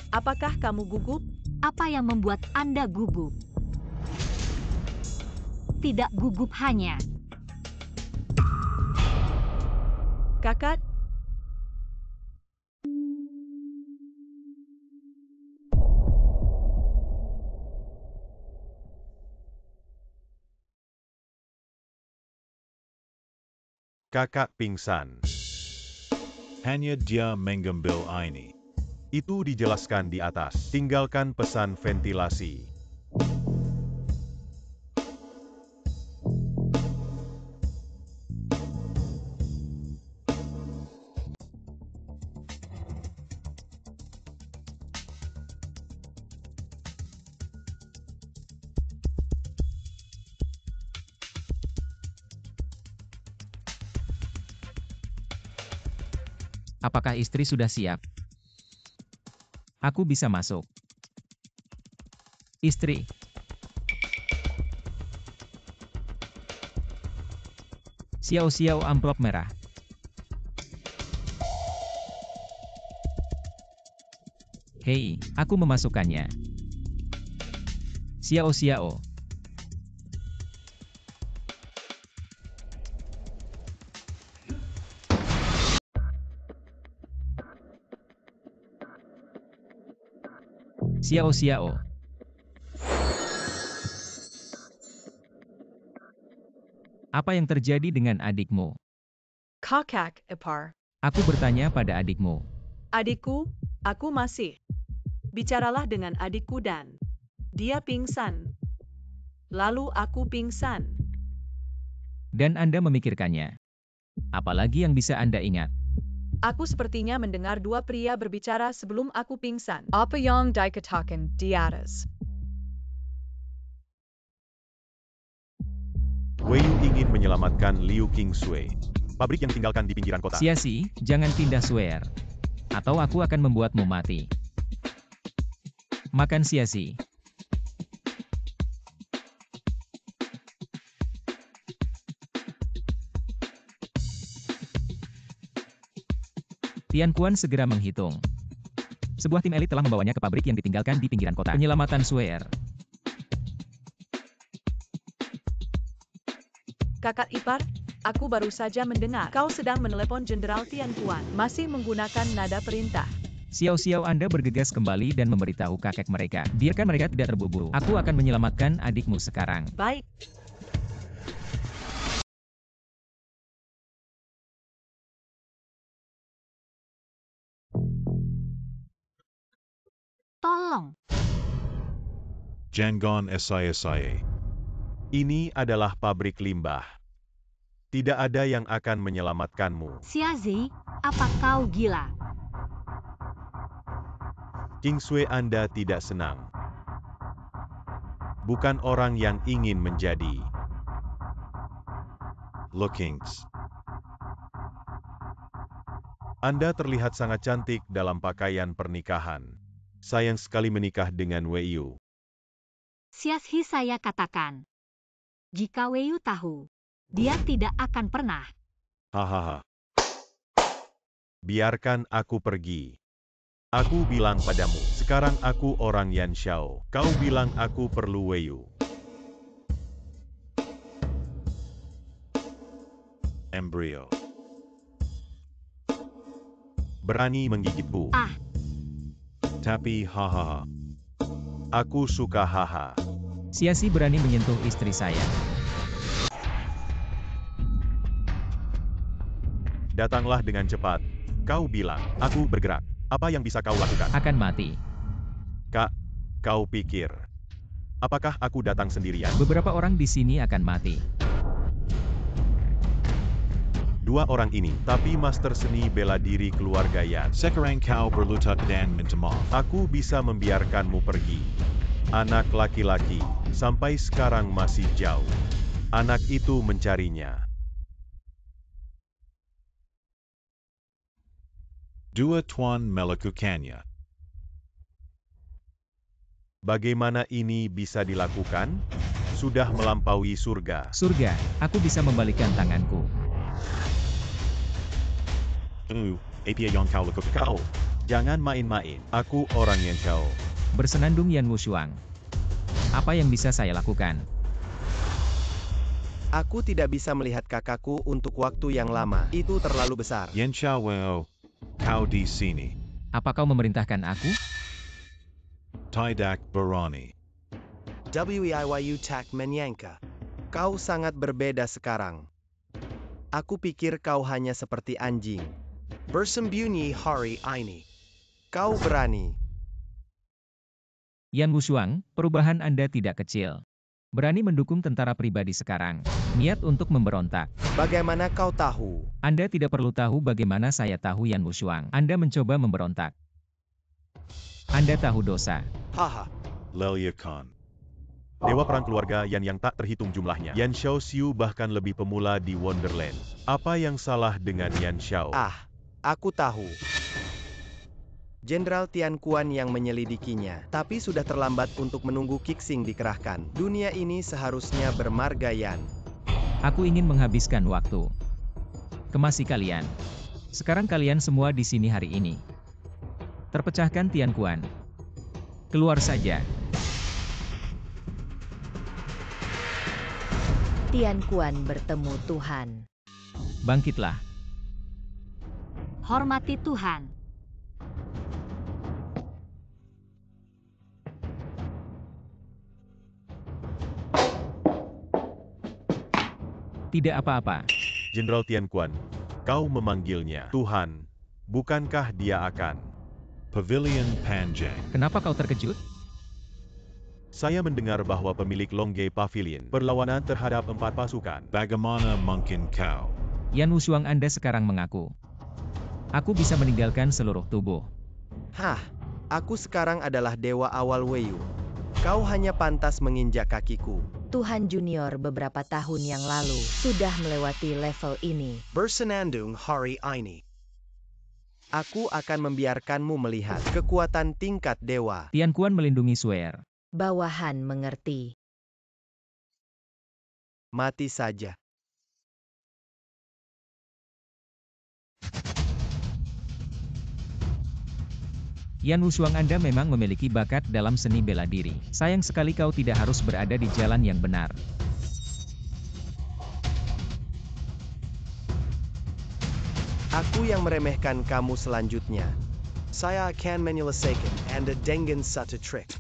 Apakah kamu gugup? Apa yang membuat Anda gugup? Tidak gugup hanya. Kakak. Kakak pingsan. Hanya dia mengambil ini. Itu dijelaskan di atas. Tinggalkan pesan ventilasi. Apakah istri sudah siap? Aku bisa masuk. Istri. Xiao-xiao amplop merah. Hei, aku memasukkannya. Xiao Xiao. Xiao Xiao. Apa yang terjadi dengan adikmu? Kakak ipar. Aku bertanya pada adikmu. Adikku, aku masih. Bicaralah dengan adikku dan dia pingsan. Lalu aku pingsan. Dan Anda memikirkannya. Apalagi yang bisa Anda ingat? Aku sepertinya mendengar dua pria berbicara sebelum aku pingsan. Apa yang dikatakan di atas? Wei Yu ingin menyelamatkan Liu Qingsui, pabrik yang ditinggalkan di pinggiran kota. Sia-si, jangan pindah swear. Atau aku akan membuatmu mati. Makan sia-si. Tian Quan segera menghitung. Sebuah tim elit telah membawanya ke pabrik yang ditinggalkan di pinggiran kota. Penyelamatan swear. Kakak ipar, aku baru saja mendengar kau sedang menelepon Jenderal Tian Quan. Masih menggunakan nada perintah. Xiao Xiao Anda bergegas kembali dan memberitahu kakek mereka. Biarkan mereka tidak terburu-buru. Aku akan menyelamatkan adikmu sekarang. Baik. Tolong. Jangon SISIA. Ini adalah pabrik limbah. Tidak ada yang akan menyelamatkanmu. Xiazi, apa kau gila? Qingsui Anda tidak senang. Bukan orang yang ingin menjadi. Lookings. Anda terlihat sangat cantik dalam pakaian pernikahan. Sayang sekali menikah dengan Wei Yu. Xiazi saya katakan. Jika Wei Yu tahu, dia tidak akan pernah. Hahaha. Biarkan aku pergi. Aku bilang padamu, sekarang aku orang Yan Xiao. Kau bilang aku perlu Wei Yu. Embryo. Berani menggigitku. Tapi hahaha. Aku suka haha. Sia-si berani menyentuh istri saya. Datanglah dengan cepat. Kau bilang, aku bergerak. Apa yang bisa kau lakukan? Akan mati. Kak, kau pikir. Apakah aku datang sendirian? Beberapa orang di sini akan mati. Dua orang ini, tapi master seni bela diri keluarga Yan. Sekarang kau berlutut dan minta maaf. Aku bisa membiarkanmu pergi. Anak laki-laki, sampai sekarang masih jauh. Anak itu mencarinya. Dua Tuan melakukannya. Bagaimana ini bisa dilakukan? Sudah melampaui surga. Surga, aku bisa membalikkan tanganku. Apa yang kau lakukan? Kau, jangan main-main. Aku orang Yan Xiao. Bersenandung Yan Wushuang. Apa yang bisa saya lakukan? Aku tidak bisa melihat kakakku untuk waktu yang lama. Itu terlalu besar. Yan Xiao, kau di sini. Apa kau memerintahkan aku? Tidak berani. Weiyu tak menyangka. Kau sangat berbeda sekarang. Aku pikir kau hanya seperti anjing. Bersembunyi hari ini. Kau berani. Yan Wushuang, perubahan Anda tidak kecil. Berani mendukung tentara pribadi sekarang. Niat untuk memberontak. Bagaimana kau tahu? Anda tidak perlu tahu bagaimana saya tahu Yan Wushuang. Anda mencoba memberontak. Anda tahu dosa. Haha. Lelia Khan. Dewa perang keluarga Yan yang tak terhitung jumlahnya. Yan Xiao Xiu bahkan lebih pemula di Wonderland. Apa yang salah dengan Yan Xiao? Aku tahu. Jenderal Tian Quan yang menyelidikinya. Tapi sudah terlambat untuk menunggu Qixing dikerahkan. Dunia ini seharusnya bermarga Yan. Aku ingin menghabiskan waktu. Kemasi kalian. Sekarang kalian semua di sini hari ini. Terpecahkan Tian Kuan. Keluar saja. Tian Kuan bertemu Tuhan. Bangkitlah. Hormati Tuhan. Tidak apa-apa. Jenderal Tian Kuan, kau memanggilnya Tuhan. Bukankah dia akan? Pavilion Panjang. Kenapa kau terkejut? Saya mendengar bahwa pemilik Longgei Pavilion perlawanan terhadap 4 pasukan. Bagaimana mungkin kau? Yan Wushuang Anda sekarang mengaku. Aku bisa meninggalkan seluruh tubuh. Hah, aku sekarang adalah dewa awal Weiyu. Kau hanya pantas menginjak kakiku. Tuhan Junior beberapa tahun yang lalu sudah melewati level ini. Bersenandung hari ini. Aku akan membiarkanmu melihat kekuatan tingkat dewa. Tian Kuan melindungi Swear. Bawahan mengerti. Mati saja. Yan Wushuang Anda memang memiliki bakat dalam seni bela diri. Sayang sekali kau tidak harus berada di jalan yang benar. Aku yang meremehkan kamu selanjutnya. Saya akan menyelesaikan Anda dengan satu trik.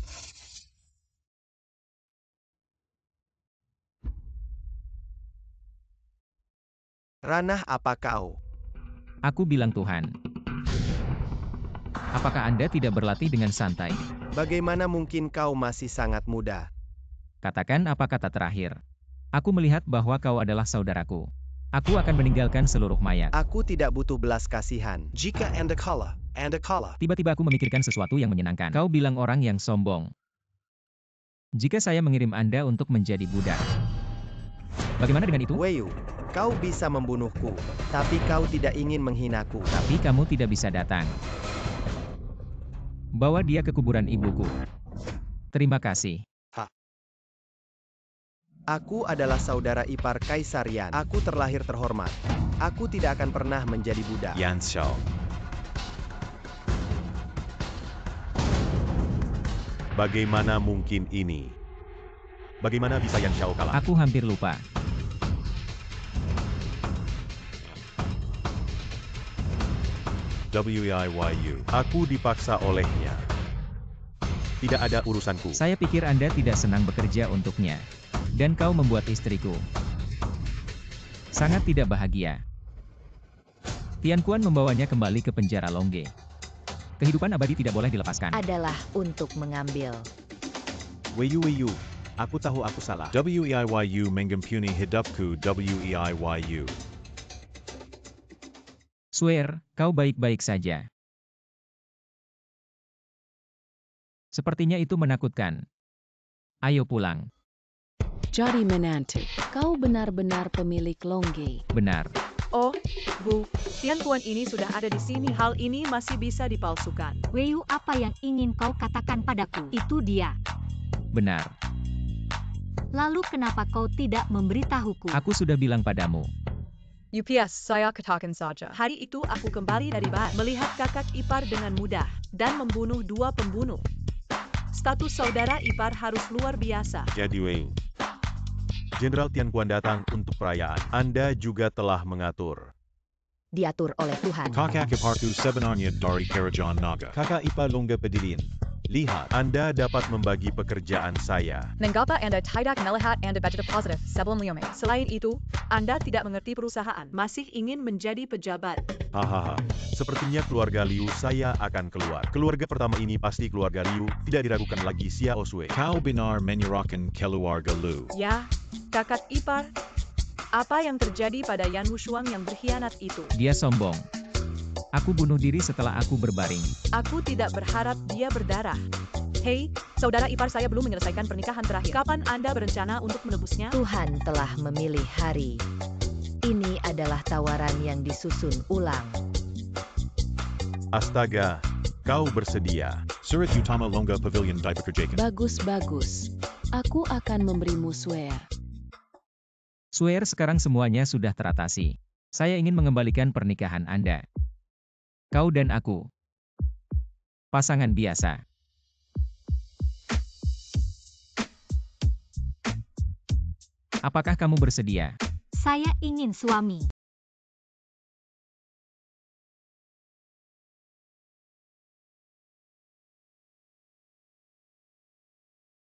Ranah apa kau? Aku bilang Tuhan. Apakah Anda tidak berlatih dengan santai? Bagaimana mungkin kau masih sangat muda? Katakan apa kata terakhir. Aku melihat bahwa kau adalah saudaraku. Aku akan meninggalkan seluruh mayat. Aku tidak butuh belas kasihan. Jika Anda kalah, Anda kalah. Tiba-tiba aku memikirkan sesuatu yang menyenangkan. Kau bilang orang yang sombong. Jika saya mengirim Anda untuk menjadi budak. Bagaimana dengan itu? Weiyu, kau bisa membunuhku, tapi kau tidak ingin menghinaku. Tapi kamu tidak bisa datang. Bawa dia ke kuburan ibuku. Terima kasih. Aku adalah saudara ipar Kaisar Yan. Aku terlahir terhormat. Aku tidak akan pernah menjadi budak. Yan Xiao. Bagaimana mungkin ini? Bagaimana bisa Yan Xiao kalah? Aku hampir lupa. Weiyu. Aku dipaksa olehnya. Tidak ada urusanku. Saya pikir Anda tidak senang bekerja untuknya. Dan kau membuat istriku sangat tidak bahagia. Tian Kuan membawanya kembali ke penjara Longgei. Kehidupan abadi tidak boleh dilepaskan. Adalah untuk mengambil. Weiyu. Aku tahu aku salah. Weiyu mengampuni hidupku. Weiyu. Swear, kau baik-baik saja. Sepertinya itu menakutkan. Ayo pulang. Jadi menantu, kau benar-benar pemilik Longgei. Benar. Oh, Bu, Tian Kuan ini sudah ada di sini. Hal ini masih bisa dipalsukan. Weiyu, apa yang ingin kau katakan padaku? Itu dia. Benar. Lalu kenapa kau tidak memberitahuku? Aku sudah bilang padamu. UPS, saya katakan saja. Hari itu aku kembali dari bar, melihat kakak ipar dengan mudah, dan membunuh 2 pembunuh. Status saudara ipar harus luar biasa. Jadi Weiyu. Jenderal Tian Kuan datang untuk perayaan. Anda juga telah mengatur. Diatur oleh Tuhan. Kakak iparku sebenarnya dari Kerajaan Naga. Kakak ipar Longgei Pavilion. Lihat, Anda dapat membagi pekerjaan saya. Nenggapa Anda tidak melihat Anda budget positif sebelum Liome. Selain itu, Anda tidak mengerti perusahaan, masih ingin menjadi pejabat. Hahaha, sepertinya keluarga Liu saya akan keluar. Keluarga pertama ini pasti keluarga Liu, tidak diragukan lagi Xiao Sui. Kau benar menyerahkan keluarga Lu. Ya, kakak ipar. Apa yang terjadi pada Yan Wushuang yang berkhianat itu? Dia sombong. Aku bunuh diri setelah aku berbaring. Aku tidak berharap dia berdarah. Hei, saudara ipar saya belum menyelesaikan pernikahan terakhir. Kapan Anda berencana untuk menebusnya? Tuhan telah memilih hari. Ini adalah tawaran yang disusun ulang. Astaga, kau bersedia. Surat utama Longgei Pavilion dipekerjakan. Bagus. Aku akan memberimu swear. Swear sekarang semuanya sudah teratasi. Saya ingin mengembalikan pernikahan Anda. Kau dan aku. pasangan biasa. Apakah kamu bersedia? Saya ingin suami.